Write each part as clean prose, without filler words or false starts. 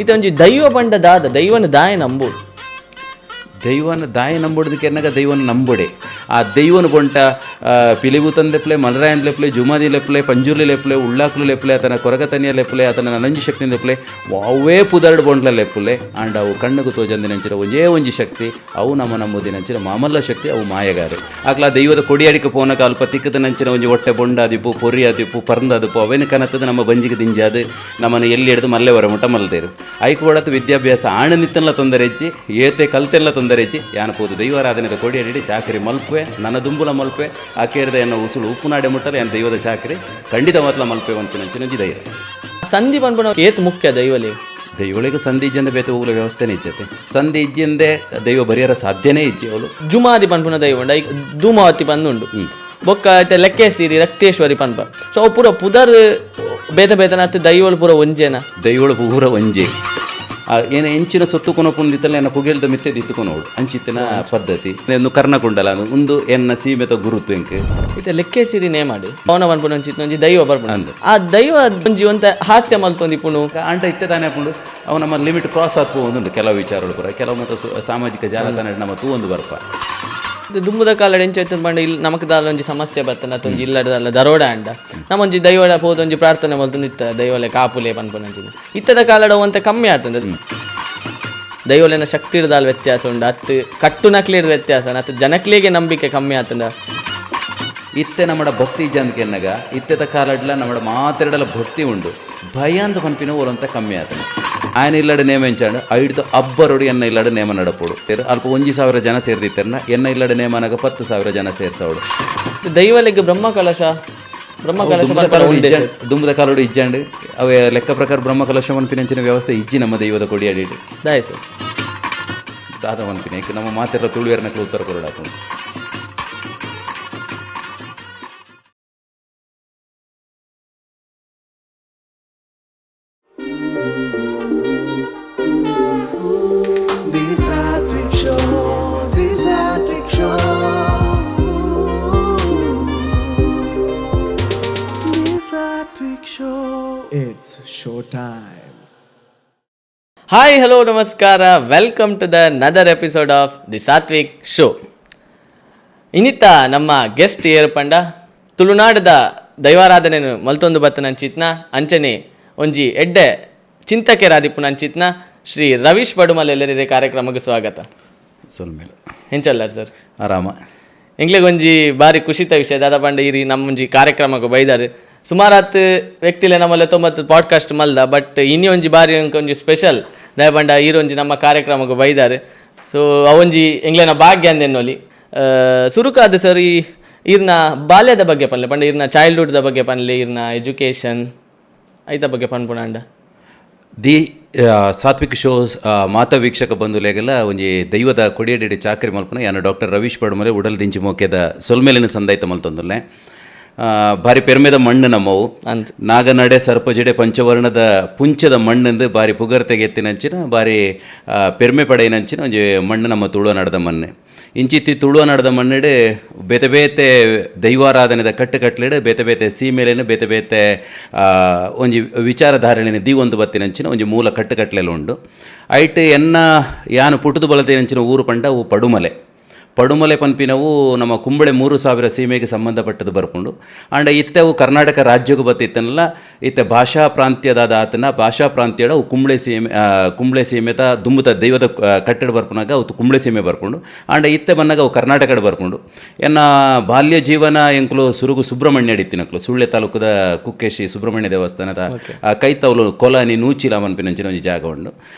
ಇತ ಒಂಜಿ ದೈವ ಪಂಡ ದಾದ ದೈವನ ದಾಯ ನಂಬೋಡು ದೈವನ ದಾಯ ನಂಬೋದಕ್ಕೆ ಎನ್ನಗ ದೈವನ ನಂಬೋಡೆ ಆ ದೈವನ ಬೊಂಟ ಪಿಲಿಬುತನ್ ಲೆಪ್ಲೆ ಮಲರಾಯನ್ ಲೆಪ್ಲೆ ಜುಮಾದಿ ಲೆಪ್ಲೆ ಪಂಜುರ್ಲಿ ಲೆಪ್ಲೆ ಉಳ್ಳಾಕ್ಲು ಲೆಪ್ಲೆ ಆತನ ಕೊರಗತನಿಯ ಲೆಪ್ಲೆ ಆತನ ನಂಜಿ ಶಕ್ತಿ ಲೆಪ್ಲೆ ಅವೇ ಪುದರ್ಡ್ ಬೊಂಡ್ಲ ಲೆಪ್ಪುಲೆ ಆಂಡ ಅವು ಕಣ್ಣುಗು ತೋಜಂದಿನಂಚಿನ ಒಂಜೇ ಒಂಜಿ ಶಕ್ತಿ ಅವು ನಮ್ಮ ನಂಬುದಿನಂಚಿನ ಮಾಮಲ್ಲ ಶಕ್ತಿ ಅವು ಮಾಯಗಾರು ಆಕ್ಲ ದೈವದ ಕೊಡಿಯಾಡಿಕೆ ಪೋನಕ ಅಲ್ಪ ತಿಕ್ಕದನಂಚಿನ ಒಂಜಿ ಹೊಟ್ಟೆ ಬೊಂಡಾದಿಪ್ಪು ಪೊರಿ ಆದಿಪ್ಪು ಪರಂದಾದಿಪ್ಪು ಅವೇನು ಕನತದ ನಮ್ಮ ಬಂಜಿಗೆ ದಿಂಜಾದು ನಮ್ಮನ್ನು ಎಲ್ಲಿ ಹಿಡಿದು ಮಲ್ಲೆ ವರ ಮುಟ ಮಲ್ದೇರು ಐಕು ಒಡತು ವಿದ್ಯಾಭ್ಯಾಸ ಆಣನಿತ್ತಲ್ಲ ತೊಂದರೆ ಹೆಚ್ಚಿ ಏತೆ ಕಲ್ತೆಲ್ಲ ತೊಂದರೆ ಹೆಚ್ಚಿ ಯಾನಪೋದು ದೈವಾರಾಧನೆದ ಕೊಡಿಯಾಡಿ ಚಾಕರಿ ಮಲ್ಪೆ ನನ್ನ ದುಂಬುಲ ಮಲ್ಪೆ ಆ ಕೇರ್ದ ಎನ್ನ ಉಸುಳು ಉಪ್ಪುನಾಡೆ ಮುಟ್ಟಲೆ ಎನ್ನ ದೈವದ ಚಾಕರಿ ಖಂಡಿತ ಮಾತ್ರ ಮಲ್ಪೆ ಅಂಚಿನಂಚಿ ಧೈರ್ಯ ಸಂಧಿ ಪನ್ಪುನ ಏತ್ ಮುಖ್ಯ ದೈವಲಿ ದೈವಳಿಗೆ ಸಂಧಿ ಇಜ್ಜಂದ ಬೇತೆ ಹೋಗಲ ವ್ಯವಸ್ಥೆನೇ ಇಜ್ಜತೆ ಸಂಧಿ ಇಜ್ಜಿಂದೆ ದೈವ ಬರೆಯರ ಸಾಧ್ಯನೇ ಇಜ್ಜಿ ಅವಳು ಜುಮಾದಿ ಪನ್ಪುನ ದೈವ ಉಂಡು ಐಕ್ ಧೂಮಾವತಿ ಪಂದುಂಡು ಬೊಕ್ಕ ಐತೆ ಲೆಕ್ಕೇಸಿರಿ ರಕ್ತೇಶ್ವರಿ ಪನ್ಪ ಸೊ ಅವು ಪೂರ ಪುದರ್ ಬೇತೆ ಬೇತನ ಅತ್ತೆ ದೈವಳು ಪೂರ ಒಂಜೇನ ದೈವಳು ಪೂರ ಒಂಜೆ ಏನು ಹೆಂಚಿನ ಸೊತ್ತು ಕೊನೊಪ್ಪುಂದಿತ್ತಲ್ಲ ಎನ್ನ ಪುಗೆಲ್ದ ಮಿತ್ತೆ ದಿತ್ತುಕೊನೋಡು ಅಂಚಿತ್ತಿನ ಪದ್ಧತಿ ಒಂದು ಕರ್ಣಕುಂಡಲ ಒಂದು ಎನ್ನ ಸೀಮೆತ ಗುರುತು ಎಂಕ್ ಇತ್ತೆ ಲೆಕ್ಕೇಸಿರಿ ನೇ ಮಾಡಿ ಪವನ ಪನ್ಪುನ ಒಂಜಿ ದೈವ ಬರ್ಪುಣ ಆ ದೈವ ಒಂಜಿ ಒಂತ ಹಾಸ್ಯ ಮಲ್ತೊಂದಿ ಪುಣು ಆಂಟ ಇತ್ತೆ ತಾನೇ ಪುಂಡು ಅವು ನಮ್ಮ ಲಿಮಿಟ್ ಕ್ರಾಸ್ ಆತ್ಕೊ ಒಂದುಂಡು ಕೆಲವು ವಿಚಾರಗಳು ಪುರ ಕೆಲವು ಮತ್ತು ಸಾಮಾಜಿಕ ಜಾಲತಾಣ ನಮ್ಮ ತೂ ಒಂದು ಬರ್ಪ ದುಂಬುದ ಕಾಲಡ್ ಎಂಚ ಪಂಡ ಇಲ್ಲಿ ನಮಕ್ ದಾಲ ಒಂಜಿ ಸಮಸ್ಯೆ ಬರ್ತನ ಒಂಜಿ ಇಲ್ಲಡದಲ್ಲ ದರೋಡ ಅಂಡ ನಮ್ಮೊಂಜಿ ದೈವಡ ಹೋದ ಒಂಜಿ ಪ್ರಾರ್ಥನೆ ಮಲ್ತೊಂದು ಇತ್ತ ದೈವಲೆ ಕಾಪುಲೆ ಪನ್ಪುನಂಚಿನ ಇತ್ತದ ಕಾಲಡ ಒಂತ ಕಮ್ಮಿ ಆಗ್ತದೆ ದೈವಲೆನ ಶಕ್ತಿ ಇಡ್ದಾಲ್ ವ್ಯತ್ಯಾಸ ಉಂಡು ಅತ್ತು ಕಟ್ಟು ನಕ್ಲಿಡ್ ವ್ಯತ್ಯಾಸ ಅತ್ತು ಜನಕ್ಲಿಗೆ ನಂಬಿಕೆ ಕಮ್ಮಿ ಆಗ್ತದ ಇತ್ತೆ ನಮ್ಮ ಭಕ್ತಿ ಜನಕ್ಕೆ ಎನ್ನಗ ಇತ್ತೆದ ಕಾಲಡ್ಲ ನಮ್ಮ ಮಾತಾಡಲ ಭಕ್ತಿ ಉಂಡು ಭಯ ಅಂತ ಪನ್ಪಿನ ಊರಂತ ಕಮ್ಮಿ ಆಗ್ತಾನೆ ఆయన ఇల్లడ నేమ ఎంచాడు ఐదుతో అబ్బరుడు ఎన్న ఇల్లడ నేమ నడపడు అಲ್ಪ 1,000 ಜನ ಸೇರ್ದಿತ್ತರ್ನ ಎನ್ನ ಇಲ್ಲಡ ನೇಮನಾಗ 10,000 ಜನ ಸೇರ್ಸವಡು ದೈವಲೆಗ್ ಬ್ರಹ್ಮ ಕಲಶ ದುಂಬದ ಕಾಲೋಡು ಇಜ್ಜಂಡು ಅವೇ ಲೆಕ್ಕ ಪ್ರಕಾರ ಬ್ರಹ್ಮ ಕಲಶ ಮನ್ಪಿನಂಚಿನ ವ್ಯವಸ್ಥೆ ಇಜ್ಜಿ ನಮ್ಮ ದೈವದ ಕೊಡಿಯಾಡಿ ದಾಯ ಸರ್ ದಾದ ಮನ್ಪಿನ ನಮ್ಮ ಮಾತೆಲ್ಲ ತುಳುವೇರ್ನಕ್ಲು ಉತ್ತರ ಕೊರಡಾಕೊಂಡು ಹಾಯ್ ಹಲೋ ನಮಸ್ಕಾರ welcome to another episode of the Sathvik show. ಇನ್ನಿತ್ತ ನಮ್ಮ ಗೆಸ್ಟ್ ಏರ್ ಪಂಡ ತುಳುನಾಡದ ದೈವಾರಾಧನೆಯನ್ನು ಮಲ್ತೊಂದು ಬತ್ತನಂಚಿತ್ನ ಅಂಚನೆ ಒಂಜಿ ಎಡ್ಡೆ ಚಿಂತಕೆ ರಾದಿಪ್ಪುನಂಚಿತ್ನ ಶ್ರೀ ರವೀಶ್ ಬಡುಮಲ್ ಎಲ್ಲರಿಗೆ ಕಾರ್ಯಕ್ರಮಕ್ಕೆ ಸ್ವಾಗತ. ಸೊಲ್ಮೇಲೆ ಹೆಂಚಲ್ಲಾರ ಸರ್ ಆರಾಮ ಎಂಗ್ಲಿಗೆ ಒಂಜಿ ಬಾರಿ ಖುಷಿತ ವಿಷಯ ದಾದ ಪಂಡ ಇರಿ ನಮ್ಮ ಒಂಜಿ ಕಾರ್ಯಕ್ರಮಕ್ಕೆ ಬೈದಾರೆ ಸುಮಾರತ್ತು ವ್ಯಕ್ತಿಲೆ ನಮ್ಮಲ್ಲಿ 90 ಪಾಡ್ಕಾಸ್ಟ್ ಮಲ್ದ ಬಟ್ ಇನ್ನಿ ಒಂಜಿ ಬಾರಿ ಒಂಜಿ ಸ್ಪೆಷಲ್ ದಯಪಂಡ ಈರೊಂಜಿ ನಮ್ಮ ಕಾರ್ಯಕ್ರಮಕ್ಕೆ ಬೈದಾರೆ. ಸೊ ಅವೊಂಜಿ ಎಂಗ್ಲೇನ ಭಾಗ್ಯ ಅಂದೆನ್ನೋಲಿ ಸುರುಕಾದ ಸರ್ ಈರ್ನ ಬಾಲ್ಯದ ಬಗ್ಗೆ ಪನ್ಲೆ ಪಂಡ ಈರ್ನ ಚೈಲ್ಡ್ಹುಡ್ದ ಬಗ್ಗೆ ಪನ್ಲೆ ಈರ್ನ ಎಜುಕೇಷನ್ ಐತ ಬಗ್ಗೆ ಪನ್ಪುಣಂಡ ದಿ ಸಾತ್ವಿಕ್ ಶೋಸ್ ಮಾತ ವೀಕ್ಷಕ ಬಂಧುಲೆಗೆಲ್ಲ ಒಂಜಿ ದೈವದ ಕೊಡಿಯಡಿ ಚಾಕರಿ ಮಲ್ಪನ ಯಾನು ಡಾಕ್ಟರ್ ರವೀಶ್ ಪಡುಮಲೆ ಉಡಲ್ ದಿಂಚಿ ಮೋಕೆದ ಸೊಲ್ಮೇಲಿನ ಸಂದಾಯ್ತ ಮಲ್ತೊಂದುಲ್ಲೆ ಭಾರಿ ಪೆರ್ಮೆದ ಮಣ್ಣು ನಮ್ಮವು ನಾಗನಡೆ ಸರ್ಪಜಡೆ ಪಂಚವರ್ಣದ ಪುಂಚದ ಮಣ್ಣಂದು ಭಾರಿ ಪುಗರ್ತೆಗೆ ಎತ್ತಿನಂಚಿನ ಭಾರಿ ಪೆರ್ಮೆ ಪಡೆಯಿನಂಚಿನ ಒಂಜಿ ಮಣ್ಣು ನಮ್ಮ ತುಳುವ ನಡೆದ ಮಣ್ಣೆ ಇಂಚಿತ್ತಿ ತುಳುವ ನಡೆದ ಮಣ್ಣೆಡೆ ಬೇತೆ ಬೇತೆ ದೈವಾರಾಧನೆದ ಕಟ್ಟುಕಟ್ಲೆಡೆ ಬೇತೆ ಬೇತೆ ಸೀಮೆಲೆನು ಬೇತೆ ಬೇತೆ ಒಂಜಿ ವಿಚಾರಧಾರಣೆನ ಒಂದು ಬತ್ತಿನಂಚಿನ ಒಂಜಿ ಮೂಲ ಕಟ್ಟುಕಟ್ಲೆಲ್ಲ ಉಂಡು ಐಟ್ ಎನ್ನ ಯಾನು ಪುಟುದು ಬಲತೇನಂಚಿನ ಊರು ಪಂಡ ಅವು ಪಡುಮಲೆ ಪನ್ಪಿನವು ನಮ್ಮ ಕುಂಬಳೆ 3,000 ಸೀಮೆಗೆ ಸಂಬಂಧಪಟ್ಟದ್ದು ಬರ್ಕೊಂಡು ಆಂಡ ಇತ್ತೆವು ಕರ್ನಾಟಕ ರಾಜ್ಯಕ್ಕೂ ಬತ್ತಿತ್ತನಲ್ಲ ಇತ್ತೆ ಭಾಷಾ ಪ್ರಾಂತ್ಯದಾದ ಆತನ ಭಾಷಾ ಪ್ರಾಂತ್ಯಡ ಅವು ಕುಂಬಳೆ ಸೀಮೆದ ದುಂಬುತ ದೈವದ ಕಟ್ಟಡ ಬರ್ಪನಾಗ ಅವು ಕುಂಬಳೆ ಸೀಮೆ ಬರ್ಕೊಂಡು ಆಂಡ ಇತ್ತೆ ಬಂದಾಗ ಅವು ಕರ್ನಾಟಕದ ಬರ್ಕೊಂಡು ಎನ್ನ ಬಾಲ್ಯ ಜೀವನ ಎಂಕ್ಲು ಸುರುಗು ಸುಬ್ರಹ್ಮಣ್ಯ ಇತ್ತಿನಕ್ಲು ಸುಳ್ಳೆ ತಾಲೂಕದ ಕುಕ್ಕೇಶಿ ಸುಬ್ರಹ್ಮಣ್ಯ ದೇವಸ್ಥಾನದ ಕೈತವಲು ಕೊಲಾನಿ ನೂಚಿಲ ಮನ್ಪಿನಂಚಿನ ಒಂಜಿ ಜಾಗ ಉಂಡು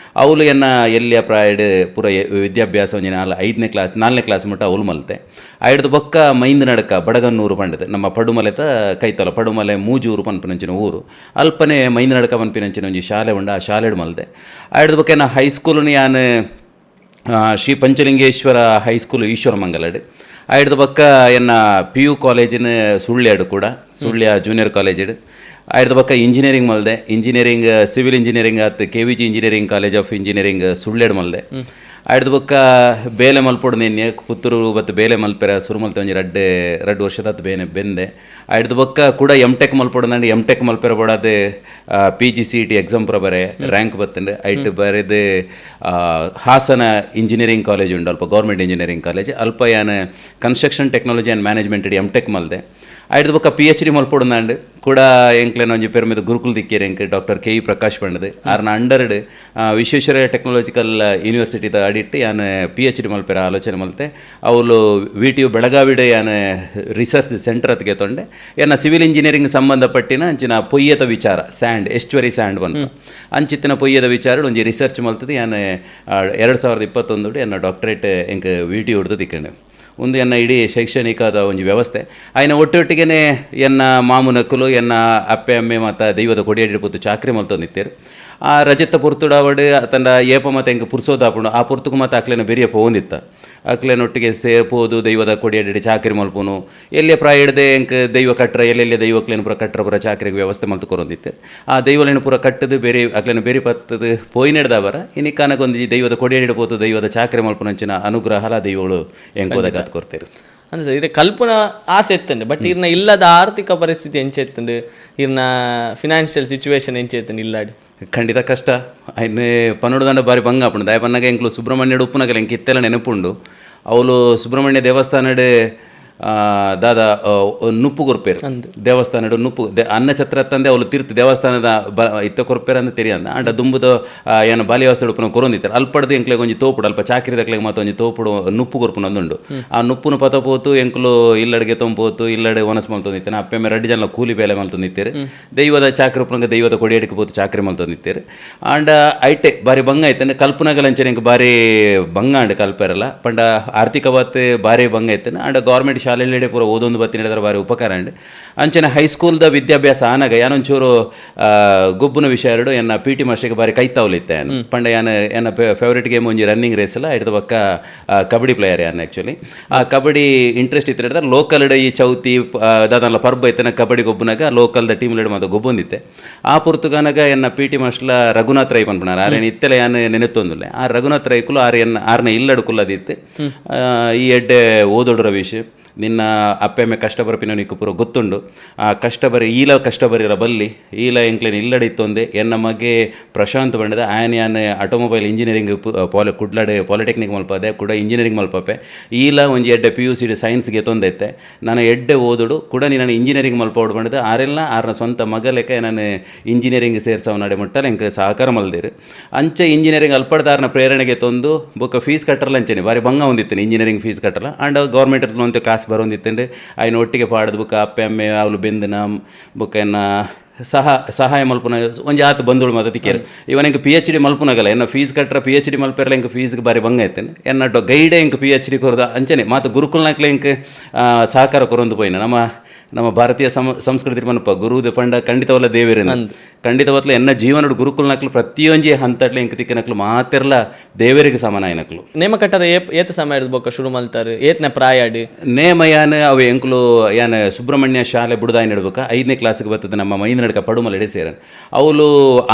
ಅವಳು ಎನ್ನ ಎಲ್ಲಿಯ ಪ್ರಾಯಡ್ ಪೂರ ವಿದ್ಯಾಭ್ಯಾಸ ಒಂಜಿ 4ನೇ ಕ್ಲಾಸ್ ಮಟ್ಟ ಅವಳು ಮಲ್ತೆ ಐಡ್ದು ಬೊಕ್ಕ ಮೈಂದು ನಡಕ ಬಡಗನ್ನೂರು ಪಂಡದೆ ನಮ್ಮ ಪಡುಮಲೆತ ಕೈತಲ ಪಡುಮಲೆ ಮೂಜೂರು ಪನ್ಪಿನಂಚಿನ ಊರು ಅಲ್ಪನೆ ಮೈಂದು ನಡಕ ಪನ್ಪಿನಂಚಿನ ಒಂಜಿ ಶಾಲೆ ಉಂಡ ಆ ಶಾಲೆಡ್ ಮಲ್ತೆ ಐಡ್ದು ಬೊಕ್ಕ ನಾ ಹೈಸ್ಕೂಲ್ನ ಯಾನು ಶ್ರೀ ಪಂಚಲಿಂಗೇಶ್ವರ ಹೈಸ್ಕೂಲ್ ಈಶ್ವರ ಮಂಗಲಡ್ ಐಡ್ದು ಬೊಕ್ಕ ಎನ್ನ PU ಕಾಲೇಜಿನ ಸುಳ್ಳ್ಯಾಡು ಕೂಡ ಸುಳ್ಯ ಜೂನಿಯರ್ ಕಾಲೇಜಿಡ್ ಐಡ್ದು ಬೊಕ್ಕ ಇಂಜಿನಿಯರಿಂಗ್ ಮಲ್ದೆ ಇಂಜಿನಿಯರಿಂಗ್ ಸಿವಿಲ್ ಇಂಜಿನಿಯರಿಂಗ್ ಆತು KVG engineering college of engineering ಸುಳ್ಳ್ಯಾಡು ಮಲ್ದೆ ಆಯ್ದು ಬೊಕ್ಕ ಬೇಲೆ ಮಲ್ಪೊಡು ನೆನ್ನೆ ಪುತ್ತೂರು ಬತ್ತು ಬೇಲೆ ಮಲ್ಪೆರ ಸುರು ಮಲ್ತೆ ಒಂಜಿ ರಡ್ಡು ವರ್ಷದ ಬೇನೆ ಬೆಂದೆ ಆಯ್ದು ಬೊಕ್ಕ ಕೂಡ ಎಮ್.ಟೆಕ್ ಮಲ್ಪೊಡು ನಂಡು ಎಮ್.ಟೆಕ್ ಮಲ್ಪೆರ ಬೋಡಾದು PG CET ಎಕ್ಸಾಮ್ ಪುರ ಬರೆ ರ್ಯಾಂಕ್ ಬತ್ತಂಡು ಐಟ್ ಬರೆದು ಹಾಸನ ಇಂಜಿನಿಯರಿಂಗ್ ಕಾಲೇಜ್ ಉಂಡು ಅಲ್ಪ ಗೌರ್ಮೆಂಟ್ ಇಂಜಿನಿಯರಿಂಗ್ ಕಾಲೇಜ್ ಅಲ್ಪ ಯಾನ್ ಕನ್ಸ್ಟ್ರಕ್ಷನ್ ಟೆಕ್ನಾಲಜಿ ಆ್ಯಂಡ್ ಮ್ಯಾನೇಜ್ಮೆಂಟ್ ಎಮ್.ಟೆಕ್ ಮಲ್ದೆ ಆಯ್ದು ಬೊಕ್ಕ PhD ಮಲ್ಪೊಡು ನಂಡು ಕೂಡ ಎಂಕ್ಲೆನ ಒಂಜಿ ಪೆರ್ ಮಿದು ಗುರುಕುಲ್ ದಿಕ್ಕೇರಿ ಎಂಕ್ ಡಾಕ್ಟರ್ KE ಪ್ರಕಾಶ್ ಪಂಡದು ಆರ್ನ ಅಂಡರ್ಡ್ ವಿಶ್ವೇಶ್ವರಯ್ಯ ಟೆಕ್ನಾಲಜಿಕಲ್ ಯೂನಿವರ್ಸಿಟಿದ ಅಡಿಟ್ಟು ಯಾನ್ PhD ಮಲ್ಪೆರ ಆಲೋಚನೆ ಮಲ್ತೆ ಅವಳು VTU ಬೆಳಗಾವಿಡ್ ಯಾನ್ ರಿಸರ್ಚ್ ಸೆಂಟರ್ ಅತ್ಗೆ ತೊಂಡೆ ಯಾನ ಸಿವಿಲ್ ಇಂಜಿನಿಯರಿಂಗ್ ಸಂಬಂಧಪಟ್ಟಿನ ಅಂಚಿನ ಪೊಯ್ಯದ ವಿಚಾರ ಸ್ಯಾಂಡ್ ಎಸ್ಚುವರಿ ಸ್ಯಾಂಡ್ ಬಂತು ಅಂಚಿತ್ತಿನ ಪೊಯ್ಯದ ವಿಚಾರ ಒಂಜಿ ರಿಸರ್ಚ್ ಮಲ್ತದೆ ಯಾನ್ 2021 ಎನ್ನ ಡಾಕ್ಟರೇಟ್ ಎಂಕ್ VTU ಹಿಡ್ದು ದಿಕ್ಕಂಡು ಒಂದು ಎನ್ನ ಇಡೀ ಶೈಕ್ಷಣಿಕದ ಒಂಜಿ ವ್ಯವಸ್ಥೆ ಆಯ್ನ ಒಟ್ಟೊಟ್ಟಿಗೆ ಎನ್ನ ಮಾಮುನಕ್ಕಲು ಎನ್ನ ಅಪ್ಪೆ ಅಮ್ಮೆ ಮತ್ತು ದೈವದ ಕೊಡಿಯಡಿ ಪೊತ್ತು ಚಾಕ್ರಿ ಮಲ್ತೊಂದಿತ್ತೇರು ಆ ರಜತ ಪುರ್ತುಡಾವಡು ತಂಡ ಏಪ ಮತ್ತು ಹೆಂಗೆ ಪುರ್ಸೋದಾಪುಂಡು ಆ ಪುರ್ತುಕು ಮತ್ತು ಅಕ್ಲೇನ ಬೆರಿಯ ಪೋಂದಿತ್ತ ಅಕ್ಲೇನೊಟ್ಟಿಗೆ ಸೇರ್ಪೋದು ದೈವದ ಕೊಡಿಯಡಿ ಚಾಕ್ರಿ ಮಲ್ಪುನು ಎಲ್ಲೇ ಪ್ರಾಯ ಹಿಡ್ದೆ ಎಂಕ್ ದೈವ ಕಟ್ರ ಎಲ್ಲೆಲ್ಲೇ ದೈವಕ್ಲೇನು ಪುರ ಕಟ್ರ ಪುರ ಚಾಕ್ರಿಗೆ ವ್ಯವಸ್ಥೆ ಮಲ್ತು ಕೊರೊಂದಿತ್ತೆ ಆ ದೈವಲೇನು ಪುರ ಕಟ್ಟದು ಬೇರೆ ಅಕ್ಲೇನ ಬೇರೆ ಪತ್ತದು ಪೋಯ್ನೆಡ್ದವರ ಇನ್ನಿಕ್ಕಾನಗೊಂದು ದೈವದ ಕೊಡಿಯಡಿ ಪೋತು ದೈವದ ಚಾಕ್ರಿ ಮಲ್ಪುನಂಚಿನ ಅನುಗ್ರಹ ದೈವಗಳು ಹೆಂಗೋದಾಗ ಕೊಡ್ತೇರು ಅಂದ್ರೆ ಇರ ಕಲ್ಪನಾ ಆಸೆ ಎತ್ತಂಡು ಬಟ್ ಇರ್ನ ಇಲ್ಲದ ಆರ್ಥಿಕ ಪರಿಸ್ಥಿತಿ ಎಂಚೆತ್ತಂಡು ಇರ್ನ ಫಿನಾನ್ಷಿಯಲ್ ಸಿಚುವೇಶನ್ ಎಂಚೆತ್ತಂಡು ಇಲ್ಲಾಡಿ ಖಂಡಿತ ಕಷ್ಟ ಐನೆ ಪನ್ನೊಡು ಬಾರಿ ಭಂಗ ಆಪುಂಡು ದಾಯ ಪನ್ನಗ ಎಂಕ್ಲು ಸುಬ್ರಹ್ಮಣ್ಯಡು ಉಪ್ಪುನಗಲ ಎಂಕ್ ಇತ್ತೆಲ್ಲ ನೆನಪುಂಡು ಅವಳು ಸುಬ್ರಹ್ಮಣ್ಯ ದೇವಸ್ಥಾನಡ್ ದಾದ ನುಪ್ಪು ಕೊರ್ಪೇರು ದೇವಸ್ಥಾನಡು ನುಪ್ಪು ಅನ್ನ ಛತ್ರ ತಂದೆ ಅವಳು ತೀರ್ಥ ದೇವಸ್ಥಾನದ ಇತ್ತ ಕೊರ್ಪೇರ ಅಂತ ತೆರಿಯಂದ ಅಂಡ ದುಂಬುದು ಏನು ಬಾಲ್ಯವಾಸ ಉಪ್ಪುನ ಕೊರೊಂದಿತ್ತಾರೆ ಅಲ್ಪಡ್ದು ಎಂಕ್ಲೆಗೆ ಒಂಜಿ ತೋಪುಡು ಅಲ್ಪ ಚಾಕಿರಿದಕ್ಲೆಗೆ ಮತ್ತು ಒಂಜಿ ತೋಪುಡು ನುಪ್ಪು ಕೊರ್ಪುನ ಒಂದುಂಡು ಆ ನುಪ್ಪುನ ಪತ ಪೋತು ಎಂಕ್ಲು ಇಲ್ಲಡಿಗೆ ತೊಂಪೋತು ಇಲ್ಲಡೆ ಒನಸ್ ಮಲ್ತೊಂದಿತ್ತೇನೆ ಅಪ್ಪೆಮ್ಮೆ ರಡ್ಡಿ ಜನ ಕೂಲಿ ಬೇಲೆ ಮಲ್ತೊಂದಿತ್ತೇರು ದೈವದ ಚಾಕ್ರಿ ಉಪ್ಪುನಂಗೆ ದೈವದ ಕೊಡಿಯಡಿಗೆ ಪೋತು ಚಾಕ್ರಿ ಮಲ್ತೊಂದಿತ್ತೇರು ಅಂಡ ಐಟೆ ಬಾರಿ ಭಂಗ ಐತೇನೆ ಕಲ್ಪನಾಗಲಂಚನೆ ಎಂಕ್ ಬಾರಿ ಭಂಗ ಅಂಡ್ ಕಲ್ಪೇರಲ್ಲ ಪಂಡ ಆರ್ಥಿಕವತ್ತು ಬಾರಿ ಭಂಗ ಐತೇನೆ ಅಂಡ ಗೌರ್ಮೆಂಟ್ ಶಾಲೆಯಲ್ಲಿ ಪೂರ ಓದೊಂದು ಬತ್ತಿ ನಡೆದ್ರೆ ಬಾರಿ ಉಪಕಾರ ಅಂಡ್ ಅಂಚನೆ ಹೈಸ್ಕೂಲ್ದ ವಿದ್ಯಾಭ್ಯಾಸ ಆನಾಗ ಯಾನೊಂಚೂರು ಗೊಬ್ಬನ ವಿಷಯ ಎರಡು ಎನ್ನ PT ಮಾಸ್ಟರ್ಗೆ ಬಾರಿ ಕೈತಾವಲಿತ್ತೆ ಪಂಡ ಯಾನ ಎನ್ನ ಫೇವ್ರೇಟ್ ಗೇಮ್ ಒಂಜಿ ರನ್ನಿಂಗ್ ರೇಸ್ ಎಲ್ಲ ಹಿಡ್ದ ಪಕ್ಕ ಕಬಡ್ಡಿ ಪ್ಲೇಯರ್ ಯಾನ್ ಆ್ಯಕ್ಚುಲಿ ಆ ಕಬಡ್ಡಿ ಇಂಟ್ರೆಸ್ಟ್ ಇತ್ತು ಹಿಡಿದ್ರೆ ಲೋಕಲ್ಡ್ ಈ ಚೌತಿ ದಾದಲ್ಲ ಪರ್ಬ ಐತನ ಕಬಡ್ಡಿ ಗೊಬ್ಬನಾಗ ಲೋಕಲ್ದ ಟೀಮ್ ಲೀಡ್ ಮಾತು ಗೊಬ್ಬೊಂದಿತ್ತೆ ಆ ಪುರ್ತುಗಾನಾಗ ಎನ್ನ PT ಮಾಸ್ಟರ್ಲ ರಘುನಾಥ್ ರೈ ಪನ್ಪುನಾರ ಆರೇನು ಇತ್ತೆಲೆ ಯಾನು ನೆನೆತ್ತೊಂದಿಲ್ಲ ಆ ರಘುನಾಥ್ ರೈಕುಲು ಆರ್ನ ಇಲ್ಲಡು ಕುಲ್ಲದಿತ್ತು ಈ ಎಡ್ಡೆ ಓದೋಡ್ರ ವಿಷಯ ನಿನ್ನ ಅಪ್ಪೆಮ್ಮೆ ಕಷ್ಟ ಬರಪಿನ ನಿಕ್ಕು ಪೂರ ಗೊತ್ತುಂಡು ಆ ಕಷ್ಟ ಬರಿ ಈಲ ಕಷ್ಟ ಬರಿರ ಬಲ್ಲಿ ಈಲ ಎಂಕ್ಲೇನು ಇಲ್ಲಡಿತ್ತೊಂದೆ ಎನ್ನ ಮಗೆ ಪ್ರಶಾಂತ್ ಬಂಡದ ಯಾನ್ ಆಟೋಮೊಬೈಲ್ ಇಂಜಿನಿಯರಿಂಗ್ ಕುಡ್ಲಾಡೆ ಪಾಲಿಟೆಕ್ನಿಕ್ ಮಲ್ಪದೆ ಕೂಡ ಇಂಜಿನಿಯರಿಂಗ್ ಮಲ್ಪಪೆ ಈಲ ಒಂಜಿ ಎಡ್ಡೆ PUC ಸೈನ್ಸ್ಗೆ ತೊಂದೈತೆ ನಾನು ಎಡ್ಡೆ ಓದುಡು ಕೂಡ ನಾನು ಇಂಜಿನಿಯರಿಂಗ್ ಮಲ್ಪೋಡು ಬಂಡದೆ ಆರೆಲ್ಲ ಆರ್ನ ಸ್ವಂತ ಮಗಲೆಕ್ಕ ನಾನು ಇಂಜಿನಿಯರಿಂಗ್ ಸೇರ್ಸವ್ ನಡೆ ಮುಟ್ಟಲ್ಲ ಎಂಕ್ ಸಹಕಾರ ಮಲ್ದಿರು ಅಂಚೆ ಇಂಜಿನಿಯರಿಂಗ್ ಅಲ್ಪಡ್ದಾರ್ನ ಪ್ರೇರಣೆಗೆ ತಂದು ಬೊಕ್ಕ ಫೀಸ್ ಕಟ್ಟರಲ್ಲ ಅಂಚೆನೆ ಬಾರಿ ಭಂಗ ಹೊಂದಿತ್ತೇನೆ ಇಂಜಿನಿಯರಿಂಗ್ ಫೀಸ್ ಕಟ್ಟಲ್ಲ ಅಂಡ್ ಗೌರ್ಮೆಂಟ್ ಅಂತ ಕಾಸು ಬರೋಂದಿತ್ತಂಡು ಆಯ್ನ ಒಟ್ಟಿಗೆ ಪಾಡದು ಬುಕ್ಕ ಅಪ್ಪೆ ಅಮ್ಮೆ ಅವಳು ಬೆಂದನ ಬುಕ್ಕ ಎನ್ನ ಸಹಾಯ ಮಲ್ಪುನ ಒಂಜಿ ಆತ ಬಂಧುಳು ಮಾತ ತಿಕ್ಕೇರು ಇವನ ಎಂಕ್ PhD ಮಲ್ಪುನಾಗಲ್ಲ ಎನ್ನ ಫೀಸ್ ಕಟ್ಟರೆ PhD ಮಲ್ಪೆರಲ್ಲ ಎಂಕ್ ಫೀಸ್ಗೆ ಬಾರಿ ಭಂಗ ಐತೇನೆ ಎನ್ನ ಗೈಡೆ ಎಂಕ್ PhD ಕೊರದ ಅಂಚನೆ ಮಾತು ಗುರುಕುಲ್ನಾಕ್ಲೆ ಎಂಕ್ ಸಹಕಾರ ಕೊರೊಂದು ಪೋಯಿನ ನಮ್ಮ ಭಾರತೀಯ ಸಂಸ್ಕೃತಿ ಮನಪ ಗುರುದ ಪಂಡ ಖಂಡಿತವಲ್ಲ ದೇವೇರೇನ ಖಂಡಿತವತ್ಲ ಎನ್ನ ಜೀವನಡು ಗುರುಕುಲ್ನಕ್ಲು ಪ್ರತಿಯೊಂಜಿ ಹಂತಟ್ಲೆ ಎಂಕ್ ತಿಕ್ಕನಕ್ಲು ಮಾತೆರ್ಲ ದೇವರಿಗೆ ಸಮಾನ ಆಯ್ನಕ್ಲು ನೇಮ ಕಟ್ಟರ ಏತ ಸಮಯ ಬೊಕ್ಕ ಶುರು ಮಲ್ತಾರೆ ಏತ್ನ ಪ್ರಾಯಾಡಿ ನೇಮ ಯಾನ್ ಅವು ಎಂಕ್ಲು ಯಾನ್ ಸುಬ್ರಹ್ಮಣ್ಯ ಶಾಲೆ ಬುಡದಾಯಿ ನಡ್ಬೇಕ 5ನೇ ಕ್ಲಾಸ್ಗೆ ಬರ್ತದೆ ನಮ್ಮ ಮೈಂದ ನಡ್ಕ ಪಡುಮಲೆಡೆ ಸೇರನ್ ಅವಳು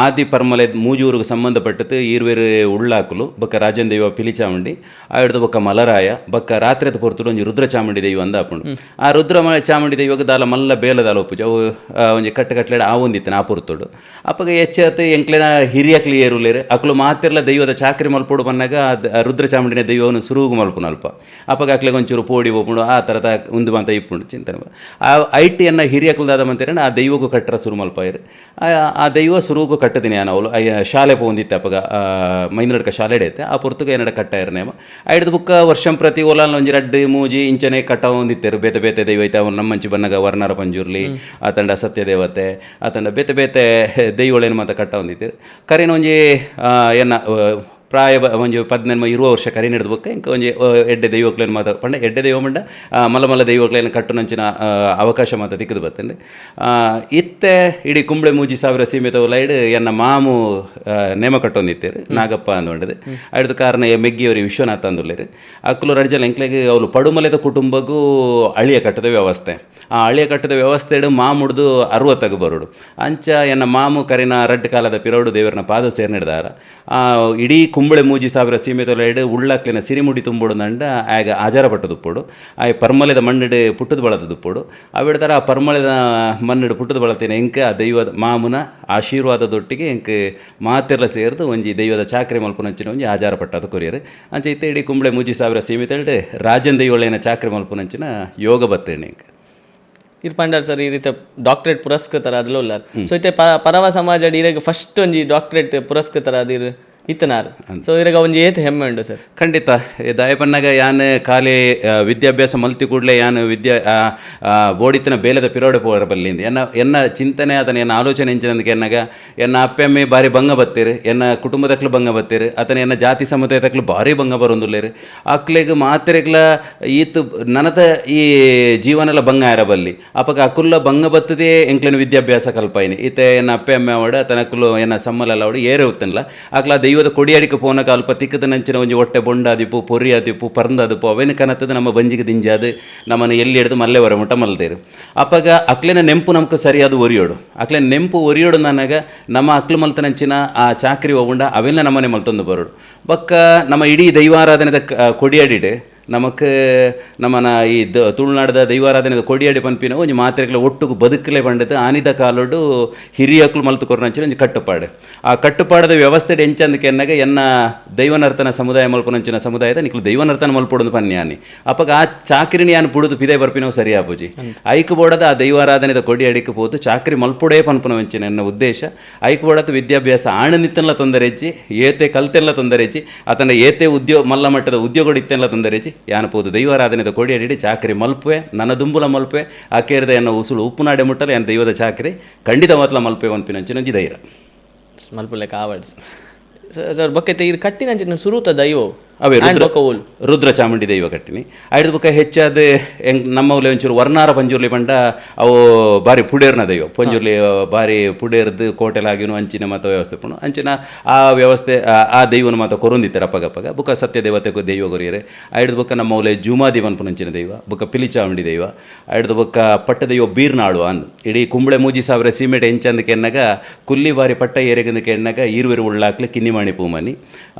ಆದಿ ಪರ್ಮಲೆ ಮೂಜೂರಿಗೆ ಸಂಬಂಧಪಟ್ಟದ್ದು ಈರ್ವೇರು ಉಳ್ಳಾಕಲು ಬೊಕ್ಕ ರಾಜನ್ ದೈವ ಪಿಲಿಚಾಮುಂಡಿ ಆಯ್ದು ಬೊಕ್ಕ ಮಲರಾಯ ಬೊಕ್ಕ ರಾತ್ರಿದ ಪೊರ್ತುಡು ಒಂಜಿ ರುದ್ರ ಚಾಮುಂಡಿ ದೈವ ಅಂದ ಆಪುಂಡು ಆ ರುದ್ರ ಚಾಮುಂಡಿ ದೈವಗ ದಾಲ ಮಲ್ಲ ಬೇಲದಾಲ ಒಪ್ಪುಜ ಅವು ಒಂಜಿ ಕಟ್ಟೆ ಆ ಒಂದಿತ್ತೇನೆ ಆ ಪುರ್ತುಡು ಅಪ್ಪಗ ಹೆಚ್ಚಾತು ಎಂಕ್ಲೆನ ಹಿರಿಯ ಕ್ಲಿಯರ್ ಉಳ್ಳೇರು ಅಕ್ಲು ಮಾತೆರ್ಲ ದೈವದ ಚಾಕ್ರಿ ಮಲ್ಪೋಡು ಬಂದಾಗ ರುದ್ರ ಚಾಮುಂಡಿನ ದೈವವನ್ನು ಸುರುಗು ಮಲ್ಪುನ ಅಲ್ಪ ಅಪ್ಪಗ ಅಕ್ಲೆಗೆ ಒಂಚೂರು ಪೋಡಿ ಒಪ್ಪುಂಡು ಆ ಥರದ ಉಂದು ಬಂತ ಇಪ್ಪುಂಡು ಚಿಂತನೆ ಆ ಐಟಿಯನ್ನು ಹಿರಿಯ ಕ್ಲದಾದ ಮಂತೇರ ಆ ದೈವಗೂ ಕಟ್ಟರ ಸುರು ಮಲ್ಪ ಇರು ಆ ದೈವ ಸುರುಗು ಕಟ್ಟದಿನಿ ನಾನು ಅವಳು ಶಾಲೆ ಪೋಂದಿತ್ತೆ ಅಪ್ಪಗ ಮೈನಡ್ಕ ಶಾಲೆ ಐತೆ ಆ ಪುರ್ತುಗ ಏನಡ ಕಟ್ಟ ಇರ್ನೇಮ ಐಡ್ದು ಬುಕ್ಕ ವರ್ಷಂ ಪ್ರತಿ ಓಲಾಲ್ ಒಂಜಿ ರಡ್ಡು ಮೂಜಿ ಇಂಚನೆ ಕಟ್ಟ ಹೊಂದಿತ್ತೇರು ಬೇತೆ ಬೇತೆ ದೈವ ಐತೆ ಅವ್ರು ನಮ್ಮಂಚಿ ಬನ್ನಗ ವರ್ಣರ ಪಂಜುರ್ಲಿ ಆತಂಡ ಸತ್ಯ ದೇವತೆ ಆತಂಡ ಬೇತೆ ಬೇತೆ ದೈವಳೇನು ಮಾತ ಕಟ್ಟ ಹೊಂದಿತ್ತೇರು ಕರಿನ ಒಂಜಿ ಏನ ಪ್ರಾಯ ಒಂಜಿ 15-20 ವರ್ಷ ಕರಿ ನಡೆದಬೇಕು ಇಂಕ ಒಂಜಿ ಎಡ್ಡೆ ದೈವಕ್ಲೇನು ಮಾತ ಪಂಡ ಎಡ್ಡೆ ದೈವ ಮಂಡ ಮಲ್ಲ ದೈವಕ್ಲೇನು ಕಟ್ಟುನಂಚಿನ ಅವಕಾಶ ಮಾತ ತಿಕ್ಕದು ಬರ್ತಂಡೆ ಇತ್ತೆ ಇಡೀ ಕುಂಬಳೆ ಮೂಜಿ ಸಾವಿರ ಸೀಮಿತವಲ್ಲ ಇಡು ಎನ್ನ ಮಾಮು ನೇಮ ಕಟ್ಟೊಂದಿತ್ತೇರು ನಾಗಪ್ಪ ಅಂದೊಂಡದು ಅಡ್ದು ಕಾರಣ ಮೆಗ್ಗಿಯವ್ರಿ ವಿಶ್ವನಾಥ ಅಂದುಲ್ಲೇರು ಅಕ್ಕಲು ರಡ್ಜಲ್ ಎಂಕ್ಲೆಗೆ ಅವಳು ಪಡುಮಲೆದ ಕುಟುಂಬಗೂ ಅಳಿಯ ಕಟ್ಟದ ವ್ಯವಸ್ಥೆ ಆ ಹಳಿಯ ಕಟ್ಟದ ವ್ಯವಸ್ಥೆ ಮಾಮುಡ್ದು 60 ಬರೋಡು ಅಂಚ ಎನ್ನ ಮಾಮು ಕರಿನ ರಡ್ಡು ಕಾಲದ ಪಿರೋಡು ದೇವರನ ಪಾದ ಸೇರ್ನಿಡ್ದಾರ ಇಡೀ ಕುಂಬಳೆ ಮೂಜಿ ಸಾವಿರ ಸೀಮೆತೊಲೆಡ್ ಉಳ್ಳಾಕ್ಲಿನ ಸಿರಿಮುಡಿ ತುಂಬೋಡುಂದಂಡ ಆಗ ಆಚಾರ ಪಟ್ಟದುಪ್ಪೋಡು ಆ ಪರ್ಮಲೆದ ಮಣ್ಣಿಡು ಪುಟ್ಟದ ಬಳತದುಪ್ಪೋಡು ಅವಿಡ್ತಾರ ಆ ಪರ್ಮಲೆದ ಮಣ್ಣಿಡು ಪುಟ್ಟದ ಬಳತೇನೆ ಎಂಕ ಆ ದೈವದ ಮಾಮುನ ಆಶೀರ್ವಾದದೊಟ್ಟಿಗೆ ಎಂಕ ಮಾತೆಲ್ಲ ಸೇರಿದು ಒಂಜಿ ದೈವದ ಚಾಕ್ರಿ ಮಲ್ಪುನಂಚಿನ ಒಂಜಿ ಆಚಾರ ಪಟ್ಟದು ಕೊರಿಯರು ಅಂಚೆ ಇತ್ತೆ ಇಡೀ ಕುಂಬಳೆ ಮೂಜಿ ಸಾವಿರ ಸೀಮೆತೊಲೆಡ್ ರಾಜನ್ ದೈವಳೇನ ಚಾಕ್ರಿ ಮಲ್ಪುನಂಚಿನ ಯೋಗ ಬತ್ತೇನೆ ಎಂಕ ಇರ್ ಪಂಡರ್ ಸರ್ ಈ ರೀತಿ ಡಾಕ್ಟರೇಟ್ ಪುರಸ್ಕೃತರ ಅದಲ್ಲ ಉಲ್ಲಾರ್ ಸೊ ಇತ್ತೆ ಪರವ ಸಮಾಜ ಇರಾಗ ಫಸ್ಟ್ ಒಂಜಿ ಡಾಕ್ಟರೇಟ್ ಪುರಸ್ಕೃತರ ಅದಿರ್ ಇತ್ತನಾರು ಸೊ ಇರಾಗ ಒಂಜಿ ಏತ್ ಹೆಮ್ಮೆ ಉಂಡು ಸರ್ ಖಂಡಿತ ದಾಯಪನ್ನಾಗ ಯಾನ್ ಖಾಲಿ ವಿದ್ಯಾಭ್ಯಾಸ ಮಲ್ತಿ ಕೂಡಲೇ ಯಾನ್ ಬೋಡಿತ್ತಿನ ಬೇಲದ ಪಿರೋಡೆ ಪೋರ ಬಲ್ಲಿಂದ ಎನ್ನ ಚಿಂತನೆ ಅದನ್ನ ಎನ್ನ ಆಲೋಚನೆ ಎಂಚಿನಂದಕ್ಕೆ ಎನ್ನಾಗ ಎನ್ನ ಅಪ್ಪೆಮ್ಮೆ ಭಾರಿ ಭಂಗ ಬತ್ತೀರಿ ಎನ್ನ ಕುಟುಂಬದಕ್ಲು ಭಂಗ ಬತ್ತೀರಿ ಆತನ ಎನ್ನ ಜಾತಿ ಸಮುದಾಯದಕ್ಲು ಭಾರಿ ಭಂಗ ಬರೊಂದುಲ್ಲೇರಿ ಅಕ್ಲೆಗ್ ಮಾತ್ರೆಗ್ಲ ಈತ್ ನನತ ಈ ಜೀವನೆಲ್ಲ ಭಂಗ ಇರಬಲ್ಲಿ ಅಪ್ಪಗ ಅಕ್ಕುಲ್ಲ ಭಂಗ ಬತ್ತದೇ ಎಂಕ್ಲೆನ ವಿದ್ಯಾಭ್ಯಾಸ ಕಲ್ಪಾಯಿನಿ ಈತೆ ಎನ್ನ ಅಪ್ಪೆ ಅಮ್ಮೆ ಅವಡ ತನಕ್ಲು ಎನ್ನ ಸಮ್ಮಲೆಲ್ಲ ಅವಡು ಏರೆ ಹೋಗ್ತಾನಲ್ಲ ಅಕ್ಲ ದೈವದ ಕೊಡಿಯಾಡಿಕೆ ಪೋನಕ ಅಲ್ಪ ತಿಕ್ಕದ ನಂಚಿನ ಒಂಜಿ ಹೊಟ್ಟೆ ಬೊಂಡಾದಿಪ್ಪು ಪೊರಿಯಾದಿಪ್ಪು ಪರಂದಾದಿಪ್ಪು ಅವೇನು ಕನತದ ನಮ್ಮ ಬಂಜಿಗೆ ದಿಂಜಾದು ನಮ್ಮನ್ನು ಎಲ್ಲಿ ಹಿಡಿದು ಮಲ್ಲೆ ವರ ಮುಟ ಮಲ್ದೇರು ಅಪ್ಪಗ ಅಕ್ಲಿನ ನೆಂಪು ನಮ್ಗೆ ಸರಿಯಾದ ಒರಿಯೋಡು ಅಕ್ಲಿನ ನೆಂಪು ಒರಿಯೋಡು ನನಗ ನಮ್ಮ ಅಕ್ಲು ಮಲ್ತನಂಚಿನ ಆ ಚಾಕ್ರಿ ಹೋಗುಂಡ ಅವೆಲ್ಲ ನಮ್ಮನೆ ಮಲ್ತೊಂದು ಬರೋಡು ಬಕ್ಕ ನಮ್ಮ ಇಡೀ ದೈವಾರಾಧನೆದ ಕೊಡಿಯಾಡಿಡೆ ನಮಕ್ ನಮ್ಮನ ಈ ತುಳುನಾಡದ ದೈವಾರಾಧನೆದ ಕೊಡಿಯಾಡಿ ಪನ್ಪಿನ ಒಂಜಿ ಮಾತ್ರೆಗಳ ಒಟ್ಟುಗು ಬದುಕಲೆ ಬಂಡದು ಆನಿದ ಕಾಲೋಡು ಹಿರಿಯಕ್ಲು ಮಲ್ತು ಕೊರನಂಚಿನ ಒಂಜಿ ಕಟ್ಟುಪಾಡು ಆ ಕಟ್ಟುಪಾಡದ ವ್ಯವಸ್ಥೆ ಎಂಚಂದಕ್ಕೆ ಎನ್ನಾಗ ಎನ್ನ ದೈವನರ್ತನ ಸಮುದಾಯ ಮಲ್ಪನಂಚಿನ ಸಮುದಾಯದ ನಿಕ್ಲು ದೈವನರ್ತನ ಮಲ್ಪೊಡೊಂದು ಪನ್ಯಾನಿ ಅಪ್ಪಗ ಆ ಚಾಕ್ರಿನಿ ಯಾನು ಪುಡುದು ಪಿದೆ ಬರ್ಪಿನವು ಸರಿ ಆಪುಜಿ ಐಕ್ ಬೋಡದ ಆ ದೈವಾರಾಧನೆದ ಕೊಡಿ ಅಡಿಕೆ ಪೋತು ಚಾಕ್ರಿ ಮಲ್ಪೊಡೇ ಪನ್ಪುನವಂಚಿನ ಎನ್ನ ಉದ್ದೇಶ ಐಕ್ ಬೋಡದ ವಿದ್ಯಾಭ್ಯಾಸ ಆಣನಿತ್ತೆಲ್ಲ ತೊಂದರೆಜ್ಜಿ ಏತೆ ಕಲ್ತೆಲ್ಲ ತೊಂದರೆಜ್ಜಿ ಆತನ ಏತೆ ಉದ್ಯೋಗ ಮಲ್ಲ ಮಟ್ಟದ ಉದ್ಯೋಗ ಇತ್ತೆಲ್ಲ ತೊಂದರೆಜ್ಜಿ ಯಾನಪೋದು ದೈವಾರಾಧನೆದ ಕೊಡಿ ಅಡಿಡಿ ಚಾಕ್ರಿ ಮಲ್ಪೆ ನನ್ನ ದುಂಬುಲ ಮಲ್ಪೆ ಆಕೇರಿದ ಎನ್ನ ಉಸುಳು ಉಪ್ಪುನಾಡೆ ಮುಟ್ಟಲೆ ಎನ್ನ ದೈವದ ಚಾಕ್ರಿ ಖಂಡಿತ ಮಾತ್ಲ ಮಲ್ಪೆ ಒಂಪಿನಂಚಿನಂಜಿ ಧೈರ್ಯ ಮಲ್ಪಲೆ ಕಾವಡ್ಸ್ ಸರ್ ಬೊಕ್ಕೆ ಇರ್ ಕಟ್ಟಿನಂಚಿನ ಸುರುತ ದೈವ ಅವೇ ರುದ್ರ ಚಾಮುಂಡಿ ದೈವ ಕಟ್ಟಿನಿ ಐದು ಬುಕ್ಕ ಹೆಚ್ಚಾದ ನಮ್ಮಲ್ಲಿ ಒಂಚೂರು ವರ್ಣಾರ ಪಂಜುರ್ಲಿ ಬಂಡ ಅವು ಭಾರಿ ಪುಡೇರ್ನ ದೈವ ಪಂಜುರ್ಲಿ ಭಾರಿ ಪುಡೇರ್ದು ಕೋಟೆಲಾಗಿನೂ ಅಂಚಿನ ಮತ ವ್ಯವಸ್ಥೆ ಪುಣು ಅಂಚಿನ ಆ ವ್ಯವಸ್ಥೆ ಆ ದೈವನ ಮತ ಕೊರೊಂದಿತ್ತಾರೆ ಅಪ್ಪಗಪ್ಪಗ ಬುಕ್ಕ ಸತ್ಯ ದೇವತೆಗೂ ದೈವ ಕೊರಿಯರೆ ಐದು ಬುಕ್ಕ ನಮ್ಮಲ್ಲಿ ಜುಮಾದಿ ಮನ್ಪುನಂಚಿನ ದೈವ ಬುಕ್ಕ ಪಿಲಿಚಾಮುಂಡಿ ದೈವ ಐದು ಬುಕ್ಕ ಪಟ್ಟ ದೈವ ಬೀರ್ನಾಳು ಅಂದ್ ಇಡೀ ಕುಂಬಳೆ ಮೂಜಿ ಸಾವಿರ ಸೀಮೆಟ್ ಎಂಚಂದಕ್ಕೆ ಎನ್ನಾಗ ಕುಲ್ಲಿ ಬಾರಿ ಪಟ್ಟ ಏರೆಗಂದಕ್ಕೆ ಎನ್ನಾಗ ಈರುವೆರು ಉಳ್ಳಾಕ್ಲಿ ಕಿನ್ನಿಮಾಣಿ ಪೂಮನಿ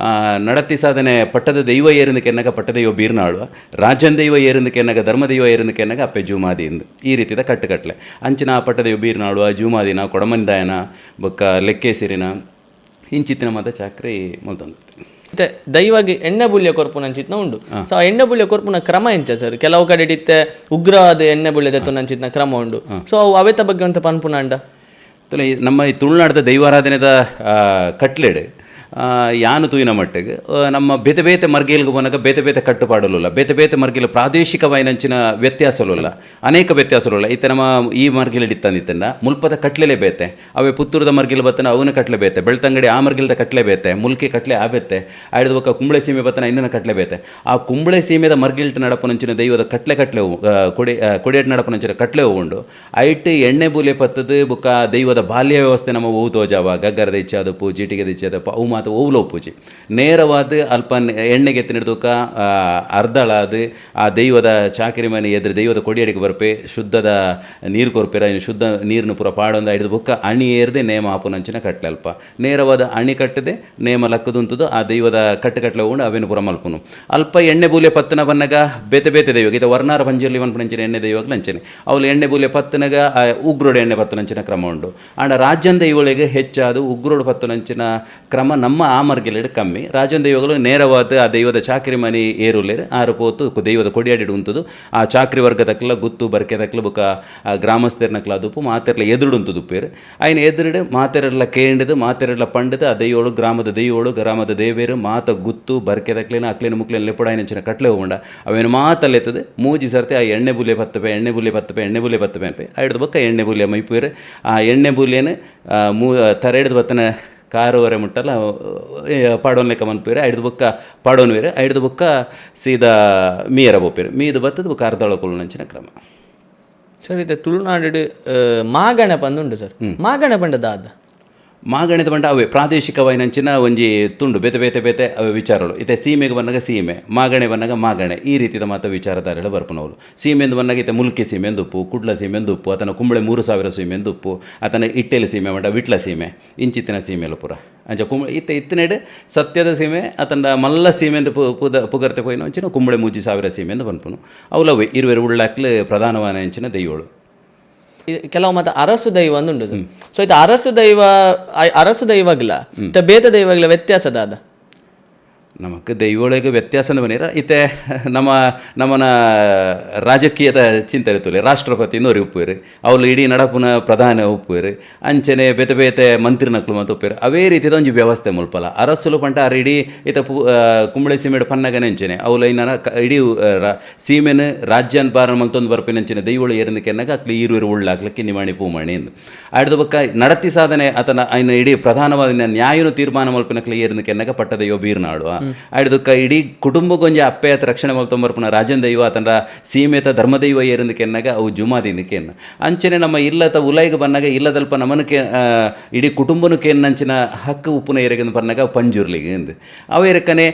ನಡತಿ ಸಾಧನೆ ಪಟ್ಟದ ದೈವ ಏರಿಂದಕ್ಕೆ ಎನ್ನಾಗ ಪಟ್ಟದೈವ ಬೀರ್ನಾಳುವ ರಾಜನ್ ದೈವ ಏರಿಂದಕ್ಕೆ ಎನ್ನಾಗ ಧರ್ಮದೈವ ಏರಿಂದಕ್ಕೆ ಎನ್ನಾಗ ಅಪ್ಪೆ ಜೂಮಾದಿ ಎಂದು ಈ ರೀತಿಯ ಕಟ್ಟುಕಟ್ಲೆ ಅಂಚಿನ ಪಟ್ಟದೈವ ಬೀರ್ನಾಳುವ ಜೂಮಾದಿನ ಕೊಡಮಂದಾಯನ ಬೊಕ್ಕ ಲೆಕ್ಕೇಸಿರಿನ ಇಂಚಿತ್ತಿನ ಮತ ಚಾಕ್ರಿ ಮಲ್ತಂದು ಮತ್ತೆ ದೈವಾಗಿ ಎಣ್ಣೆ ಬುಳ್ಯ ಕೊರ್ಪುನಂಚಿತ್ನ ಉಂಡು ಸೊ ಆ ಎಣ್ಣೆ ಬುಳ್ಯ ಕೊರ್ಪುನ ಕ್ರಮ ಎಂಚ ಸರ್ ಕೆಲವು ಕಡೆ ಇತ್ತೆ ಉಗ್ರವಾದ ಎಣ್ಣೆ ಬುಳ್ಯ ದತ್ತುನಂಚಿತ್ನ ಕ್ರಮ ಉಂಡು ಸೊ ಅವು ಅವೆತ ಬಗ್ಗೆ ಅಂತ ಪನ್ಪುನಂಡ ನಮ್ಮ ಈ ತುಳುನಾಡದ ದೈವಾರಾಧನೆದ ಕಟ್ಲೆಡ್ ಯಾನು ತೂಯಿನ ಮಟ್ಟಿಗೆ ನಮ್ಮ ಬೇತೆ ಬೇತೆ ಮರ್ಗೇಲ್ಗೆ ಬಂದಾಗ ಬೇತೆ ಬೇತೆ ಕಟ್ಟುಪಾಡಲ್ಲ ಬೇತೆ ಬೇತೆ ಮರ್ಗಿಲು ಪ್ರಾದೇಶಿಕವಾಯಿನಂಚಿನ ವ್ಯತ್ಯಾಸಲಲ್ಲ ಅನೇಕ ವ್ಯತ್ಯಾಸಲಲ್ಲ ಈತ ನಮ್ಮ ಈ ಮರ್ಗಿಲು ಇತ್ತಂದಿತ್ತಂದ ಮುಲ್ಪದ ಕಟ್ಲೆಲೇ ಬೇತೆ ಅವೇ ಪುತ್ತೂರದ ಮರ್ಗಿಲು ಬತ್ತನ ಅವನ ಕಟ್ಲೆ ಬೇತೆ ಬೆಳ್ತಂಗಡಿ ಆ ಮರ್ಗಿಲ್ದ ಕಟ್ಲೆ ಬೇತೆ ಮುಲ್ಕಿ ಕಟ್ಲೆ ಆ ಬೇತೆ ಆಯ್ದು ಬಕ್ಕ ಕುಂಬಳೆ ಸೀಮೆ ಬತ್ತನ ಇನ್ನೊಂದು ಕಟ್ಲೆ ಬೇತೆ ಆ ಕುಂಬಳೆ ಸೀಮೆದ ಮರ್ಗಿಲ್ಟ ನಡಪನಂಚಿನ ದೈವದ ಕಟ್ಲೆ ಕೊಡಿಯಟ್ ನಡಪನಂಚಿನ ಕಟ್ಲೆ ಹೋಗುಂಡು ಐಟ್ ಎಣ್ಣೆ ಬೂಲೆ ಪತ್ತದು ಬುಕ್ಕ ದೈವದ ಬಾಲ್ಯ ವ್ಯವಸ್ಥೆ ನಮ್ಮ ಹೂ ತೋಜಾವ ಗಗ್ಗರದ ಇಚ್ಛಾದಪ್ಪು ಜೀಟಿಗೆ ಇಚ್ಛಾದಪ್ಪ ಅವು ಮಾತು ಓವ್ಲೋ ಪೂಜೆ ನೇರವಾದ ಅಲ್ಪ ಎಣ್ಣೆಗೆ ಎತ್ತಿನಿಡ್ದಕ್ಕ ಅರ್ಧಳಾದ ಆ ದೈವದ ಚಾಕರಿ ಮನೆ ಎದುರು ದೈವದ ಕೊಡಿಯಡಿಗೆ ಬರ್ಪೆ ಶುದ್ಧದ ನೀರು ಕೊರ್ಪೆರ ಶುದ್ಧ ನೀರನ್ನು ಪೂರ ಪಾಡೊಂದು ಐದು ಬುಕ್ಕ ಅಣಿ ಏರ್ದೆ ನೇಮ ಆಪುನಂಚಿನ ಕಟ್ಲೆ ಅಲ್ಪ ನೇರವಾದ ಅಣಿ ಕಟ್ಟದೆ ನೇಮ ಲಕ್ಕದುಂತದು ಆ ದೈವದ ಕಟ್ಟೆ ಹೋಗುಂಡು ಅವೇನು ಪುರ ಮಲ್ಪುನು ಅಲ್ಪ ಎಣ್ಣೆ ಬೂಲೆ ಪತ್ತನ ಬನ್ನಗ ಬೇತೆ ಬೇತೆ ದೈವ ಇದು ವರ್ಣಾರ ಪಂಜರ್ಲಿ ಮನ್ಪುನಂಚಿನ ಎಣ್ಣೆ ದೈವಗಳು ಅಂಚನೆ ಅವಳು ಎಣ್ಣೆ ಬೂಲೆ ಪತ್ತನಗ ಉಗ್ರೋಡು ಎಣ್ಣೆ ಪತ್ತನಂಚಿನ ಕ್ರಮ ಉಂಡು ಆಂಡ ರಾಜ್ಯನ ದೈವಳಿಗೆ ಹೆಚ್ಚಾದ ಉಗ್ರೋಡು ಪತ್ತನಂಚಿನ ಕ್ರಮ ನಮ್ಮ ಆ ಮರ್ಗೆಲೆಡ್ ಕಮ್ಮಿ ರಾಜನ ದೈವಗಳು ನೇರವಾದ ಆ ದೈವದ ಚಾಕ್ರಿ ಮನೆ ಏರುಲೇರು ಆರು ಪೋತು ದೈವದ ಕೊಡಿಯಾಡಿ ಉಂತದು ಆ ಚಾಕ್ರಿ ವರ್ಗದಕ್ಲ ಗುತ್ತು ಬರ್ಕೆದಕ್ಲ ಬುಕ್ಕ ಗ್ರಾಮಸ್ಥರ್ನಕ್ಲ ದುಪ್ಪು ಮಾತೆರ್ಲ ಎದುರುಡುಂತದು ಉಪ್ಪೇರು ಅಯ್ನ ಎದುರುಡು ಮಾತೆರೆಲ್ಲ ಕೇಂಡದು ಮಾತೆರೆಲ್ಲ ಪಂಡದು ಆ ದೈವೋಳು ಗ್ರಾಮದ ದೇವೇರು ಮಾತ ಗುತ್ತು ಬರ್ಕೆದಕ್ಲೇನ ಅಕ್ಲೇನ ಮುಕ್ಲೇನ ಲೆಪುಡಾಯಿನಂಚಿನ ಕಟ್ಲೆ ಹೋಗೊಂಡ ಅವೇನು ಮಾತಲ್ಲೆತ್ತದು ಮೂಜಿ ಸರ್ತಿ ಆ ಎಣ್ಣೆ ಬುಲೆ ಪತ್ತಪೆ ಅನ್ಪೆ ಐಡ್ದು ಬಕ್ಕ ಎಣ್ಣೆ ಬುಲೆ ಮೈಪೇರು ಆ ಎಣ್ಣೆ ಬುಲೆನ ತರೆಡ್ದು ಬತ್ತನ ಕಾರುವರೆ ಮುಟ್ಟಲ್ಲ ಪಾಡೋನ್ ಲೆಕ್ಕ ಮನ್ಪೇರೆ ಐದು ಬುಕ್ಕ ಪಾಡೋನ್ ಬೇರೆ ಐದು ಬುಕ್ಕ ಸೀದಾ ಮೀಯರ ಬೋಪೇರು ಮೀದು ಬತ್ತದ ಬುಕ್ಕ ಅರ್ಧೊಳಕೊಳ್ನಂಚಿನ ಕ್ರಮ ಸರ್ ಇದು ತುಳುನಾಡು ಮಾಗಣ ಪಂದುಂಡು ಸರ್ ಮಾಗಣ ಪಂಡ ದಾದ ಮಾಗಣೆದ ಬಂಡ ಅವೇ ಪ್ರಾದೇಶಿಕವಾಯಿನಂಚಿನ ಒಂಜಿ ತುಂಡು ಬೇತೆ ಬೇತೆ ಬೇತೆ ಅವೆ ವಿಚಾರಗಳು ಇತ್ತೆ ಸೀಮೆಗೆ ಬಂದಾಗ ಸೀಮೆ ಮಾಗಣೆ ಬಂದಾಗ ಮಾಗಣೆ ಈ ರೀತಿಯ ಮಾತ್ರ ವಿಚಾರಧಾರೆಗಳು ಬರ್ಪನವಳು ಸೀಮೆಂದು ಬಂದಾಗ ಇತ್ತೆ ಮುಲ್ಕಿ ಸೀಮೆಂದು ಉಪ್ಪು ಕುಡ್ಲ ಸೀಮೆಂದು ಉಪ್ಪು ಆತನ ಕುಂಬಳೆ 3000 ಸೀಮೆಂದು ಉಪ್ಪು ಆತನ ಇಟ್ಟೆಲಿ ಸೀಮೆ ಮಂಡ ವಿಟ್ಲ ಸೀಮೆ ಇಂಚಿತ್ತಿನ ಸೀಮೆಲು ಪುರ ಅಂಚ ಕುಂಬಳೆ ಇತ್ತಿನೆಡು ಸತ್ಯದ ಸೀಮೆ ಆತನ ಮಲ್ಲ ಸೀಮೆಂದು ಪುಗರ್ತೆ ಪೋಯಿನ ಅಂಚಿನ ಕುಂಬಳೆ 3000 ಸೀಮೆಂದು ಬನ್ಪುನು ಅವಲವೇ ಇರುವೆರು ಉಳ್ಳಾಕ್ಲು ಪ್ರಧಾನವಾದ ಅಂಚಿನ ದೈವಗಳು ಕೆಲವು ಮತ್ತೆ ಅರಸು ದೈವ ಅಂದುಂಡು ಸೊ ಇದು ಅರಸು ದೈವಗ್ಲ ಬೇತ ದೈವಗ್ಲ ವ್ಯತ್ಯಾಸದ ನಮಕ್ ದೈವೊಳಗೆ ವ್ಯತ್ಯಾಸ ಬನ್ನಿರ ಇತ್ತೆ ನಮ್ಮನ ರಾಜಕೀಯದ ಚಿಂತೆ ಇರ್ತದೆ ರಾಷ್ಟ್ರಪತಿ ನೋರಿ ಉಪ್ಪುವೇರು ಅವಳು ಇಡೀ ನಡಪುನ ಪ್ರಧಾನ ಉಪ್ಪುವೇರು ಅಂಚನೆ ಬೇತೆ ಬೇತೆ ಮಂತ್ರಿನಕ್ಲು ಮತ್ತು ಉಪ್ಪೇರು ಅವೇ ರೀತಿಯ ಒಂದು ವ್ಯವಸ್ಥೆ ಮುಲ್ಪಲ್ಲ ಅರಸುಲು ಪಂಟ ಇಡೀ ಇತ ಕುಂಬಳೆ ಸೀಮೆಡು ಪನ್ನಗನೆ ಅಂಚನೆ ಅವಳು ಇನ್ನ ಇಡೀ ಸೀಮೆನ ರಾಜ್ಯನ್ ಬಾರ ಮಲ್ತೊಂದು ಬರ್ಪಿನ ಅಂಚನೆ ದೈವಳು ಏರಿಂದಕ್ಕೆ ಎನ್ನಾಗ ಅಕ್ಲಿ ಈರುವರು ಉಳ್ಳಾಕ್ಲಿಕ್ಕೆ ನಿವಾಣಿ ಪೂಮಣಿ ಎಂದು ಆಡ್ದ ಬಕ್ಕ ನಡತಿ ಸಾಧನೆ ಆತನ ಇನ್ನು ಇಡೀ ಪ್ರಧಾನವಾದ ನ್ಯಾಯನು ತೀರ್ಮಾನ ಮಲ್ಪಿನಕ್ಲಿ ಏರಿಂದಕ್ಕೆ ಎನ್ನಾಗ ಪಟ್ಟ ದೈವ ಬೀರ್ನಾಡು ಆಯ್ದಕ್ಕ ಇಡೀ ಕುಟುಂಬಗೊಂಜ ಅಪ್ಪೆಯತ ರಕ್ಷಣೆ ಮಲ್ತೊಂಬರ್ಪುನ ರಾಜನ್ ದೈವ ಆತನ ಸೀಮೆತ ಧರ್ಮದೈವ ಏರಿಂದಕ್ಕೆ ಎನ್ನಾಗ ಅವು ಜುಮಾದಿಂದಕ್ಕೆ ಎನ್ನ ಅಂಚನೆ ನಮ್ಮ ಇಲ್ಲತ ಉಲೈಗೆ ಬಂದಾಗ ಇಲ್ಲದಲ್ಪ ನಮನಕ್ಕೆ ಇಡೀ ಕುಟುಂಬನಕ್ಕೆ ಎನ್ನಂಚಿನ ಹಕ್ಕು ಉಪ್ಪುನ ಏರೆಗೆ ಬಂದಾಗ ಪಂಜುರ್ಲಿಗೆ ಎಂದು ಅವೇರಕ್ಕನೆ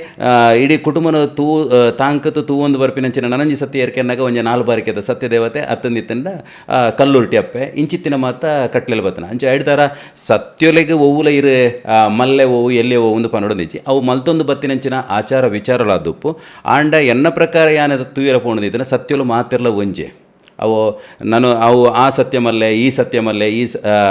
ಇಡೀ ಕುಟುಂಬನ ತಾಂಕತು ತೂವೊಂದು ಬರ್ಪಿನಂಚಿನ ನನಂಜಿ ಸತ್ಯ ಏರಿಕೆ ಎನ್ನಾಗ ಒಂಜ 4 ಬಾರಿಕೆದ ಸತ್ಯ ದೇವತೆ ಅತ್ತಂದಿತ್ತಂಡ ಕಲ್ಲುರ್ಟಿ ಅಪ್ಪೆ ಇಂಚಿತ್ತಿನ ಮಾತ ಕಟ್ಲೆಲ್ ಬತ್ತನ ಅಂಚೆ ಐಡ್ತಾರ ಸತ್ಯೊಲೆಗೆ ಒವ್ವುಲ ಇರು ಮಲ್ಲೆ ಓವು ಎಲ್ಲೆ ಓವು ಒಂದು ಪನೊಡೊಂದಿಚ್ಚಿ ಅವು ಮಲ್ತೊಂದು ಬತ್ತಿನಂಚಿನ ಆಚಾರ ವಿಚಾರಲಾದುಪ್ಪು ಆಂಡ ಎನ್ನ ಪ್ರಕಾರ ಯಾನದ ತೂಯರ ಪೋಣದಿದ್ದನ ಸತ್ಯಲು ಮಾತಿರ್ಲ ಒಂಜೆ ಅವು ಆ ಸತ್ಯಮಲ್ಲೆ ಈ ಸತ್ಯಮಲ್ಲೆ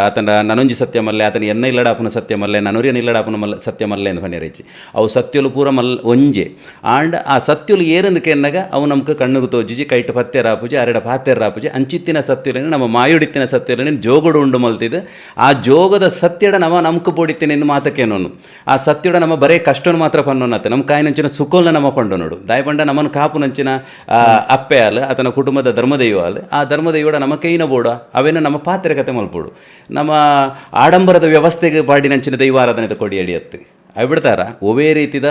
ಆತನ ನನೊಂಜಿ ಸತ್ಯಮಲ್ಲೆ ಆತನ ಎನ್ನ ಇಲ್ಲಡಾಪುನ ಸತ್ಯಮಲ್ಲೆ ನನೂರಿಯನ್ ಇಲ್ಲಡಾಪುನ ಸತ್ಯಮಲ್ಲೆ ಎಂದು ಬನ್ನಿರಚಿ ಅವು ಸತ್ಯಲು ಪೂರ ಒಂಜೆ ಆಂಡ್ ಆ ಸತ್ಯಲು ಏರಂದಕ್ಕೆ ಎನ್ನಾಗ ಅವು ನಮ್ಗೆ ಕಣ್ಣುಗು ತೋಜಿಜಿ ಕೈಟ್ ಪತ್ತೆರ ರಾಪುಜಿ ಅರೆಡ ಪಾತ್ತೆರ ರಾಪುಜಿ ಅಂಚಿತ್ತಿನ ಸತ್ಯಲೇನೆ ನಮ್ಮ ಮಾಯುಡಿತ್ತಿನ ಸತ್ಯಲೇನೆ ಜೋಗುಡು ಉಂಡು ಮಲ್ತಿದ್ದು ಆ ಜೋಗದ ಸತ್ಯಡ ನಮ್ಕು ಪೋಡಿತ್ತೇನೆ ಇನ್ನು ಮಾತಕ್ಕೇನೋನು ಆ ಸತ್ಯಡ ನಮ್ಮ ಬರೇ ಕಷ್ಟನು ಮಾತ್ರ ಪನ್ನೋನತ್ತೆ ನಮ್ಮ ಕಾಯಿನಂಚಿನ ಸುಖೋಲ್ನ ನಮ್ಮ ಪಂಡು ನೋಡು ದಾಯಪಂಡ ನಮ್ಮನ್ನು ಕಾಪುನಂಚಿನ ಅಪ್ಪೆ ಅಲ್ಲ ಆತನ ಕುಟುಂಬದ ಧರ್ಮದೈವ ಅಲ್ಲ ಆ ಧರ್ಮದೈವಡ ನಮ್ಮ ಕೈನ ಬೋಡ ಅವೇನ ನಮ್ಮ ಪಾತ್ರೆ ಕತೆ ಮಲ್ಪೋಡು ನಮ್ಮ ಆಡಂಬರದ ವ್ಯವಸ್ಥೆಗೆ ಪಾಡಿನಂಚಿನ ದೈವಾರಾಧನೆ ಕೊಡಿ ಅಡಿಯತ್ತೆ ಬಿಡ್ತಾರ ಒವೇ ರೀತಿದ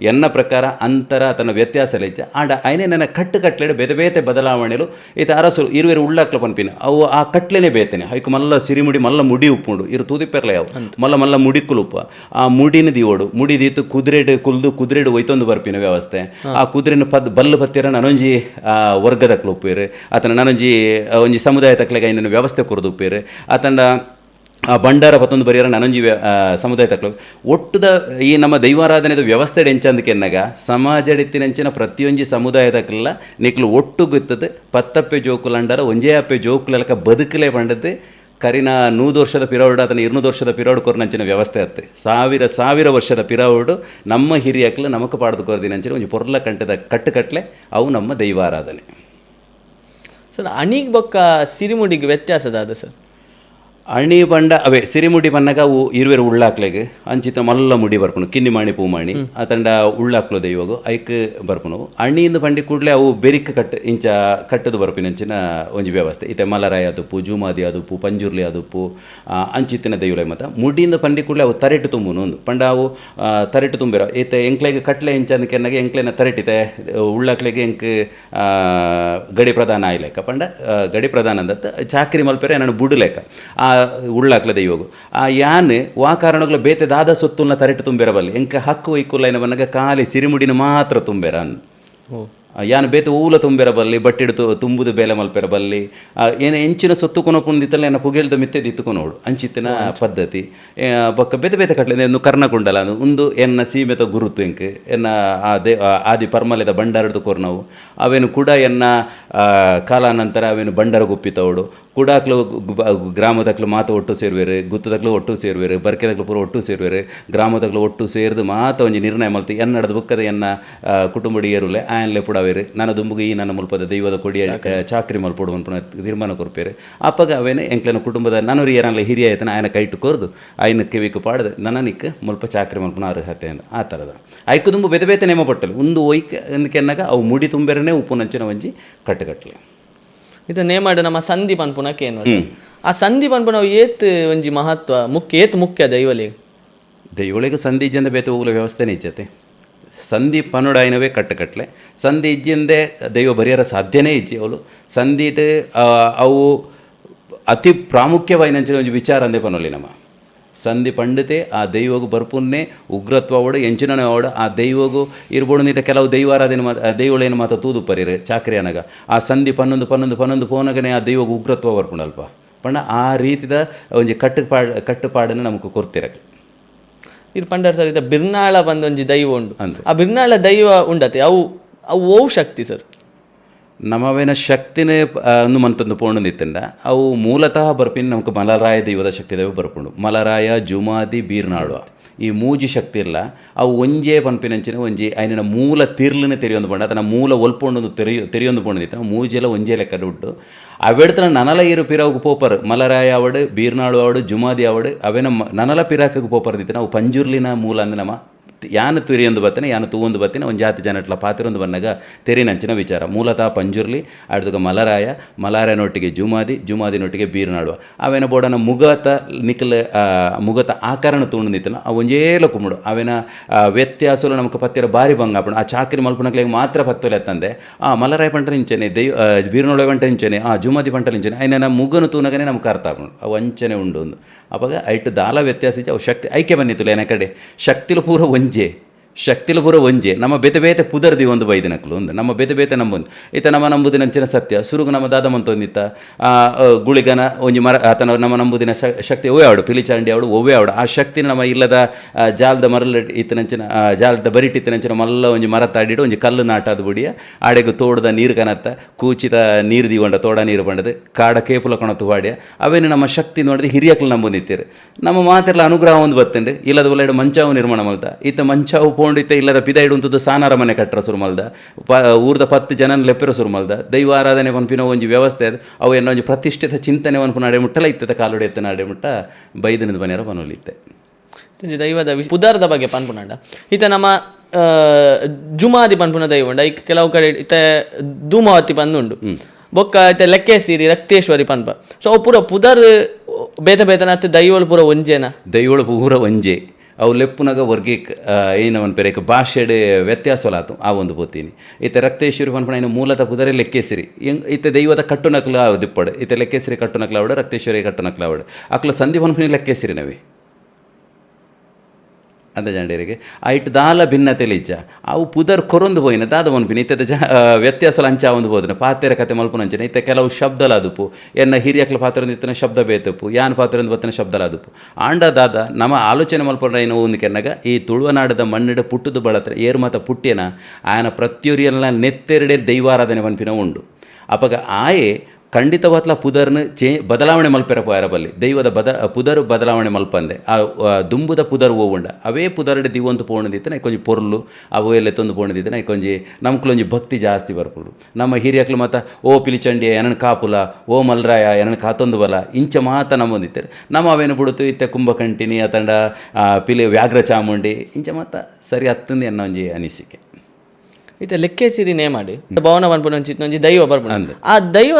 ಎನ್ನ ಪ್ರಕಾರ ಅಂತರ ತನ್ನ ವ್ಯತ್ಯಾಸ ಲೆಚ್ಚ ಆಂಡ ಐನೇ ನನ್ನ ಕಟ್ಟುಕಟ್ಲೆಡು ಬೇತೆ ಬೇತೆ ಬದಲಾವಣೆಲು ಈತ ಅರಸು ಇರುವೆರು ಉಳ್ಳಾಕ್ಲ ಪನ್ಪಿನ ಅವು ಆ ಕಟ್ಲೆನೇ ಬೇತೇನೆ ಐಕು ಮಲ್ಲ ಸಿರಿಮುಡಿ ಮಲ್ಲ ಮುಡಿ ಉಪ್ಪುಂಡು ಇರು ತೂದಿಪ್ಪೆರ್ಲ ಯಾವ ಮಲ್ಲ ಮುಡಿಕ್ಕುಲು ಉಪ್ಪ ಆ ಮುಡಿನ ದಿವೋಡು ಮುಡಿ ದೀತು ಕುದುರೆಡು ಒಯ್ತೊಂದು ಬರ್ಪಿನ ವ್ಯವಸ್ಥೆ ಆ ಕುದುರೆನ ಬಲ್ಲು ಪತ್ತಿರ ನನೊಂಜಿ ವರ್ಗದಕ್ಲು ಉಪ್ಪೇರು ಆತನ ನನೊಂಜಿ ಒಂಜಿ ಸಮುದಾಯ ತಕ್ಲೆಗೆ ಇನ್ನೊಂದು ವ್ಯವಸ್ಥೆ ಕೊರದು ಉಪ್ಪೇರು ಆತಂಡ ಆ ಬಂಡಾರ ಪತ್ತೊಂದು ಬರೆಯರ ನನೊಂಜಿ ಸಮುದಾಯ ತಕ್ಲು ಒಟ್ಟುದ ಈ ನಮ್ಮ ದೈವಾರಾಧನೆದ ವ್ಯವಸ್ಥೆ ಎಂಚಂದಕ್ಕೆ ಎನ್ನಾಗ ಸಮಾಜಡಿತ್ತಿನಂಚಿನ ಪ್ರತಿಯೊಂಜಿ ಸಮುದಾಯದಕ್ಕೆಲ್ಲ ನಿಕ್ಲು ಒಟ್ಟು ಗೊತ್ತದು ಪತ್ತಪ್ಪೆ ಜೋಕುಲಂಡರ ಒಂಜೇ ಅಪ್ಪೆ ಜೋಕುಲಕ ಬದುಕಲೇ ಬಂಡದ್ದು ಕರಿನ 100 ವರ್ಷದ ಪಿರೌಡ್ ಅದನ್ನು 200 ವರ್ಷದ ಪಿರೌಡ್ ಕೊರ್ನಂಚಿನ ವ್ಯವಸ್ಥೆ ಅತ್ತೆ ಸಾವಿರ ವರ್ಷದ ಪಿರೌಡು ನಮ್ಮ ಹಿರಿಯಕ್ಲು ನಮಕ್ ಪಾಡ್ದು ಕೊರ್ದಿನಂಚಿನ ಒಂಜಿ ಪೊರ್ಲ ಕಂಟದ ಕಟ್ಟುಕಟ್ಲೆ ಅವು ನಮ್ಮ ದೈವಾರಾಧನೆ ಸರ್ ಅಣಿಗೆ ಬೊಕ್ಕ ಸಿರಿಮುಡಿಗೆ ವ್ಯತ್ಯಾಸದ ಸರ್ ಅಣಿ ಬಂಡ ಅವೇ ಸಿರಿಮುಡಿ ಬನ್ನಾಗ ಅವು ಇರುವೆರು ಉಳ್ಳಾಕ್ಲೆಗೆ ಅಂಚಿತ ಮಲ್ಲ ಮುಡಿ ಬರ್ಪುನು ಕಿನ್ನಿ ಮಾಣಿ ಪೂಮಾಣಿ ಆತಂಡ ಉಳ್ಳಾಕ್ಲು ದೈವಗು ಐಕ್ ಬರ್ಪುನು ಅಣಿಯಿಂದ ಬಂಡಿ ಕೂಡಲೇ ಅವು ಬೆರಿಕ್ ಇಂಚ ಕಟ್ಟದು ಬರ್ಪಿನಂಚಿನ ಒಂಜಿ ವ್ಯವಸ್ಥೆ ಇತ್ತೆ ಮಲರಾಯ ಅದುಪ್ಪು ಜೂಮಾದಿ ಅದುಪ್ಪು ಪಂಜುರ್ಲಿ ಅದುಪ್ಪು ಅಂಚಿತ್ತಿನ ದೈವಲೆ ಮತ ಮುಡಿಯಿಂದ ಬಂಡಿ ಕೂಡಲೇ ಅವು ತರೆಟ್ಟು ತುಂಬುನು ಒಂದು ಪಂಡ ಅವು ತರೆಟ್ಟು ತುಂಬಿರ ಈತೆ ಎಂಕ್ಲೆಗೆ ಕಟ್ಲೆ ಇಂಚಂದಕ್ಕೆ ಎನ್ನಾಗ ಎಂಕ್ಲೆನ ತರೆಟಿತೆ ಉಳ್ಳಾಕ್ಲೆಗೆ ಎಂಕ್ ಗಡಿ ಪ್ರಧಾನ ಆಯ್ಲೆಕ್ಕ ಪಂಡ ಗಡಿ ಪ್ರಧಾನ ಅಂದತ್ತ ಚಾಕ್ರಿ ಮಲ್ಪೆರೆ ನಾನು ಬುಡಲೆಕ್ಕ ಆ ಉಳ್ಳಾಕ್ಲ ದೈವಗು ಆ ಯಾನ್ ವಾ ಕಾರಣಗಳು ಬೇತೆ ದಾದ ಸೊತ್ತುಲ್ನ ತರೆಟ್ಟು ತುಂಬಿರಬಲ್ಲಿ ಎಂಕ ಹಕ್ಕು ಇಕ್ಕುಲ್ಲ ಬನ್ನಾಗ ಖಾಲಿ ಸಿರಿಮುಡಿನ ಮಾತ್ರ ತುಂಬೇರ ಯಾನು ಬೇತೆ ಊಲ ತುಂಬಿರಬಲ್ಲಿ ಬಟ್ಟಿಡು ತುಂಬುದು ಬೇಲೆ ಮಲ್ಪಿರಬಲ್ಲಿ ಏನು ಎಂಚಿನ ಸೊತ್ತು ಕೊನೊಪ್ಪುಂದಿತ್ತಲ್ಲ ಏನ ಪುಗೇಳ್ದ ಮಿತ್ತೆ ದಿತ್ತುಕೊನೋಡು ಅಂಚಿತ್ತಿನ ಪದ್ಧತಿ ಬೊಕ್ಕ ಬೇತೆ ಬೇತೆ ಕಟ್ಲೆ ಒಂದು ಕರ್ಣಕುಂಡಲ ಒಂದು ಎನ್ನ ಸೀಮೆತ ಗುರುತು ಎಂಕ್ ಎನ್ನ ಆದಿ ಪರ್ಮಲೆದ ಬಂಡಾರದ್ದು ಕೊರ್ನವು ಅವೇನು ಕೂಡ ಎನ್ನ ಕಾಲಾನಂತರ ಅವೇನು ಬಂಡಾರ ಗುಪ್ಪಿತವಡು ಕುಡಾಕ್ಲು ಗ್ರಾಮದಕ್ಲು ಮಾತ ಒಟ್ಟು ಸೇರುವೇರು ಗುತ್ತದಕ್ಲು ಒಟ್ಟು ಸೇರುವೇರು ಬರ್ಕೆದಕ್ಲು ಪೂರ ಒಟ್ಟು ಸೇರುವೇರು ಗ್ರಾಮದಕ್ಲು ಒಟ್ಟು ಸೇರಿದು ಮಾತ ಒಂಜಿ ನಿರ್ಣಯ ಮಲ್ತಿ ಎನ್ನಡದು ಬುಕ್ಕದ ಎನ್ನ ಕುಟುಂಬಡಿ ಏರುಲೆ ಆಯನ್ಲೆ ಪುಡವೇರು ನನ್ನ ದುಂಬುಗೆ ಈ ನನ್ನ ಮುಲ್ಪದ ದೈವದ ಕೊಡಿಯ ಚಾಕ್ರಿ ಮಲ್ಪಡು ಅನ್ಪುನ ತೀರ್ಮಾನ ಕೊರ್ಪೇರು ಅಪ್ಪಗ ಅವೇನೆ ಎಂಕ್ಲನ ಕುಟುಂಬದ ನನೂರು ಏರನ್ಲ ಹಿರಿಯ ಆಯ್ತಾನ ಆಯನ ಕೈಟು ಕೊರ್ದು ಆಯ್ನ ಕಿವಿಕ್ ಪಾಡ್ದು ನನ್ನ ನಿಕ್ ಮುಲ್ಪ ಚಾಕ್ರಿ ಮಲ್ಪನ ಅರ್ಹತೆ ಅಂತ ಆ ಥರದ ಐಕು ದುಂಬು ಬೇತೆ ಬೇತೆ ನೇಮ ಪಟ್ಟಲು ಒಂದು ಒಯ್ಕ ಎಂದಕ್ಕೆ ಎನ್ನಾಗ ಅವು ಮುಡಿ ತುಂಬೆರನೇ ಉಪ್ಪುನಂಚಿನ ಒಂಜಿ ಕಟ್ಟುಕಟ್ಲೆ ಇದು ನೇಮಾಡು ನಮ್ಮ ಸಂಧಿ ಪನ್ಪುನಕ್ಕೆ ಏನು ಆ ಸಂಧಿ ಪನ್ಪುನ ಏತ್ ಒಂಜಿ ಮಹತ್ವ ಮುಖ್ಯ ದೈವಳಿಗೆ ಸಂಧಿ ಇಜ್ಜಂದ ಬೇತೆ ಹೋಗಲ ವ್ಯವಸ್ಥೆನೇ ಇಜ್ಜತೆ ಸಂಧಿ ಪನುಡಾಯಿನವೇ ಕಟ್ಟುಕಟ್ಲೆ ಸಂಧಿ ಇಜ್ಜಿಂದೆ ದೈವ ಬರೆಯರ ಸಾಧ್ಯನೇ ಇಜ್ಜಿ ಅವಳು ಸಂಧಿಟ್ ಅವು ಅತಿ ಪ್ರಾಮುಖ್ಯವಾಯಿನಂಚಿನ ಒಂದು ವಿಚಾರ ಅಂದೇ ಪನೊಲಿ ನಮ್ಮ ಸಂಧಿ ಪಂಡಿತೆ ಆ ದೈವಗೂ ಬರ್ಪುನ್ನೆ ಉಗ್ರತ್ವ ಅವಡು ಎಂಚಿನನೇ ಅವಡು ಆ ದೈವಗೂ ಇರ್ಬೋದು ನೀಟ ಕೆಲವು ದೈವಾರಾಧನೆ ದೈವಳೇನು ಮಾತ್ರ ತೂದು ಪರಿರೆ ಚಾಕ್ರಿ ಅನಗ ಆ ಸಂಧಿ ಪನ್ನೊಂದು ಪೋನಗನೆ ಆ ದೈವಗೂ ಉಗ್ರತ್ವ ಬರ್ಪುಂಡಲ್ಪ ಪಂಡ ಆ ರೀತಿದ ಒಂಜಿ ಕಟ್ಟುಪಾಡನ್ನು ನಮಗೆ ಕೊಡ್ತಿರಕ್ಕೆ ಇದು ಪಂಡರ್ ಸರ್ ಇದು ಬಿರ್ನಾಳ ಬಂದೊಂಜಿ ದೈವ ಉಂಡು ಆ ಬಿರ್ನಾಳ ದೈವ ಉಂಡತೆ ಅವು ಅವು ಓವ್ ಶಕ್ತಿ ಸರ್ ನಮ್ಮವೇನ ಶಕ್ತಿನೇ ಒಂದು ಮಂತೊಂದು ಪೋಣದಿತ್ತಂಡ ಅವು ಮೂಲತಃ ಬರ್ಪಿನ ನಮ್ಗೆ ಮಲರಾಯ ದೈವದ ಶಕ್ತಿ ದೇವ ಬರ್ಪುಂಡು ಮಲರಾಯ ಜುಮಾದಿ ಬೀರ್ನಾಳುವ ಈ ಮೂಜಿ ಶಕ್ತಿ ಇಲ್ಲ ಅವು ಒಂಜೇ ಪನ್ಪಿನಂಚಿನ ಒಂಜಿ ಐನ ಮೂಲ ತಿರ್ಲನೆ ತೆರೆಯೊಂದು ಪಂಡ ಅದನ್ನ ಮೂಲ ಒಲ್ಪೊಂಡು ತೆರೆಯೊಂದು ಪೋಣದಿತ್ತ ಮೂಜೆಲ್ಲ ಒಂಜೇ ಲೆಕ್ಕ ಉಂಟು ಅವೆಡ್ತನ ನನಲ ಇರು ಪಿರಾவுக்கு ಪೋಪರ್ ಮಲರಾಯ ಅವಡು ಬೀರ್ನಾಳು ಅವಡು ಜುಮಾದಿ ಅವಡು ಅವೇನ ನನಲ ಪಿರಾಕಕ್ಕೆ ಪೋಪರ್ದಿತ್ತ ನಾವು ಪಂಜುರ್ಲಿನ ಮೂಲ ಅಂದ್ರೆ ನಮ್ಮ ಯಾನು ತುರಿಯೊಂದು ಬತ್ತನೆ ಯಾನು ತೂವೊಂದು ಬತ್ತಿನ ಒಂದು ಜಾತಿ ಜನಟ್ಲ ಪಾತಿರೊಂದು ಬನ್ನಾಗ ತೆರಿನಂಚಿನ ವಿಚಾರ ಮೂಲತಃ ಪಂಜುರ್ಲಿ ಆಡ್ದುಗ ಮಲರಾಯನೊಟ್ಟಿಗೆ ಜುಮಾದಿನೊಟ್ಟಿಗೆ ಬೀರ್ನಾಡುವ ಅವೇನ ಬೋಡನ ಮುಗತ ನಿಖಲ್ ಮುಗತ ಆಕಾರಣ ತೂಂಡಿತ್ತನ ಅವು ಒಂಜೇಲ ಕುಮ್ಮಡು ಅವೇನ ವ್ಯತ್ಯಾಸಲು ನಮಗೆ ಪತ್ತಿರ ಬಾರಿ ಬಂಗಾಪಣ ಆ ಚಾಕ್ರಿ ಮಲ್ಪನಕ್ಲೆಗೆ ಮಾತ್ರ ಪತ್ತೊಲೆ ಎತ್ತಂದೆ ಆ ಮಲರಾಯ ಪಂಟ ನಿಂಚನೆ ಬೀರ್ನಾಳುವ ಪಂಟ ನಿಂಚನೆ ಆ ಜುಮಾದಿ ಪಂಟ ನಿಂಚನೆ ಐನ ಮುಗನು ತೂನಗನೆ ನಮ್ಗೆ ಅರ್ಥ ಆಪಣು ಅವು ಅಂಚನೆ ಉಂಡು ಒಂದು ಅವಾಗ ಐಟು ದಾಲ ವ್ಯತ್ಯಾಸ ಇಜ್ಜೆ ಅವು ಶಕ್ತಿ ಐಕ್ಯ ಬನ್ನಿತ್ತಲ್ಲ ಏನ ಕಡೆ ಶಕ್ತಿಲು ಪೂರ ಶಕ್ತಿಲು ಪೂರ ಒಂಜೆ ನಮ್ಮ ಬೇತೆ ಬೇತೆ ಪುದರ್ದಿ ಒಂದು ಬೈದಿನಕ್ಲು ಒಂದು ನಮ್ಮ ಬೇತೆ ಬೇತೆ ನಂಬೊಂದು ಈತ ನಮ್ಮ ನಂಬುದಿನಂಚಿನ ಸತ್ಯ ಸುರುಗು ನಮ್ಮ ದಾದ ಮಂತೊಂದಿತ್ತ ಗುಳಿಗನ ಒಂಜಿ ಮರ ಆತನ ನಮ್ಮ ನಂಬುದಿನ ಶಕ್ತಿ ಓವೇ ಆವಡು ಪಿಲಿಚಾಂಡಿ ಆವಡು ಓವೇ ಆವಡು ಆ ಶಕ್ತಿನ ನಮ್ಮ ಇಲ್ಲದ ಜಾಲದ ಮರಲ ಇತ್ತನಂಚಿನ ಜಾಲದ ಬರಿಟ್ ಇತ್ತನಂಚಿನ ಮಲ್ಲ ಒಂಜಿ ಮರ ತಾಡಿಡು ಒಂಜಿ ಕಲ್ಲು ನಾಟಾದ ಬುಡಿಯ ಆಡೆಗು ತೋಡದ ನೀರು ಕನತ್ತ ಕೂಚಿದ ನೀರು ದಿವಂಡ ತೋಡ ನೀರು ಬಂಡದು ಕಾಡ ಕೇಪುಲ ಕಣತ್ತು ಬಾಡಿಯ ಅವೇನು ನಮ್ಮ ಶಕ್ತಿ ನೋಡಿದ್ರೆ ಹಿರಿಯಕ್ಲು ನಂಬೊಂದಿತ್ತೀರು ನಮ್ಮ ಮಾತೆಲ್ಲ ಅನುಗ್ರಹ ಒಂದು ಬತ್ತಂಡು ಇಲ್ಲದ ಒಳ್ಳೆಡು ಮಂಚಾವು ನಿರ್ಮಾಣ ಮಲ್ತ ಈತ ಮಂಚಾವು ಪೋಂಡಿತ್ತ ಇಲ್ಲದ ಪಿದ ಇಡುವಂಥದ್ದು ಸಾನಾರ ಮನೆ ಕಟ್ಟರ ಸುರುಮಲ್ದ ಊರ್ದ 10 ಜನನ ಲೆಪ್ಪರ ಸುರುಮಲ್ದ ದೈವ ಆರಾಧನೆ ಪನ್ಪಿನ ಒಂಜಿ ವ್ಯವಸ್ಥೆ ಅದು ಅವು ಏನೋ ಒಂಜಿ ಪ್ರತಿಷ್ಠಿತ ಚಿಂತನೆ ಪನ್ಪು ನಾಡೆ ಮುಟ್ಟಲ ಇತ್ತದ ಕಾಲುಡೆ ಎತ್ತ ನಾಡೆ ಮುಟ್ಟ ಬೈದಿನದ ಮನೆಯರ ಪನೋಲಿತ್ತೆ ದೈವದ ಪುದಾರದ ಬಗ್ಗೆ ಪನ್ಪುನಾಂಡ ಈತ ನಮ್ಮ ಜುಮಾದಿ ಪನ್ಪುನ ದೈವ ಉಂಡ ಈಗ ಕೆಲವು ಕಡೆ ಈತ ಧೂಮಾವತಿ ಪಂದುಂಡು ಬೊಕ್ಕ ಐತೆ ಲೆಕ್ಕೇಸಿರಿ ರಕ್ತೇಶ್ವರಿ ಪನ್ಪ ಸೊ ಅವು ಪೂರ ಪುದರ್ ಬೇತನ ದೈವಳು ಪೂರ ಒಂಜೇನ ದೈವಳು ಪೂರ ಒಂಜೆ ಅವು ಲೆಪ್ಪುನಾಗ ವರ್ಗೀಕ್ ಏನವನ್ ಪೆರೇಕ ಭಾಷೆಡೆ ವ್ಯತ್ಯಾಸಲಾತು ಆ ಒಂದು ಪೋತೀನಿ ಈತ ರಕ್ತೇಶ್ವರಿ ಪನ್ಪಣ ಏನು ಮೂಲತಃ ಪುದರೆ ಲೆಕ್ಕೇಸಿರಿ ಈತ ದೈವದ ಕಟ್ಟುನಕ್ಲ ದಿಪ್ಪಡು ಈತ ಲೆಕ್ಕೇಸಿರಿ ಕಟ್ಟುನಕ್ಲ ಅವಡು ರಕ್ತೇಶ್ವರಿ ಕಟ್ಟುನಕ್ಲ ಅವಡು ಅಕ್ಲ ಸಂಧಿ ಪನ್ಪಣಿ ಲೆಕ್ಕೇಸಿರಿ ನವಿ ಅಂದ ಜಾಂಡೇರಿಗೆ ಐಟ್ ದಾಲ ಭಿನ್ನತೆಲಿ ಇಜ್ಜ ಅವು ಪುದರ್ ಕೊರೊಂದು ಪೋಯಿನ ದಾದ ಪನ್ಪಿನ ಇತ್ತದ ವ್ಯತ್ಯಾಸಲ ಅಂಚ ಒಂದು ಬೋದನ ಪಾತೆರ ಕತೆ ಮಲ್ಪುನಂಚನೆ ಇತ್ತ ಕೆಲವು ಶಬ್ದಲಾದುಪು ಎನ್ನ ಹಿರಿಯಕ್ಲ ಪಾತ್ರ ಇತ್ತನ ಶಬ್ದ ಬೇತಪ್ಪು ಯಾನ್ ಪಾತ್ರ ಬತ್ತನ ಶಬ್ದಲಾದುಪು ಆಂಡ ದಾದ ನಮ್ಮ ಆಲೋಚನೆ ಮಲ್ಪಡ ಏನೋ ಒಂದು ಕೆನ್ನಾಗ ಈ ತುಳುವನಾಡದ ಮಣ್ಣಿಡ ಪುಟ್ಟದು ಬಳತ್ರ ಏರು ಮಾತ ಪುಟ್ಟಿಯನ ಆಯನ ಪ್ರತ್ಯೂರಿಯನ್ನ ನೆತ್ತೆರಡೆ ದೈವಾರಾಧನೆ ಪನ್ಪಿನ ಉಂಡು ಅಪಗ ಆಯೆ ಖಂಡಿತವಾತ್ಲ ಪುದರ್ನ ಬದಲಾವಣೆ ಮಲ್ಪೆರ ಪೋಯರಬಲ್ಲಿ ದೈವದ ಪುದರು ಬದಲಾವಣೆ ಮಲ್ಪಂದೆ ಆ ದುಂಬುದ ಪುದರ್ ಓವುಂಡ ಅವೇ ಪುದರ್ಡೆ ದಿವಂತು ಪೋಣದಿತ್ತ ನೈ ಕೊಂಚ ಪೊರ್ಲು ಅವು ಎಲ್ಲ ತಂದು ಪೋಣದಿತ್ತ ನೈ ಕೊಂಚಿ ನಮ್ಕೊಂಜಿ ಭಕ್ತಿ ಜಾಸ್ತಿ ಬರ್ಪುಡು ನಮ್ಮ ಹಿರಿಯಕ್ಲು ಮಾತ ಓ ಪಿಲಿಚಂಡಿ ಏನನ ಕಾಪುಲ ಓ ಮಲ್ರಾಯ ಏನನ ಕಾತೊಂದು ಬಲ ಇಂಚ ಮಾತ ನಮ್ಮೊಂದಿತ್ತೇವೆ ನಮ್ಮ ಅವೇನು ಬಿಡುತ್ತು ಇತ್ತೆ ಕುಂಭಕಂಟಿನಿ ಅತಂಡ ಪಿಲಿ ವ್ಯಾಘ್ರ ಚಾಮುಂಡಿ ಇಂಚ ಮಾತ ಸರಿ ಹತ್ತಂದು ಎನ್ನೋ ಒಂಜಿ ಅನಿಸಿಕೆ ಈತ ಲೆಕ್ಕೇಸಿರಿ ನೇಮಾಡಿ ಭವನ ಪನ್ಪುನಂಚಿತ್ತೊಂಜಿ ದೈವ ಬರ್ಪುನ ಆ ದೈವ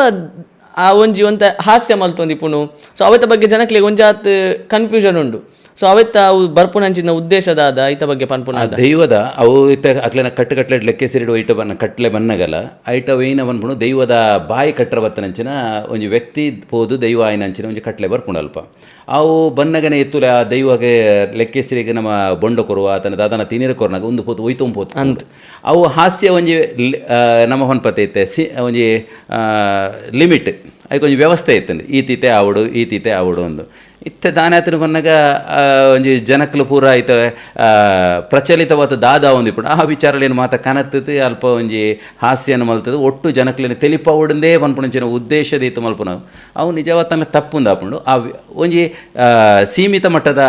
ಆ ಒಂಜಿ ಒಂತ ಹಾಸ್ಯ ಮಲ್ತೊಂದಿಪ್ಪುನು ಸೊ ಅವತ್ತ ಬಗ್ಗೆ ಜನಕ್ಲೆ ಒಂಜಾತ್ ಕನ್ಫ್ಯೂಷನ್ ಉಂಡು ಸೊ ಅವತ್ತ ಅವು ಬರ್ಪುನಂಚಿನ ಉದ್ದೇಶದಾದ ಈತ ಬಗ್ಗೆ ಪನ್ಪುನ ದೈವದ ಅವು ಇತ್ತ ಅಕ್ಲೆನ ಕಟ್ಟುಕಟ್ಲೆ ಲೆಕ್ಕೇಸಿರಿಡು ಐಟ ಬನ್ನ ಕಟ್ಲೆ ಬನ್ನಗಲ ಐಟ ವೇನ ಪನ್ಪುನು ದೈವದ ಬಾಯಿ ಕಟ್ಟರ ಬತ್ತನಂಚಿನ ಒಂಜಿ ವ್ಯಕ್ತಿ ಪೋದು ದೈವ ಆಯ್ನಂಚಿನ ಒಂಜಿ ಕಟ್ಲೆ ಬರ್ಪುಂಡಲ್ಪ ಅವು ಬನ್ನಗನೆ ಎತ್ತುಲೆ ಆ ದೈವಗೆ ಲೆಕ್ಕೇಸಿರಿಗೆ ನಮ್ಮ ಬೊಂಡ ಕೊರುವ ಆತನ ದಾದನ ತಿನಿರ ಕೊರ್ನಾಗ ಒಂದು ಪೋತು ಒಯ್ತೊಂದು ಪೋತು ಅಂತ ಅವು ಹಾಸ್ಯ ಒಂಜಿ ನಮ್ಮ ಹೊನ್ಪತ್ತೆ ಇತ್ತೆ ಒಂಜಿ ಲಿಮಿಟ್ ಅದಕ್ಕೆ ಒಂಜಿ ವ್ಯವಸ್ಥೆ ಇತ್ತಂದು ಈ ತೀತೆ ಆವಡು ಒಂದು ಇತ್ತೆ ದಾನಾತನ ಬಂದಾಗ ಒಂಜಿ ಜನಕ್ಲು ಪೂರ ಐತ ಪ್ರಚಲಿತವಾದ ದಾದ ಒಂದಿಪ್ಪಡು ಆ ವಿಚಾರಲೇನು ಮಾತ ಕನತ್ತದು ಅಲ್ಪ ಒಂಜಿ ಹಾಸ್ಯನ ಮಲ್ತದು ಒಟ್ಟು ಜನಕ್ಲೇನು ತೆಲಿಪವುಡಂದೇ ಪನ್ಪುಣಂಚಿನ ಉದ್ದೇಶದ ಇತ್ತು ಮಲ್ಪುನ ಅವು ನಿಜವಾತನ ತಪ್ಪುಂದಾಪುಂಡು ಆ ಒಂಜಿ ಸೀಮಿತ ಮಟ್ಟದ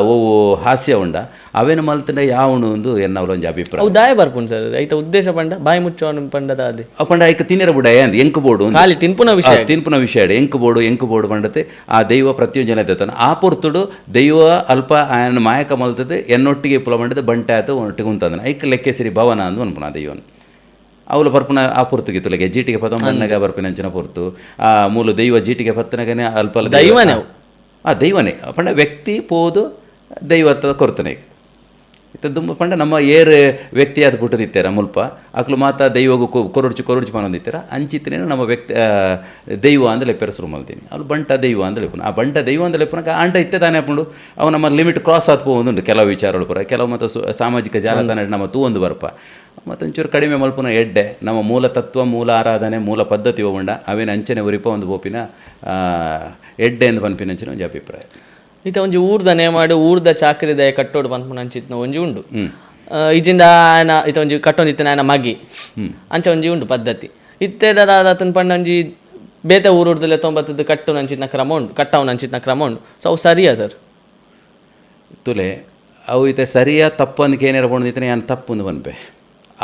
ಓವು ಹಾಸ್ಯ ಉಂಡ ಅವೇನು ಮಲ್ತಂಡ ಯಾವನು ಒಂದು ಎನ್ನವರ ಒಂಜಿ ಅಭಿಪ್ರಾಯ ಅವು ದಾಯ ಬರ್ಪುಂಡು ಸರ್ ಐತ ಉದ್ದೇಶ ಪಂಡ ಬಾಯಿ ಮುಚ್ಚೋಣ ಪಂಡದ ಅದೇ ಪಂಡ ಐಕ ತಿನ್ನಿರ ಬುಡ ಅಂದ್ ಎಂಕು ಬೋಡು ಖಾಲಿ ತಿನ್ಪುನ ವಿಷಯ ಎಂಕು ಬೋಡು ಪಂಡತೆ ಆ ದೈವ ಪ್ರತಿಯೊಂದು ಜನ ಆ ಪೊರ್ತುಡು ದೈವ ಅಲ್ಪ ಆಯನ ಮಾಯಕ ಮಲ್ತದೆ ಎನ್ನೊಟ್ಟಿಗೆ ಪುಲ ಮಂಡದ ಬಂಟೆ ಆಯ್ತು ಒಟ್ಟಿಗೆ ಉಂತಂದನ ಐಕ ಲೆಕ್ಕೇಸಿರಿ ಭವನ ಅಂದು ಅನ್ಪುನ ದೈವನು ಅವಳು ಬರ್ಪುನ ಆ ಪೊರ್ತುಗಿತ್ತುಲೆಗೆ ಜೀಟಿಗೆ ಪದ ಮಣ್ಣಗ ಬರ್ಪಿನಂಚಿನ ಪೊರ್ತು ಆ ಮೂಲ ದೈವ ಜೀಟಿಗೆ ಪತ್ತನಗನೆ ಅಲ್ಪ ದೈವನೇ ಆ ದೈವನೇ ಪಂಡ ವ್ಯಕ್ತಿ ಪೋದು ದೈವತ್ವದ ಕೊರ್ತನೆ ಇತ್ತ ದುಂಬು ಪಂಡ ನಮ್ಮ ಏರ್ ವ್ಯಕ್ತಿ ಅದು ಪುಟ್ಟದಿತ್ತಾರ ಮುಲ್ಪ ಅಕ್ಲು ಮಾತ ದೈವಗೂ ಕೊರಡ್ಚು ಪನೊಂದಿತ್ತಾರ ಅಂಚಿತ್ತನೇನು ನಮ್ಮ ವ್ಯಕ್ತಿ ದೈವ ಅಂತ ಲೆಪ್ಪೆರ ಶುರು ಮಾಡ್ತೀನಿ ಅವ್ರು ಬಂಟ ದೈವ ಅಂತ ಲೆಪ್ಪನ ಆ ಬಂಟ ದೈವ ಅಂತ ಲೆಪ್ಪನಾಗ ಆಂಟ ಇತ್ತೆ ತಾನೇ ಹಾಕೊಂಡು ಅವು ನಮ್ಮ ಲಿಮಿಟ್ ಕ್ರಾಸ್ ಆತ್ಪೋಂದುಂಡು ಕೆಲವು ವಿಚಾರಗಳು ಪರ ಕೆಲವು ಮತ್ತು ಸಾಮಾಜಿಕ ಜಾಲತಾಣ ನಮ್ಮ ತೂವೊಂದು ಬರಪ ಮತ್ತೊಂಚೂರು ಕಡಿಮೆ ಮಲ್ಪುನ ಎಡ್ಡೆ ನಮ್ಮ ಮೂಲ ತತ್ವ ಮೂಲ ಆರಾಧನೆ ಮೂಲ ಪದ್ಧತಿ ಹೋಗೊಂಡ ಅವೇನು ಅಂಚನೆ ಉರಿಪ ಒಂದು ಬೋಪಿನ ಎಡ್ಡೆ ಎಂದು ಪನ್ಪಿನ ಅಂಚಿನ ಒಂದು ಅಭಿಪ್ರಾಯ. ಈತ ಒಂಜಿ ಊರ್ದ ನೇಮಾಡು ಊರ್ದ ಚಾಕರಿದಾಯ ಕಟ್ಟೋಡು ಪನ್ಪುನ ಅಂಚಿತ್ನ ಒಂಜಿ ಉಂಡು ಇಜಿಂದ ಆಯನ ಇತ ಒಂಜಿ ಕಟ್ಟೊಂದಿತ್ತನ ಆಯನ ಮಗಿ ಅಂಚ ಒಂಜಿ ಉಂಡು ಪದ್ಧತಿ ಇತ್ತೆದ ಆತನ ಪಂಡ ಒಂಜಿ ಬೇತೆ ಊರುಡ್ದಲೆ ತೊಂಬತ್ತದ್ದು ಕಟ್ಟು ನಂಚಿತ್ನ ಕ್ರಮ ಉಂಡು ಕಟ್ಟವು ನಂಚಿತ್ನ ಕ್ರಮ ಉಂಡು ಸೊ ಅವು ಸರಿಯಾ ಸರ್ ತುಲೆ ಅವು ಇತ್ತೆ ಸರಿಯಾ ತಪ್ಪು ಅಂದಕ್ಕೆ ಏನಾರ ಬಂದಿತ್ತಾನೆ ನಾನು ತಪ್ಪು ಅಂದು ಬಂದ್ಬೆ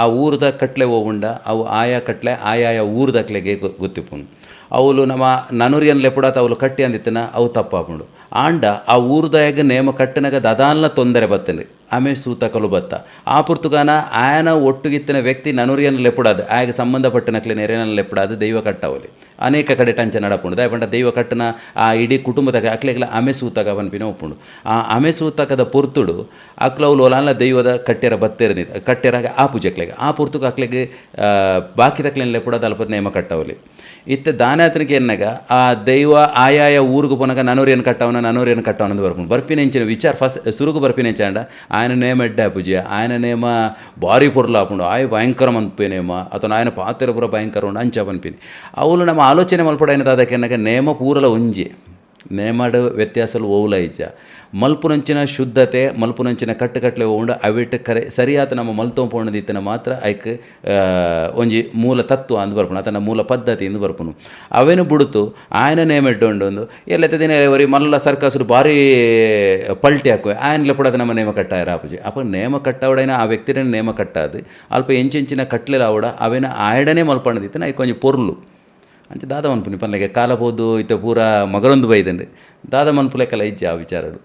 ಆ ಊರ್ದ ಕಟ್ಲೆ ಹೋಗುಂಡ ಅವು ಆಯಾ ಕಟ್ಲೆ ಆಯಾಯ ಊರ್ದಕ್ಲೆಗೆ ಗೊತ್ತಿಪ್ಪುಂಡು ಅವಳು ನಮ್ಮ ನನುರಿಯನ್ ಲೆಪುಡಾತ ಅವಳು ಕಟ್ಟಿ ಅಂದಿತ್ತನ ಅವು ತಪ್ಪಾಪುಂಡು ಆಂಡ ಆ ಊರ್ದಾಗ ನೇಮ ಕಟ್ಟಿನಾಗ ದದಾಲ್ನ ತೊಂದರೆ ಬತ್ತನೆ ಆಮೆ ಸೂತ ಕಲು ಬತ್ತ ಆ ಪುರ್ತುಗಾನ ಆಯನ ಒಟ್ಟುಗಿತ್ತಿನ ವ್ಯಕ್ತಿ ನನುರಿಯನ್ ಲೆಪುಡಾದು ಆಗ ಸಂಬಂಧಪಟ್ಟನಕ್ಲೆ ನೆರೆಯನ್ನ ಲೆಪುಡಾದು ದೈವ ಕಟ್ಟವಲಿ ಅನೇಕ ಕಡೆ ಟಂಚ ನಡಪುಂಡು ದಯಪಂಡ ದೈವ ಕಟ್ಟನ ಆ ಇಡೀ ಕುಟುಂಬದಾಗ ಅಕ್ಲೆಗ್ಲ ಆಮೆ ಸೂತಕ ಪನ್ಪಿನ ಒಪ್ಪುಂಡು ಆ ಆಮೆ ಸೂತಕದ ಪುರ್ತುಡು ಅಕ್ಲವ್ಲು ಒಲಾನ್ಲ ದೈವದ ಕಟ್ಟೆರ ಬತ್ತೇರಿದ ಕಟ್ಟೆರಾಗ ಆ ಪೂಜೆಕ್ಲೆಗೆ ಆ ಪುರ್ತುಗ ಅಕ್ಲೆಗೆ ಬಾಕಿದಕ್ಲೆನ್ ಲೆಪುಡಾದ ಅಲ್ಪ ನೇಮ ಕಟ್ಟವಲಿ ಇತ್ತೆ ದಾನಾತನಿಗೆ ಎನ್ನಾಗ ಆ ದೈವ ಆಯಾಯ ಊರಿಗೆ ಪೋನಾಗ ನನ್ನೂರೇನು ಕಟ್ಟವನ ಅಂತ ಬರ್ಕೊಂಡು ಬರ್ಪಿನ ಹೆಂಚಿನ ವಿಚಾರ ಫಸ್ಟ್ ಸುರುಗು ಬರ್ಪಿನ ಹೆಂಚಾಂಡ ఆయన నేమ ఎడ్డా పూజ ఆయన నేమ భారీ పొరలు ఆపుండు ఆయ భయంకరం అనిపోయినేమ అతను ఆయన పాత్ర ಪೂರ ಭಯಂಕರ ಉಂಡು ಅಂಚ ಪನ್ಪಿನಿ ಅವಳು ನಮ್ಮ ಆಲೋಚನೆ ಮಲ್ಪಡೈನದ ಅದಕ್ಕೆ ನೇಮ ಪೂರಲ ಒಂಜಿ ನೇಮಡು ವ್ಯತ್ಯಾಸಲು ಓವುಲ ಇಜ್ಜ ಮಲ್ಪುನಂಚಿನ ಶುದ್ಧತೆ ಮಲ್ಪುನಂಚಿನ ಕಟ್ಟುಕಟ್ಲೆ ಉಂಡು ಅವಿಟ್ಟು ಕರೆ ಸರಿಯಾದ ನಮ್ಮ ಮಲ್ತೊಂಪೋಣದಿತ್ತನ ಮಾತ್ರ ಐಕ್ ಒಂಜಿ ಮೂಲ ತತ್ವ ಅಂದು ಬರ್ಪುನು ಆತನ ಮೂಲ ಪದ್ಧತಿ ಇಂದು ಬರ್ಪುನು ಅವೇನು ಬಿಡುತ್ತು ಆಯನ ನೇಮ ಇಟ್ಟೊಂಡು ಎಲ್ಲೆತ್ತ ದಿನ ವರಿ ಮಲ್ಲ ಸರ್ಕಸುಡು ಭಾರಿ ಪಲ್ಟಿ ಹಾಕುವೆ ಆಯನಲೆ ಪುಡದ ನಮ್ಮ ನೇಮ ಕಟ್ಟಾಯ ಆಪುಜಿ ಅಪ್ಪ ನೇಮ ಕಟ್ಟವಡೈನ ಆ ವ್ಯಕ್ತಿನ ನೇಮ ಕಟ್ಟಾದು ಅಲ್ಪ ಎಂಚಿನ ಕಟ್ಲೆಲ ಅವಡ ಅವೇನ ಆಯಡನೆ ಮಲ್ಪಣದಿತ್ತನ ಐಕ್ ಒಂಜಿ ಪೊರ್ಲು ಅಂಚೆ ದಾದ ಮನ್ಪುನಿ ಪನ್ಲೆಗೆ ಕಾಲಬೋದು ಇತ್ತ ಪೂರ ಮಗರೊಂದು ಬೈದಂಡೆ ದಾದ ಮನ್ಪುಲೆಕ್ಕಲ್ಲ ಇಜ್ಜ ಆ ವಿಚಾರಡು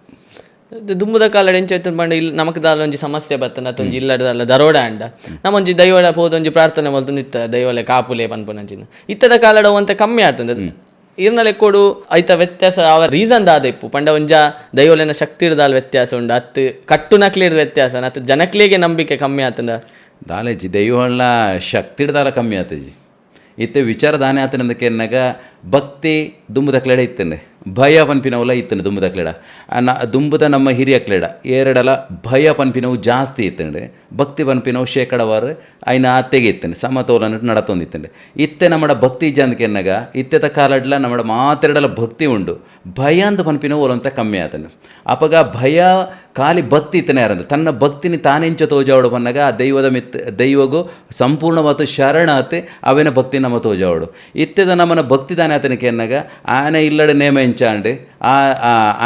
ದುಂಬುದ ಕಾಲಡ್ ಎಂಚ ಪಂಡ ಇಲ್ಲಿ ನಮಕ್ ದಾಲ ಒಂಜಿ ಸಮಸ್ಯೆ ಬತ್ತನ ಅತ್ತೊಂಜಿ ಇಲ್ಲಡದಲ್ಲ ದರೋಡ ಅಂಡ ನಮ್ಮೊಂಜಿ ದೈವಡ ಹೋದೊಂಜಿ ಪ್ರಾರ್ಥನೆ ಮಲ್ತು ನಿತ್ತ ದೈವಲೆ ಕಾಪುಲೆ ಪನ್ಪುನಂಚಿನ ಇತ್ತದ ಕಾಲಡ ಒಂತೆ ಕಮ್ಮಿ ಆತಂದ ಇರ್ನಲೆಕ್ಕೋಡು ಐತ ವ್ಯತ್ಯಾಸ ಅವ ರೀಸನ್ ದಾದ ಇಪ್ಪು ಪಂಡ ಒಂಜ ದೈವಲೆನ ಶಕ್ತಿ ಇಡ್ದಾಲ್ ವ್ಯತ್ಯಾಸ ಉಂಡು ಅತ್ತು ಕಟ್ಟು ನಕ್ಲಿಡ್ ವ್ಯತ್ಯಾಸ ಅತ್ತು ಜನಕ್ಲಿಗೆ ನಂಬಿಕೆ ಕಮ್ಮಿ ಆತಂದ ದಾಲೇಜಿ ದೈವಗಳ ಶಕ್ತಿ ಇಡ್ದಾಲ ಕಮ್ಮಿ ಆತಜಿ ಇತ್ತೆ ವಿಚಾರ ದಾನೆ ಆತನಂದಕ್ಕೆ ಎನ್ನಾಗ ಭಕ್ತಿ ದುಂಬುದ ಕ್ಲೆಡ ಇತ್ತಂಡೆ ಭಯ ಪನ್ಪಿನವಲ್ಲ ಇತ್ತಂಡೆ ದುಂಬುದ ಕ್ಲೆಡ ದುಂಬುದ ನಮ್ಮ ಹಿರಿಯ ಕ್ಲೆಡ ಏರಡಲ ಭಯ ಪನ್ಪಿನವು ಜಾಸ್ತಿ ಇತ್ತಂಡೆ ಭಕ್ತಿ ಪನ್ಪಿನವು ಶೇಕಡವಾರು ಐನ ಆತೆಗೆ ಇತ್ತಂಡೆ ಸಮತೋಲನ ನಡತೊಂದಿತ್ತಂಡೆ ಇತ್ತೆ ನಮ್ಮಡ ಭಕ್ತಿ ಇಜ್ಜಂದಕ್ಕೆ ಎನ್ನಾಗ ಇತ್ತೆದ ಕಾಲಡ್ಲ ನಮ್ಮಡ ಮಾತೆರಡಲ ಭಕ್ತಿ ಉಂಡು ಭಯ ಅಂತ ಪನ್ಪಿನವು ಒಲಂತ ಕಮ್ಮಿ ಆತನು ಅಪಗ ಭಯ ಖಾಲಿ ಭಕ್ತಿ ಇತ್ತನೇ ಯಾರಂದ ತನ್ನ ಭಕ್ತಿನಿ ತಾನೆಂಚ ತೋಜಾವಡು ಪನ್ನಾಗ ಆ ದೈವದ ದೈವಗೂ ಸಂಪೂರ್ಣವಾದ ಶರಣಾತೆ ಅವೇನ ಭಕ್ತಿ ನಮ್ಮ ತೋಜಾವಡು ಇತ್ತೆದ ನಮ್ಮನ ಭಕ್ತಿ ದಾನೆ ಆತನಿಗೆ ಎನ್ನಾಗ ಆಯನ ಇಲ್ಲಡ ನೇಮ ಎಂಚಾಂಡೆ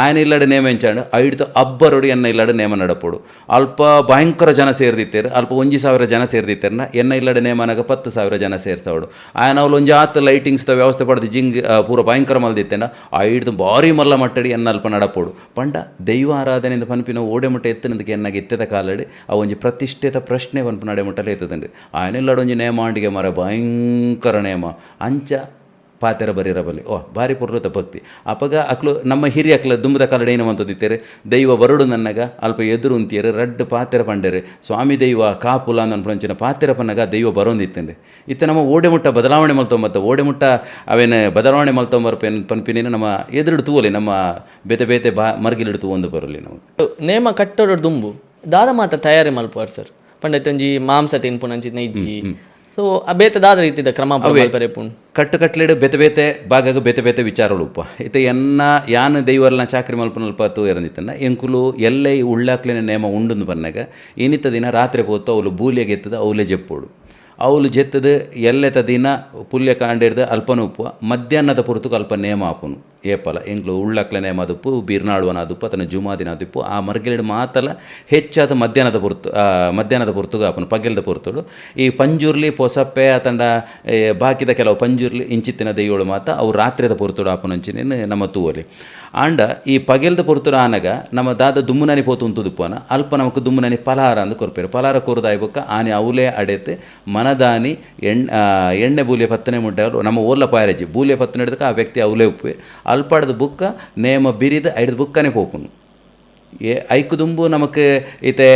ఆయన ఇల్లడు నేమ ఎంచాడు ఐడుతో అబ్బరుడు ఎన్న ఇల్లడు నేమ నడపడు ಅಲ್ಪ ಭಯಂಕರ ಜನ ಸೇರ್ದಿತ್ತೇರು ಅಲ್ಪ 1,000 ಜನ ಸೇರ್ದಿತ್ತೇರ್ನ ಎನ್ನ ಇಲ್ಲಡ ನೇಮನಾಗ 10,000 ಜನ ಸೇರ್ಸವಡು ఆయన ಅವ್ಲು ಒಂಜಿ ಆತ ಲೈಟಿಂಗ್ಸ್ದ ವ್ಯವಸ್ಥೆ ಪಡೆದು ಜಿಂಗ್ ಪೂರ ಭಯಂಕರ ಮಲ್ದಿತ್ತೇನ ಐಡ್ದು ಭಾರಿ ಮಲ್ಲ ಮಟ್ಟಡಿ ಎನ್ನ ಅಲ್ಪ ನಡಪೋಡು ಪಂಡ ದೈವ ಆರಾಧನೆಯಿಂದ ಪನ್ಪಿನ ಓಡೆ ಮುಟ್ಟ ಎತ್ತನದಕ್ಕೆ ಎನ್ನಾಗ ಎತ್ತದ ಕಾಲಡಿ ಆ ಒಂಜಿ ಪ್ರತಿಷ್ಠಿತ ಪ್ರಶ್ನೆ ಪನ್ಪು ನಡೆ ಮುಟ್ಟಲೆ ಎತ್ತದಂడి ఆయన ಇಲ್ಲಡ ಒಂಜಿ ನೇಮ ಅಂಡಿಗೆ ಮರ ಭಯಂಕರ ನೇಮ ಅಂಚ ಪಾತೆರ ಬರೀರಬಲ್ಲಿ ಭಾರಿ ಪುರ್ರತ ಭಕ್ತಿ ಅಪಗ ಅಕ್ಲು ನಮ್ಮ ಹಿರಿಯ ಅಕ್ಲ ದುಂಬದ ಕಾಲಡ ಏನವಂತದಿತ್ತೇರೆ ದೈವ ಬರಡು ನನ್ನಗ ಅಲ್ಪ ಎದುರು ಅಂತೀರು ರಡ್ಡು ಪಾತೆರ ಪಂಡರೆ ಸ್ವಾಮಿ ದೈವ ಕಾಪುಲ ಅಂದ್ಪಂಚಿನ ಪಾತೆರ ಪನ್ನಗ ದೈವ ಬರೋಂದಿತ್ತಂದೆ ಇತ್ತ ನಮ್ಮ ಓಡೆ ಮುಟ್ಟ ಬದಲಾವಣೆ ಮಲ್ತೊಂಬತ್ತ ಓಡೆ ಮುಟ್ಟ ಅವೇನು ಬದಲಾವಣೆ ಮಲ್ತೊಂಬರ್ ಪನ್ಪಿನೇನು ನಮ್ಮ ಎದುರು ತೂವಲಿ ನಮ್ಮ ಬೇತೆ ಬೇತೆ ಮರ್ಗಿಲಿಡ್ತು ಒಂದು ಬರಲಿ ನಾವು ನೇಮ ಕಟ್ಟೋಡು ದುಂಬು ದಾದ ಮಾತ ತಯಾರಿ ಮಲ್ಪುವಾರ್ ಸರ್ ಪಂಡತ್ತೊಂಜಿ ಮಾಂಸ ತಿನ್ಪುನಂಚಿನ ಇಜ್ಜಿ ಸೊ ಆ ಬೇತೆ ದಾದ ರೀತಿದ ಕ್ರಮ ಪರೆಪುಂಡು ಕಟ್ಟು ಕಟ್ಲೆಡು ಬೇತೆ ಬೇತೆ ಭಾಗಗ ಬೇತೆ ಬೇತೆ ವಿಚಾರಳುಪ್ಪ ಇತ್ತೆ ಎನ್ನ ಯಾನ್ ದೈವರ್ನ ಚಾಕ್ರಿ ಮಲ್ಪನಲ್ಪತ್ತು ಇರಂದಿತ್ತನ್ನ ಎಂಕುಲು ಎಲ್ಲೇ ಉಳ್ಳಾಕ್ಲಿನ ನೇಮ ಉಂಡು ಪನ್ನಾಗ ಇನ್ನಿತ್ತ ದಿನ ರಾತ್ರಿ ಪೋತು ಅವಳು ಬೂಲಿಯಾಗೆ ಎತ್ತದ ಅವಲೇ ಜೆಪ್ಪೋಡು ಅವಳು ಜೆತ್ತದು ಎಲ್ಲೆತ್ತ ದಿನ ಪುಲ್ಯ ಕಾಂಡಿಡ್ದು ಅಲ್ಪನ ಉಪ್ಪು ಮಧ್ಯಾಹ್ನದ ಪುರ್ತುಕು ಅಲ್ಪ ನೇಮ ಆಪುನು ಏಪಲ ಎಂಗ್ಲು ಉಳ್ಳಕ್ಲೆ ನೇಮ ಅದುಪ್ಪು ಬೀರ್ನಾಳುವನ ಅದುಪ್ಪು ಅದನ್ನು ಜುಮಾದಿನ ಅದುಪ್ಪು ಆ ಮರ್ಗಿಲಿಡು ಮಾತಲ್ಲ ಹೆಚ್ಚಾದ ಮಧ್ಯಾಹ್ನದ ಪುರ್ತುಗ ಆಪನು ಪಗೆಲ್ದ ಪುರ್ತುಡು ಈ ಪಂಜುರ್ಲಿ ಪೊಸಪ್ಪೆ ಅತಂಡ ಬಾಕಿದ ಕೆಲವು ಪಂಜುರ್ಲಿ ಇಂಚಿತ್ತಿನ ದೈವಳು ಮಾತ ಅವು ರಾತ್ರಿದ ಪುರ್ತುಡು ಆಪುನಂಚಿನ ನಮ್ಮ ತೂವಲಿ ಆಂಡ ಈ ಪಗೆಲ್ದ ಪುರ್ತುಡು ಆನಗ ನಮ್ಮ ದಾದ ದುಮ್ಮುನನಿ ಪೋತು ಉಂತುದುಪ್ಪನ ಅಲ್ಪ ನಮಕ್ ದುಮ್ಮುನನಿ ಪಲಹಾರ ಅಂದು ಕೊರ್ಪೇರು ಪಲಹಾರ ಕೊರದಾಯ್ಬೊಕ್ಕ ಆನೆ ಅವಲೇ ಅಡೆತೆ ಮನದಾನಿ ಎಣ್ಣೆ ಬೂಲಿಯ ಪತ್ತನೆ ಮುಡ್ಡ ನಮ್ಮ ಓರ್ಲ ಪಾಯರಜಿ ಬೂಲಿಯ ಪತ್ತನೆ ಹಿಡಿದಕ್ಕೆ ಆ ವ್ಯಕ್ತಿ ಅವಲೇ ಉಪ್ಪು ಅಲ್ಪಾಡ್ದ ಬುಕ್ಕ ನೇಮ ಬಿರಿದ ಐಡ್ದು ಬುಕ್ಕನೇ ಪೋಪುನು ಐಕ್ ದುಂಬು ನಮಕ್ ಇತ್ತೆ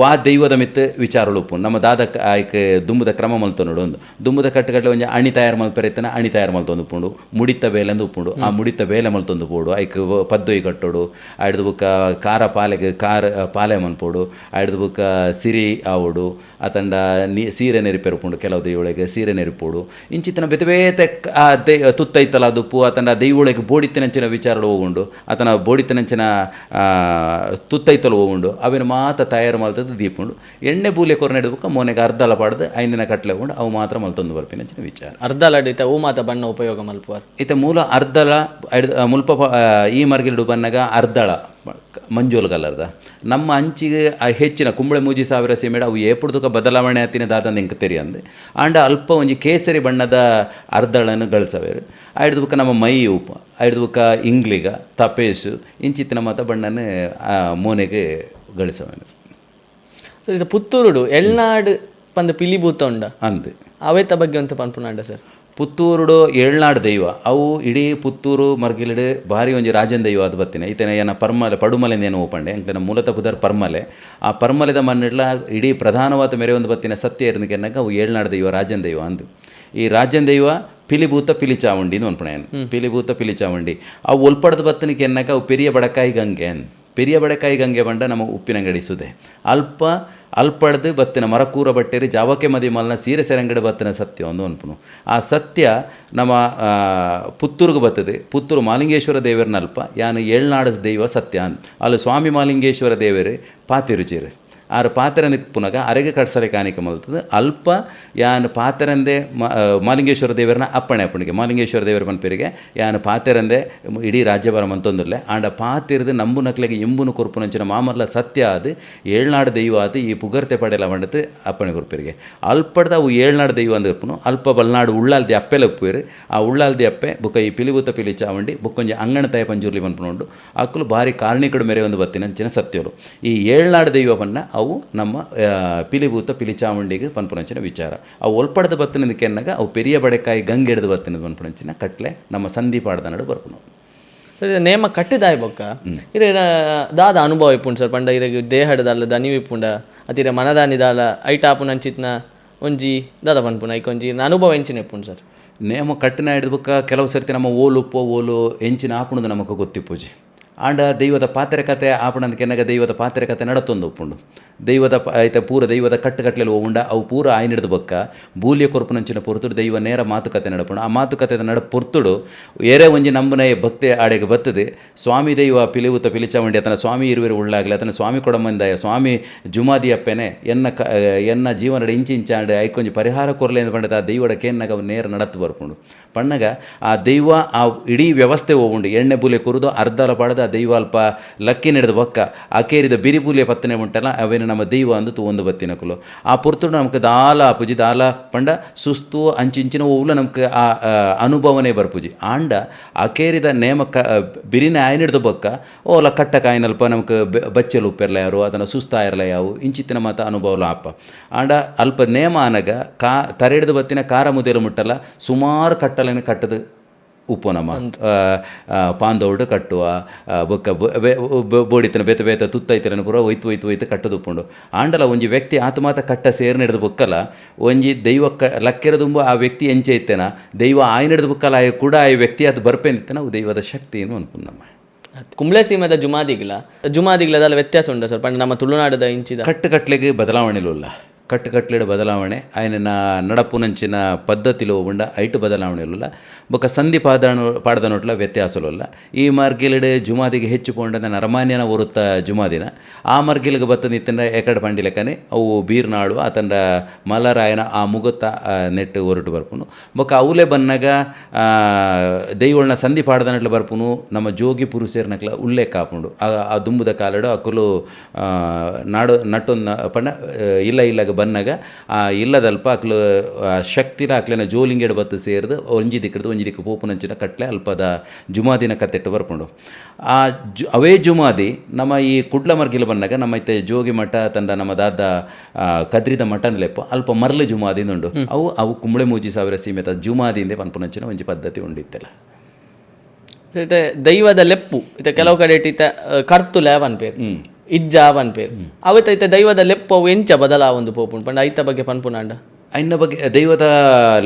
ವಾ ದೈವದ ಮಿತ್ ವಿಚಾರಗಳು ಉಪ್ಪು ನಮ್ಮ ದಾದ ಐಕ್ ದುಂಬುದ ಕ್ರಮ ಮಲ್ತೊಂಡು ಒಂದು ದುಂಬುದ ಕಟ್ಟುಗಟ್ಟಲೆ ಒಂಜಿ ಅಣಿ ತಯಾರು ಮಲ್ಪೆರೆತ್ತನ ಅಣಿ ತಯಾರು ಮಲ್ತೊಂದು ಉಪ್ಪುಂಡು ಮುಡಿತ ಬೇಲೆಂದು ಉಪ್ಪುಂಡು ಆ ಮುಡಿತ ಬೇಲೆ ಮಲ್ತೊಂದು ಪೋಡು ಐಕ್ ಪದ್ದೊಯ್ ಕಟ್ಟೋಡು ಆಯ್ದು ಬುಕ್ಕ ಖಾರ ಪಾಲೆಗೆ ಪಾಲೆ ಮನ್ಪೋಡು ಆಯ್ದು ಬುಕ್ಕ ಸಿರಿ ಆವೋಡು ಅತಂಡ ಸೀರೆ ನೆರಿಪೆರು ಉಪ್ಪುಂಡು ಕೆಲವು ದೈವಳಿಗೆ ಸೀರೆ ನೆರಿಪೋಡು ಇಂಚಿತ್ತನ ಬೆತೆ ಬೇತೆ ತುತ್ತೈತಲ್ಲ ದುಪ್ಪು ಅತಂಡ ದೈವಳಿಗೆ ಬೋಡಿತ್ತಿನಂಚಿನ ವಿಚಾರಗಳು ಹೋಗುಂಡು ಆತನ ಬೋಡಿತ್ತಿನಂಚಿನ ತುತ್ತೈತಲು ಹೋಗುಂಡು ಅವೇನು ಮಾತ ತಯಾರು ಮಲ್ತದ್ದು ದೀಪುಂಡು ಎಣ್ಣೆ ಬೂಲೆ ಕೊರ ನೆಡಬೇಕು ಮೋನೆಗೆ ಅರ್ಧಲ ಪಾಡ್ದು ಐನಿನ ಕಟ್ಲೆ ಉಂಡು ಅವು ಮಾತ್ರ ಮಲ್ತೊಂದು ಬರ್ಪಿನಂಚಿನ ವಿಚಾರ ಅರ್ಧಲ ಇತ್ತ ಹೂ ಮಾತ ಬಣ್ಣ ಉಪಯೋಗ ಮಲ್ಪುವಾರ್ ಇತ್ತೆ ಮೂಲ ಅರ್ಧಲ ಮುಲ್ಪ ಈ ಮರ್ಗಿಲ್ಡು ಬನ್ನಗ ಅರ್ಧಳ ಮಂಜೂಲ್ ಕಲರ್ದ ನಮ್ಮ ಅಂಚಿಗೆ ಹೆಚ್ಚಿನ ಕುಂಬಳೆ ಮೂಜಿ ಸಾವಿರ ಸೀಮೆಡ ಅವು ಏಪುಡ್ದುಕ ಬದಲಾವಣೆ ಆತಿನ ದಾದಂದು ಎಂಕ ತೆರಿಯಂದು ಆಂಡ ಅಲ್ಪ ಒಂಜಿ ಕೇಸರಿ ಬಣ್ಣದ ಅರ್ಧಳನ್ನು ಗಳಿಸವೇರು ಆಯ್ದು ಬುಕ್ಕ ನಮ್ಮ ಮೈ ಉಪ್ಪು ಆಯ್ದು ಬುಕ್ಕ ಇಂಗ್ಲಿಗ ತಪೇಸು ಇಂಚಿತ್ತಿನ ಮಾತ ಬಣ್ಣನ ಮೋನೆಗೆ ಗಳಿಸವೇನು. ಸೊ ಇದು ಪುತ್ತೂರುಡು ಎಳ್ನಾಡು ಪಂದ ಪಿಲಿಭೂತ ಉಂಡ ಅಂದು ಅವೇತ ಬಗ್ಗೆ ಅಂತ ಪನ್ಪುನಾಂಡ ಸರ್. ಪುತ್ತೂರುಡು ಏಳ್ನಾಡು ದೈವ ಅವು ಇಡೀ ಪುತ್ತೂರು ಮರ್ಗಿಲಿಡು ಭಾರಿ ಒಂಜಿ ರಾಜನ್ ದೈವ ಅದು ಬತ್ತಿನ ಈತನ ಏನ ಪರ್ಮಲೆ ಪಡುಮಲೆಂದೇನು ಓಪಂಡೆ ಅಂಕ್ಲೆನ ಮೂಲತಃ ಬುಧರ್ ಪರ್ಮಲೆ ಆ ಪರ್ಮಲೆದ ಮಣ್ಣಿಡ್ಲ ಇಡೀ ಪ್ರಧಾನವಾದ ಮೇರೆ ಒಂದು ಬತ್ತಿನ ಸತ್ಯ ಇರನಿಕೆನ್ನಾಗ ಅವು ಏಳ್ನಾಡು ದೈವ ರಾಜನ್ ದೈವ ಅಂದು ಈ ರಾಜನ್ ದೈವ ಪಿಲಿಭೂತ ಪಿಲಿಚಾವಂಡಿ ಅನ್ಪಣೆಯನ್ ಪಿಲಿಭೂತ ಪಿಲಿಚಾವಂಡಿ ಅವು ಒಲ್ಪಡದ ಬತ್ತನಿಕೆ ಎನ್ನಕ ಅವು ಪೆರಿಯ ಬಡಕಾಯಿ ಗಂಗೆ ಪೆರಿಯ ಬಡಕಾಯಿ ಗಂಗೆ ಬಂಡ ನಮ್ಮ ಉಪ್ಪಿನಂಗಡಿ ಸುದೆ ಅಲ್ಪಡ್ದು ಬತ್ತಿನ ಮರಕೂರ ಬಟ್ಟೆರಿ ಜಾವಕ್ಕೆ ಮದಿ ಮಲ್ನ ಸೀರೆ ಸೆರಂಗಡಿ ಬತ್ತಿನ ಸತ್ಯ ಒಂದು ಅನ್ಪುನು ಆ ಸತ್ಯ ನಮ್ಮ ಪುತ್ತೂರಿಗೆ ಬರ್ತದೆ ಪುತ್ತೂರು ಮಾಲಿಂಗೇಶ್ವರ ದೇವರನ್ನ ಅಲ್ಪ ಯಾನು ಏಳ್ನಾಡಸ್ ದೈವ ಸತ್ಯ ಅಲ್ಲಿ ಸ್ವಾಮಿ ಮಾಲಿಂಗೇಶ್ವರ ದೇವರೇ ಪಾತಿರುಚಿರು ಆರು ಪಾತ್ರಂದ ಪುನಗ ಅರೆಗೆ ಕಟ್ಸರೆ ಕಾಣಿಕೆ ಮಲ್ತದೆ ಅಲ್ಪ ಯಾನು ಪಾತ್ರಂದೆ ಮಾಲಿಂಗೇಶ್ವರ ದೇವರನ್ನ ಅಪ್ಪಣೆ ಅಪ್ಪಣಿಗೆ ಮಾಲಿಂಗೇಶ್ವರ ದೇವರ ಮನ್ಪೇರಿಗೆ ಯಾನು ಪಾತ್ರಂದೆ ಇಡೀ ರಾಜ್ಯಭಾರ ಮಂತೊಂದಿರಲೆ ಆಂಡ ಪಾತಿರ್ದು ನಂಬು ನಕ್ಲೆಗೆ ಇಂಬುನು ಕೊರ್ಪುನಂಚಿನ ಮಾಮಲ್ಲ ಸತ್ಯ ಅದು ಏಳ್ನಾಡು ದೈವ ಅದು ಈ ಪುಗರ್ತೆ ಪಡೆಯಲ್ಲ ಬಂಡದು ಅಪ್ಪಣೆ ಕೊರ್ಪೇರಿಗೆ ಅಲ್ಪಡ್ದ ಅವು ಏಳ್ನಾಡು ದೈವ ಅಂದ ಇರ್ಪುನು ಅಲ್ಪ ಬಲ್ನಾಡು ಉಳ್ಳಾಲ್ದಿ ಅಪ್ಪೆಲ್ಲ ಉಪ್ಪೇರಿ ಆ ಉಳ್ಳಾಲ್ದಿ ಅಪ್ಪೆ ಬುಕ್ಕ ಈ ಪಿಲಿಭೂತ ಪಿಲಿ ಚಾವಂಡಿ ಬುಕ್ಕೊಂಜಿ ಅಂಗಣ ತಾಯ ಪಂಜೂರ್ಲಿ ಮನ್ಪುನೊಂಡು ಅಕ್ಕಲು ಭಾರಿ ಕಾರಣಿಕಡು ಮೇರೆ ಒಂದು ಬತ್ತಿನಂಚಿನ ಸತ್ಯರು ಈ ಏಳ್ನಾಡು ದೈವವನ್ನು ಅವು ನಮ್ಮ ಪಿಲಿಭೂತ ಪಿಲಿಚಾವಂಡಿಗೆ ಪನ್ಪುನಂಚಿನ ವಿಚಾರ ಅವು ಒಲ್ಪಡದ ಬತ್ತಿನದಕ್ಕೆ ಎನ್ನಾಗ ಅವು ಪೆರಿಯ ಬಡೆಕಾಯಿ ಗಂಗೆಡ್ದು ಬತ್ತಿನದ ಪನ್ಪುನಂಚಿನ ಕಟ್ಲೆ ನಮ್ಮ ಸಂದೀಪಾಡ್ದ ನಡು ಬರ್ಪುನು. ಸರಿ ನೇಮ ಕಟ್ಟಿದಾಯ್ ಬೊಕ್ಕ ಇರ ದಾದ ಅನುಭವ ಇಪ್ಪುಂಡು ಸರ್ ಪಂಡ ಇರಗೆ ದೇಹಡದಲ್ಲ ದನಿವು ಇಪ್ಪುಂಡ ಅತಿರ ಮನದಾನಿದಾಲ ಐಟ ಆಪುನಂಚಿತ್ನ ಒಂಜಿ ದಾದ ಪನ್ಪುನ ಐಕೊಂಜಿ ಅನುಭವ ಎಂಚಿನ ಇಪ್ಪುಂಡು ಸರ್. ನೇಮ ಕಟ್ಟಿನ ಹಿಡಿದ ಬುಕ್ಕ ಕೆಲವು ಸರ್ತಿ ನಮ್ಮ ಓಲು ಎಂಚಿನ ಆಪುಣದ ನಮಗೆ ಗೊತ್ತಿಪ್ಪುಜಿ ಆಂಡ ದೈವದ ಪಾತ್ರೆ ಕತೆ ಆಪಣದ ಕೆನಗ ದೈವದ ಪಾತ್ರೆ ಕತೆ ನಡತೊಂದು ಉಪ್ಪುಂಡು ದೈವದ ಐತೆ ಪೂರ ದೈವದ ಕಟ್ಟುಗಟ್ಟಲೆ ಹೋಗುಂಡ ಅವು ಪೂರ ಆಯ್ನಿಡ್ದು ಬೊಕ್ಕ ಬೂಲಿಯ ಕೊರ್ಪುನಂಚಿನ ಪೊರ್ತುಡು ದೈವ ನೇರ ಮಾತುಕತೆ ನಡಪುಂಡು ಆ ಮಾತುಕತೆ ನಡ ಪೊರ್ತುಡು ಏರೇ ಒಂಜಿ ನಂಬುನ ಭಕ್ತಿ ಆಡೆಗೆ ಬತ್ತದೆ ಸ್ವಾಮಿ ದೈವ ಪಿಲಿಭೂತ ಪಿಲಿಚಾವಂಡಿ ಆತನ ಸ್ವಾಮಿ ಇರುವೆರು ಉಳ್ಳಾಗಲಿ ಆತನ ಸ್ವಾಮಿ ಕೊಡಮಂದಾಯ ಸ್ವಾಮಿ ಜುಮಾದಿ ಅಪ್ಪೆನೆ ಎನ್ನ ಜೀವನದ ಇಂಚಾಂಡೆ ಐಕೊಂಜಿ ಪರಿಹಾರ ಕೊರಲೆ ಎಂದು ಪಂಡದ ಆ ದೈವಡ ಕೇನ್ನಾಗ ಅವು ನೇರ ನಡತ್ತು ಬರ್ಪುಂಡು ಪಣ್ಣಗ ಆ ದೈವ ಆ ಇಡೀ ವ್ಯವಸ್ಥೆ ಹೋಗುಂಡು ಎಣ್ಣೆ ಬೂಲೆ ಕೊರುದು ಅರ್ಧಲ ಪಾಡದ ಆ ದೈವ ಅಲ್ಪ ಲಕ್ಕಿ ನಡೆದ ಬೊಕ್ಕ ಆಕೇರಿದ ಬಿರಿಬೂಲಿಯ ಪತ್ತನೆ ಉಂಟಲ್ಲ ಅವೇನು ನಮ್ಮ ದೈವ ಅಂದು ಒಂದು ಬತ್ತಿನಕುಲು ಆ ಪುರ್ತುಡು ನಮ್ಗೆ ದಾಲ ಆಪುಜಿ ದಾಲ ಪಂಡ ಸುಸ್ತು ಅಂಚಿಂಚಿನ ಓವುಲ ನಮ್ಗೆ ಆ ಅನುಭವನೇ ಬರ್ಪುಜಿ ಆಂಡ ಆಕೇರಿದ ನೇಮ ಬಿರಿನ ಆಯ್ನಿಡ್ದ ಬೊಕ್ಕ ಓಲ ಕಟ್ಟ ಕಾಯಿನಲ್ಪ ನಮ್ಗೆ ಬಚ್ಚಲು ಉಪ್ಪೆರ್ಲ ಯಾರು ಅದನ್ನು ಸುಸ್ತಾಯಿರಲ್ಲ ಯಾವು ಇಂಚಿತ್ತಿನ ಮಾತ ಅನುಭವಲ ಆಪ ಆಂಡ ಅಲ್ಪ ನೇಮ ಅನಗ ತರೆಡ್ದು ಬತ್ತಿನ ಕಾರ ಮುದೇಲು ಮುಟ್ಟಲ್ಲ ಸುಮಾರು ಕಟ್ಟಲೇನು ಕಟ್ಟದು ಉಪ್ಪು ನಮ್ಮ ಪಾಂದೋಡು ಕಟ್ಟುವ ಬೊಕ್ಕ ಬೋಡಿತನ ಬೇತ ತುತ್ತೈತನ ಪೂರ ಒಯ್ತು ಕಟ್ಟದು ಉಪ್ಪುಂಡು ಆಂಡಲ ಒಂಜಿ ವ್ಯಕ್ತಿ ಆತ್ಮಾತ ಕಟ್ಟ ಸೇರ್ನಿಡ್ದು ಬೊಕ್ಕಲ್ಲ ಒಂಜಿ ದೈವ ಲಕ್ಕೆರ ತುಂಬ ಆ ವ್ಯಕ್ತಿ ಎಂಚೆ ಇತ್ತೇನ ದೈವ ಆಯ್ನಿಡ್ದು ಬೊಕ್ಕಲ್ಲ ಆಯ್ ಕೂಡ ಆ ವ್ಯಕ್ತಿ ಅದು ಬರ್ಪೇನಿತ್ತೇನ ಅವು ದೈವದ ಶಕ್ತಿ ಏನು ಅನ್ಪುಂಡು ನಮ್ಮ ಕುಂಬ್ಳೆ ಸೀಮೆದ ಜುಮಾದಿಗ್ಲದಲ್ಲ ವ್ಯತ್ಯಾಸ ಉಂಟು ಸರ್ ಪಂಡ ನಮ್ಮ ತುಳುನಾಡದ ಇಂಚಿದ ಕಟ್ಟುಕಟ್ಲೆಗೆ ಬದಲಾವಣೆಲಿಲ್ಲ ಕಟ್ಟುಕಟ್ಲೆಡ ಬದಲಾವಣೆ ఆయన ನಡಪುನಂಚಿನ ಪದ್ಧತಿలో ఉండ ಐಟು ಬದಲಾವಣೆಲ್ಲ ಬೊಕ್ಕ ಸಂಧಿ ಪಾಡ್ದನೊಟ್ಲ ವ್ಯತ್ಯಾಸಲಲ್ಲ ಈ ಮರ್ಗಿಲಿಡೆ ಜುಮಾದಿಗೆ ಹೆಚ್ಚು ಪೋಂಡದ ನರಮಾನ್ಯನ ಒರುತ್ತ ಜುಮಾದಿನ ಆ ಮರ್ಗಿಲಿಗೆ ಬತ್ತದ ಇತ್ತಂಡ ಎಕಡೆ ಪಂಡಿಲೆಕ್ಕನೆ ಅವು ಬೀರ್ನಾಳು ಆತಂಡ ಮಲರಾಯನ ಆ ಮುಗುತ್ತ ನೆಟ್ಟು ಹೊರಟು ಬರ್ಪುನು ಬೊಕ್ಕ ಅವಲೇ ಬನ್ನಗ ದೈವಳ್ನ ಸಂಧಿ ಪಾಡ್ದನಟ್ಲ ಬರ್ಪುನು ನಮ್ಮ ಜೋಗಿ ಪುರುಷೇರ್ನಕ್ಲ ಉಲ್ಲೇಖ ಆಪುಂಡು ಆ ದುಂಬುದ ಕಾಲಡು ಅಕ್ಕಲು ನಾಡು ನಟ್ಟೊಂದು ಪಂಡ ಇಲ್ಲಗ ಬನ್ನಾಗ ಆ ಇಲ್ಲದಲ್ಪ ಅಕ್ಲು ಶಕ್ತಿಲ ಅಕ್ಲೆನ ಜೋಲಿಂಗೆಡು ಬತ್ತು ಸೇರಿದು ಒಂಜಿ ದಿಕ್ಕು ಪೋಪುನಂಚಿನ ಕಟ್ಲೆ ಅಲ್ಪದ ಜುಮಾದಿನ ಕತ್ತೆಟ್ಟು ಬರ್ಪುಂಡು ಆ ಅವೇ ಜುಮಾದಿ ನಮ್ಮ ಈ ಕುಡ್ಲ ಮರ್ಗಿಲು ಬಂದಾಗ ನಮ್ಮ ಇತ್ತೆ ಜೋಗಿ ಮಠ ತಂಡ ನಮ್ಮ ದಾದ ಕದ್ರಿದ ಮಠ ಅಂದ್ಲೆಪ್ಪ ಅಲ್ಪ ಮರ್ಲು ಜುಮಾದಿ ಉಂಡು ಅವು ಕುಂಬಳೆ ಮೂಜಿ ಸಾವಿರ ಸೀಮೆತ ಜುಮಾದಿಯಿಂದ ಪನ್ಪುನಂಚಿನ ಒಂಜಿ ಪದ್ಧತಿ ಉಂಡಿತ್ತೆಲ್ಲ. ಇತ್ತೆ ದೈವದ ಲೆಪ್ಪು ಇತ್ತೆ ಕೆಲವು ಕಡೆ ಇತ್ತೆ ಕರ್ತುಲೆ ಅವನ್ ಪೇರು ಇಜ್ಜ ಅವನ್ ಪೇರು ಅವತ್ತ ಇತ್ತೆ ದೈವದ ಲೆಪ್ಪು ಅವು ಎಂಚ ಬದಲಾವೊಂದು ಪೋಪುಂಡು ಪಂಡ ಐತ ಬಗ್ಗೆ ಪನ್ಪುನಾಂಡ ಅನ್ನ ಬಗ್ಗೆ ದೈವದ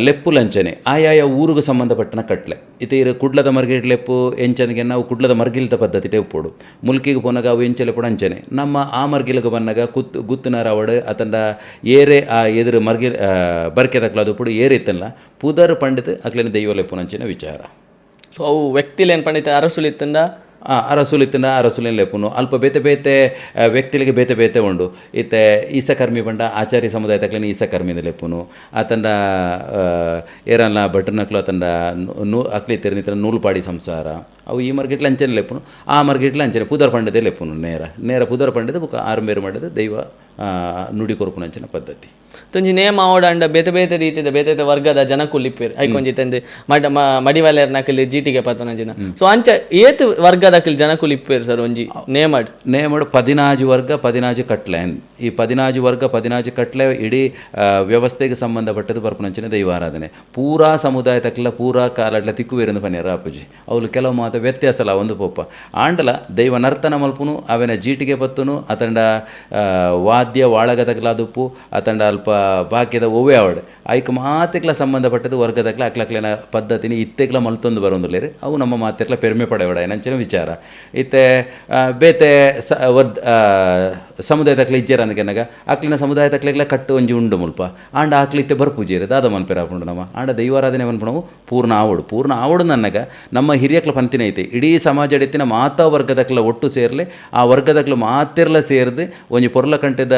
ಲೆಪ್ಪು ಲಂಚನೆ ಆಯಾಯ ಊರಿಗೆ ಸಂಬಂಧಪಟ್ಟನ ಕಟ್ಲೆ ಇತರ ಕುಡ್ಲದ ಮರ್ಗಿಡ್ ಲೆಪ್ಪು ಎಂಚನಿಗೆ ನಾವು ಕುಡ್ಲದ ಮರ್ಗಿಲ್ದ ಪದ್ಧತಿ ಟೆಪ್ಪೋಡು ಮುಲ್ಕಿಗೆ ಪೋನಾಗ ಅವು ಎಂಚೆಲೆಪುಡು ಅಂಚನೆ ನಮ್ಮ ಆ ಮರ್ಗಿಲಿಗೆ ಬಂದಾಗ ಗುತ್ತುನ ರಾವಡು ಅತಂಡ ಏರೆ ಆ ಎದುರು ಮರ್ಗಿಲ್ ಬರ್ಕೆದಕ್ಲದು ಪುಡು ಏರಿತ್ತಲ್ಲ ಪುದರ್ ಪಂಡಿತ್ ಅಕ್ಲೇನ ದೈವ ಲೆಪ್ಪು ನಂಚಿನ ವಿಚಾರ. ಸೊ ಅವು ವ್ಯಕ್ತಿಲೇನು ಪಂಡಿತ ಅರಸುಲಿತ್ತಂದ ಅರಸುಲಿತ್ತಿನ ಅರಸುಲಿನ ಲೆಪ್ಪುನು ಅಲ್ಪ ಬೇತೆ ಬೇತೆ ವ್ಯಕ್ತಿಲಿಗೆ ಬೇತೆ ಬೇತೆ ಉಂಡು ಇತ್ತೆ ಈಸಕರ್ಮಿ ಬಂಡ ಆಚಾರ್ಯ ಸಮುದಾಯ ತಕ್ಲಿನ ಈಸಕರ್ಮಿದ ಲೆಪ್ಪುನು ಆತಂಡ ಏರನ್ನ ಭಟ್ರನಕ್ಲು ಆತಂಡ ಅಕ್ಲಿ ತೆರೆದಿತ್ತ ನೂಲ್ಪಾಡಿ ಸಂಸಾರ ಅವು ಈ ಮರ್ಗಿಟ್ಲ ಅಂಚನೆ ಲೆಪ್ಪುನು ಆ ಮರ್ಗಿಟ್ಲ ಅಂಚನೆ ಪುದರ್ ಪಂಡದೆ ಲೆಪ್ಪುನು ನೇರ ಪುದರ್ ಪಂಡದೆ ಬುಕ್ಕ ಆರಂಬೇರು ಮಾಡಿದ ದೈವ ನುಡಿ ಕೊರಪುನ ಅಂಚಿನ ಪದ್ಧತಿ ತುಂಜಿ ನೇಮ ಆವಡಂಡ ಬೇತೆ ಬೇತೆ ರೀತಿಯ ಬೇತೆ ಬೇತೆ ವರ್ಗದ ಜನಕ್ಕುಲಿಪ್ಪೇರು ಐಕೊಂಜಿ ತಂದೆ ಮಡಿವಾಲೆಯರ್ ನಕಲಿ ಜೀಟಿಗೆ ಪತ್ತನಂಜಿನ ಸೊ ಅಂಚ ಏತ್ ವರ್ಗದಕಲ್ ಜನಕ್ಕುಲಿಪ್ಪೇರು ಸರ್ ಒಂಜಿ ನೇಮಡ್ 14 ವರ್ಗ 14 ಕಟ್ಲೆ ಈ 14 ವರ್ಗ 14 ಕಟ್ಲೆ ಇಡೀ ವ್ಯವಸ್ಥೆಗೆ ಸಂಬಂಧಪಟ್ಟದ್ದು ಬರ್ಪುನಂಚಿನ ದೈವಾರಾಧನೆ ಪೂರಾ ಸಮುದಾಯ ತಕ್ಕಲ ಪೂರಾ ಕಾಲಡ್ಲ ತಿಕ್ಕುವೇರೆಂದು ಪನ್ಯಾರ ಅಪ್ಪುಜಿ ಅವಳು ಕೆಲವು ಮಾತು ವ್ಯತ್ಯಾಸಲ ಒಂದು ಪೋಪ ಆಂಡಲ ದೈವ ನರ್ತನ ಮಲ್ಪುನು ಅವೆನ ಜೀಟಿಗೆ ಪತ್ತುನು ಅತಂಡ ವಾದ್ಯ ವಾಳಗದಕ್ಲಾದುಪ್ಪು ಅತಂಡ ಅಲ್ಪ ಬಾಕ್ಯದ ಓವೆ ಆವಡ್ ಐಕ್ ಮಾತೆಗ್ಲ ಸಂಬಂಧಪಟ್ಟದ್ದು ವರ್ಗದಕ್ಲ ಅಕ್ಲಕ್ಲೇನ ಪದ್ಧತಿನಿ ಇತ್ತೆಗ್ಲ ಮಲ್ತೊಂದು ಬರೋಂದುಲ್ಲೇರಿ ಅವು ನಮ್ಮ ಮಾತೆಗ್ಲ ಪೆರ್ಮೆ ಪಡೆವಡ ಏನಂಚಿನ ವಿಚಾರ ಇತ್ತೆ ಬೇತೆ ಸಮುದಾಯ ತಕ್ಲ ಇಜ್ಜೇರ ಅಂದಕೆನಾಗ ಅಕ್ಲಿನ ಸಮುದಾಯ ತಕ್ಲೆಗ್ಲ ಕಟ್ಟು ಒಂಜಿ ಉಂಡು ಮುಲ್ಪ ಆಂಡ ಆಕ್ಲಿತ್ತೆ ಬರ್ಪೂಜೇರಿ ದಾದ ಮನ್ಪೇರ ಹಾಕೊಂಡು ನಮ್ಮ ಆಂಡ ದೈವಾರಾಧನೆ ಮನ್ಪಣವು ಪೂರ್ಣ ಆವಡು ನನ್ನಗ ನಮ್ಮ ಹಿರಿಯಕ್ಲ ಪಂತಿನ ಐತೆ ಇಡೀ ಸಮಾಜ ಎಡಿತಿನ ಮಾತಾ ವರ್ಗದಕ್ಲ ಒಟ್ಟು ಸೇರ್ಲೆ ಆ ವರ್ಗದಕ್ಲು ಮಾತೆರ್ಲ ಸೇರ್ದು ಒಂಜಿ ಪೊರ್ಲ ಕಂಟೆದ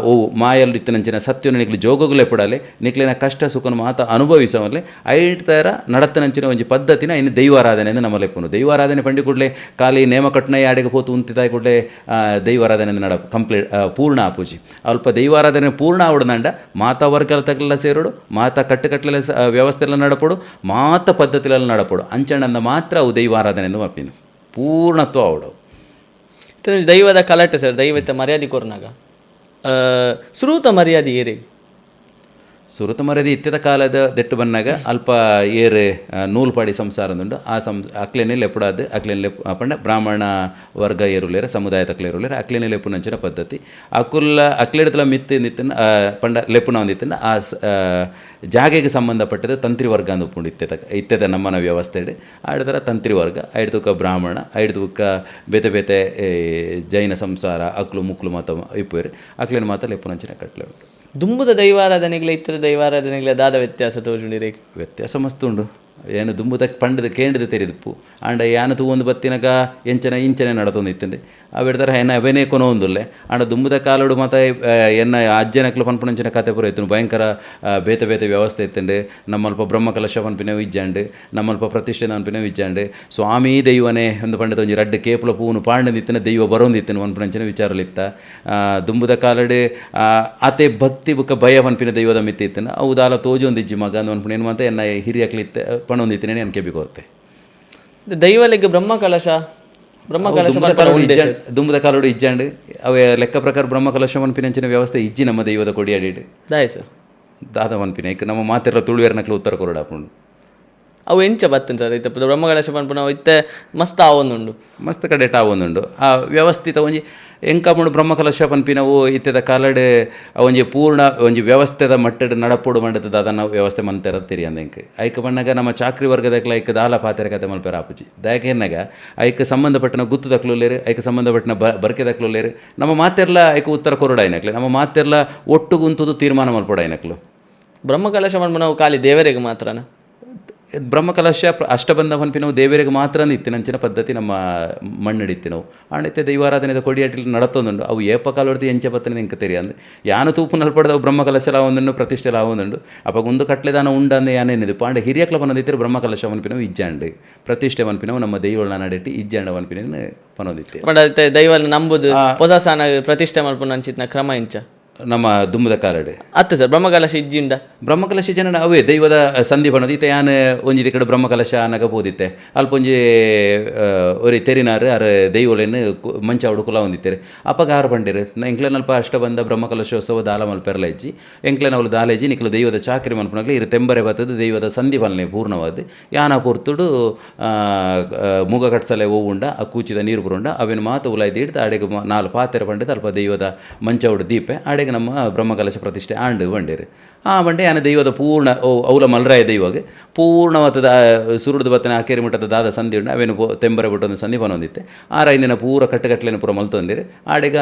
ಓ ಮಾಯಲ್ ಇತ್ತಿನಂಚಿನ ಸತ್ಯನ ನಿಕ್ಲು ಜೋಗಗುಲೆ ಪಡಲೆ ನಿಕ್ಲಿನ ಕಷ್ಟ ಸುಖನ ಮಾತ ಅನುಭವಿಸವಲ್ಲೇ ಐಟ್ ತರ ನಡತನಂಚಿನ ಒಂಜಿ ಪದ್ಧತಿನ ಇನ್ನು ದೈವಾರಾಧನೆ ಎಂದು ನಮ್ಮಲ್ಲಿ ಪುನು ದೈವಾರಾಧನೆ ಪಂಡಿ ಕೂಡಲೇ ಖಾಲಿ ನೇಮ ಕಟ್ನ ಯಾಡಿಗೆ ಪೋತು ಉಂತಿತಾಯಿ ಕೂಡಲೇ ದೈವಾರಾಧನೆ ನಡ ಕಂಪ್ಲೀಟ್ ಪೂರ್ಣ ಆಪೂಜಿ ಅಲ್ಪ ದೈವಾರಾಧನೆ ಪೂರ್ಣ ಆವಡ್ದಂಡ ಮಾತಾ ವರ್ಗಲ ತಗಲೆಲ್ಲ ಸೇರೋಡು ಮಾತಾ ಕಟ್ಟುಕಟ್ಟಲೆಲ್ಲ ವ್ಯವಸ್ಥೆ ಎಲ್ಲ ನಡಪಡು ಮಾತ ಪದ್ಧತಿಲೆಲ್ಲ ನಡಪಡು ಅಂಚಣ್ಣಂದ ಮಾತ್ರ ಅವು ದೈವಾರಾಧನೆ ಎಂದು ಮಪ್ಪಿನು ಪೂರ್ಣತ್ವ ಅವಡು ದೈವದ ಕಲಟೆ ಸರ್ ದೈವತ್ತ ಮರ್ಯಾದೆ ಕೊರ್ನಾಗ ಸುರೂತ ಮರ್ಯಾದೆ ಏರಿ ಸುರತ ಮರ್ಯಾದೆ ಇತ್ಯದ ಕಾಲದ ದೆಟ್ಟು ಬಂದಾಗ ಅಲ್ಪ ಏರು ನೂಲ್ಪಾಡಿ ಸಂಸಾರ ಅಂದುಂಡು ಆ ಅಕ್ಲೇನೆ ಲೆಪ್ಪುಡಾದು ಅಕ್ಲೇನೆ ಲೆಪ್ಪು ಪಂಡ ಬ್ರಾಹ್ಮಣ ವರ್ಗ ಏರುಲೇರ ಸಮುದಾಯ ತಕ್ಲೆ ಏರುಲೇರ ಅಕ್ಲೇನೆ ಲೆಪ್ಪು ನಂಚಿನ ಪದ್ಧತಿ ಅಕುಲ್ಲ ಅಕ್ಲೆಡ್ತಲ ಮಿತ್ತು ನಿತ್ತಿನ ಪಂಡ ಲೆಪ್ಪುನ ಒಂದಿತ್ತಿನ ಆ ಜಾಗೆಗೆ ಸಂಬಂಧಪಟ್ಟದ ತಂತ್ರಿ ವರ್ಗ ಅಂದು ಉಪ್ಪುಂಡು ಇತ್ಯದ ನಮ್ಮನ ವ್ಯವಸ್ಥೆ ಆಡ್ದರ ತಂತ್ರಿ ವರ್ಗ ಐಡ್ದುಕ ಬ್ರಾಹ್ಮಣ ಐಡ್ದುಕ ಬೇತೆ ಬೇತೆ ಜೈನ ಸಂಸಾರ ಅಕ್ಲು ಮುಕ್ಲು ಮಾತ ಇಪ್ಪೇರಿ ಅಕ್ಲೇನ ಮಾತ ಲೆಪ್ಪು ನಂಚಿನ ಕಟ್ಲೆ ಉಂಟು ದುಂಬುದ ದೈವಾರಾಧನೆಗಳ ಇತರ ದೈವಾರಾಧನೆಗಳ ದಾದ ವ್ಯತ್ಯಾಸ ತೋಜುಂಡಿರಿ ವ್ಯತ್ಯಾಸ ಮಸ್ತ್ ಉಂಡು ಏನು ದುಂಬುದ ಪಂಡದ ಕೇಂದ್ರದ ತೆರೆದಿಪ್ಪು ಆಂಡ ಯಾನ ತೂವೊಂದು ಬತ್ತಿನಗ ಎಂಚನ ಇಂಚನೆ ನಡತೊಂದು ಇತ್ತಂದೆ ಅವೆಡ್ದಾರ ಹೆಣ್ಣ ಅವೆನೇ ಕೊನೋ ಒಂದುಲ್ಲೆ ಆಂಡ ದುಂಬುದ ಕಾಲೋಡು ಮತ್ತು ಎನ್ನ ಅಜ್ಜನಕ್ಲು ಪನ್ಪುಣಂಚಿನ ಕತೆ ಪುರ ಇತ್ತು ಭಯಂಕರ ಬೇತೆ ಬೇತೆ ವ್ಯವಸ್ಥೆ ಇತ್ತಂಡೆ ನಮ್ಮಲ್ಪ ಬ್ರಹ್ಮಕಲಶ ಪನ್ಪಿನವು ಇಜ್ಜಾಂಡು ನಮ್ಮಲ್ಪ ಪ್ರತಿಷ್ಠೆ ಪನ್ಪಿನವು ಇಜ್ಜಾಂಡು ಸ್ವಾಮಿ ದೈವನೇ ಒಂದು ಪಂಡದ ಒಂಜಿ ರಡ್ಡು ಕೇಪುಲ ಪೂನು ಪಾಂಡದಿತ್ತಿನ ದೈವ ಬರೋಂದಿತ್ತಿನ ಪನ್ಪುಣಂಚಿನ ವಿಚಾರಲಿತ್ತ ದುಂಬುದ ಕಾಲಡು ಅತೆ ಭಕ್ತಿ ಬುಕ್ಕ ಭಯ ಪನ್ಪಿನ ದೈವದ ಮಿತ್ತಿ ಇತ್ತಿನ ಅವು ದಾಲ ತೋಜೊಂದು ಇಜ್ಜಿ ಮಗ ಅಂದು ಪನ್ಪುಣ ಏನು ಮಾತ ಎನ್ನ ಹಿರಿಯಕ್ಲಿತ್ತ ಪಣೊಂದಿತ್ತಿನೇ ಅನ್ಕೆ ಬಿಕೋರ್ತೆ ದೈವಲಿಗೆ ಬ್ರಹ್ಮಕಲಶ ದುಂಬದ ಕಾಲೋಡು ಇಜ್ಜಾಂಡು ಅವೇ ಲೆಕ್ಕ ಪ್ರಕಾರ ಬ್ರಹ್ಮಕಲಶ ಮನ್ಪಿನಂಚಿನ ವ್ಯವಸ್ಥೆ ಇಜ್ಜಿ ನಮ್ಮ ದೈವದ ಕೊಡಿಯಾಡಿಡು ದಾಯ್ ಸರ್ ದಾದ ಮನ್ಪಿನ ಈಗ ನಮ್ಮ ಮಾತೆಲ್ಲ ತುಳುವೇರ್ನಕ್ಲು ಉತ್ತರ ಕೊರಡಾಪುಂಡು ಅವು ಎಂಚ ಬತ್ತನ್ ಸರ್ ಇತ್ತ ಬ್ರಹ್ಮಕಲಶ ಪನ್ಪುನ ಇತ್ತೆ ಮಸ್ತ್ ಆವೊಂದುಂಡು ಮಸ್ತ್ ಕಡೆ ಆವೊಂದುಂಡು ಆ ವ್ಯವಸ್ಥಿತ ಒಂಜಿ ಎಂಕಮುಂಡು ಬ್ರಹ್ಮಕಲಶ ಪನ್ಪಿನವು ಇತ್ಯದ ಕಾಲಡ್ ಒಂಜಿ ಪೂರ್ಣ ಒಂಜಿ ವ್ಯವಸ್ಥೆದ ಮಟ್ಟದ ನಡಪೋಡು ಮಂಡದ ಅದನ್ನು ವ್ಯವಸ್ಥೆ ಮಂತರ ತಿರಿ ಅಂದೆಂಕ್ ಐಕ ಬಣ್ಣಗ ನಮ್ಮ ಚಾಕ್ರಿ ವರ್ಗದಕ್ಲ ಐಕ ದಾಲ ಪಾತೆರ ಕತೆ ಮಲ್ಪೇರ ಆಪುಜಿ ದಯಕೆನ್ನಾಗ ಐಕ ಸಂಬಂಧಪಟ್ಟನ ಗುತ್ತು ದಕ್ಲುಲ್ಲೇರು ಐಕ ಸಂಬಂಧಪಟ್ಟನ ಬರ್ಕೆ ದಕ್ಲುಲ್ಲೇರು ನಮ್ಮ ಮಾತೆರ್ಲ ಐಕ ಉತ್ತರ ಕೊರಡ ಐನಕ್ಲೆ ನಮ್ಮ ಮಾತೆರ್ಲ ಒಟ್ಟು ಗುಂತುದು ತೀರ್ಮಾನ ಮಲ್ಪೋಡ ಐನಕ್ಲು ಬ್ರಹ್ಮಕಲಶ ಪನ್ಪುನ ಖಾಲಿ ದೇವರಿಗೆ ಮಾತ್ರನ ಬ್ರಹ್ಮಕಲಶ ಅಷ್ಟಬಂಧ ಪನ್ಪಿನವು ದೇವರಿಗೆ ಮಾತ್ರ ಇತ್ತಿನಂಚಿನ ಪದ್ಧತಿ ನಮ್ಮ ಮಣ್ಣಿಡಿತ್ತಿನವು ಆಣಿತ್ಯ ದೈವಾರಾಧನೆದ ಕೊಡಿಯಾಟಿಲ್ ನಡತೊಂದುಂಡು ಅವು ಏಪ ಕಾಲೊಡ್ದು ಎಂಚ ಬತ್ತನೆ ನಿಂಕ ತೆರಿ ಅಂದ್ರೆ ಯಾನು ತೂಪು ನಲ್ಪಡ್ದವು ಬ್ರಹ್ಮಕಲಶ ಲಾವೊಂದುಂಡು ಪ್ರತಿಷ್ಠೆ ಲಾವೊಂದುಂಡು ಅಪ್ಪ ಒಂದು ಕಟ್ಲೆದಾನ ಉಂಡಂದು ಯಾನೇನಿದು ಪಾಂಡೆ ಹಿರಿಯಕ್ಲ ಪನೊಂದಿತ್ತಿರು ಬ್ರಹ್ಮಕಲಶ ಪನ್ಪಿನವು ಇಜ್ಜಾಂಡು ಪ್ರತಿಷ್ಠೆ ಪನ್ಪಿನವು ನಮ್ಮ ದೈವಗಳನ್ನ ನಡೆಟ್ಟಿ ಇಜ್ಜಾಂಡ ಪನ್ಪಿನ ಪನೊಂದಿತ್ತು ದೈವ ನಂಬುದು ಹೊಸ ಸಾನ ಪ್ರತಿಷ್ಠೆ ಮಲ್ಪುನ ಅಂಚಿತ್ನ ಕ್ರಮ ಇಂಚ ನಮ್ಮ ದುಮ್ಮದ ಕಾಲಡ್ ಅತ್ತ ಸರ್ ಬ್ರಹ್ಮಕಲಶ ಇಜ್ಜಿಂಡ ಬ್ರಹ್ಮಕಲಶ ಜನ ಅವೇ ದೈವದ ಸಂಧಿ ಬಣ್ಣದ ಈತ ಯಾನ್ ಒಂಜಿದ ಕಡೆ ಬ್ರಹ್ಮಕಲಶ ಅನ್ನಗ ಬೋದಿತ್ತೆ ಅಲ್ಪ ಒಂಜಿ ಒರಿ ತೆರಿನಾರು ಅರ ದೈವಲೇನು ಮಂಚ ಅವಡು ಕುಲ ಹೊಂದಿತ್ತೇರೆ ಅಪ್ಪಗ ಆರು ಬಂಡಿರು ಎಂಕ್ಲೆನಲ್ಪ ಅಷ್ಟ ಬಂದ ಬ್ರಹ್ಮಕಲಶೋತ್ಸವ ದಾಲ ಮಲ್ಪೆರಲ ಇಜ್ಜಿ ಎಂಕ್ಲೆನ ಅವಳು ದಾಲೇಜಿ ನಿಕ್ಲು ದೈವದ ಚಾಕರಿ ಮಲ್ಪನಾಗ್ಲಿ ಇರು ತೆಂಬರೆ ಬರ್ತದೆ ದೈವದ ಸಂಧಿ ಬಲ್ನೆ ಪೂರ್ಣವಾದ ಯಾನ ಪೊರ್ತುಡು ಮುಗ ಕಟ್ಸಲೆ ಹೂವುಂಡ ಆ ಕೂಚಿದ ನೀರು ಬರುಂಡ ಅವೇನು ಮಾತು ಉಲಾಯ್ದು ಹಿಡ್ದು ಅಡೆಗೆ ನಾಲ್ಕು ಪಾತ್ರೆ ಬಂಡಿದ್ದು ಅಲ್ಪ ದೈವದ ಮಂಚ ಅವಡು ದೀಪೆ ಅಡೆಗೆ ನಮ್ಮ ಬ್ರಹ್ಮಕಲಶ ಪ್ರತಿಷ್ಠೆ ಆಂಡು ಬಂಡೇರು ಆ ಬಂಡೆ ಯಾನ ದೈವದ ಪೂರ್ಣ ಅವಲ ಮಲ್ರಾಯ ದೈವಗೆ ಪೂರ್ಣವಾದ ಸುರುಡ್ದು ಬತ್ತನೆ ಆಕೇರಿ ಮಟ್ಟದ ದಾದ ಸಂಧಿ ಉಂಡು ಅವೇನು ತೆಂಬರೆ ಬಿಟ್ಟು ಒಂದು ಸಂಧಿ ಬಂದಿತ್ತೆ ಆ ರೈನಿನ ಪೂರ ಕಟ್ಟುಗಟ್ಲೆನ ಪೂರ ಮಲ್ತೊಂದಿರಿ ಆಡೆಗ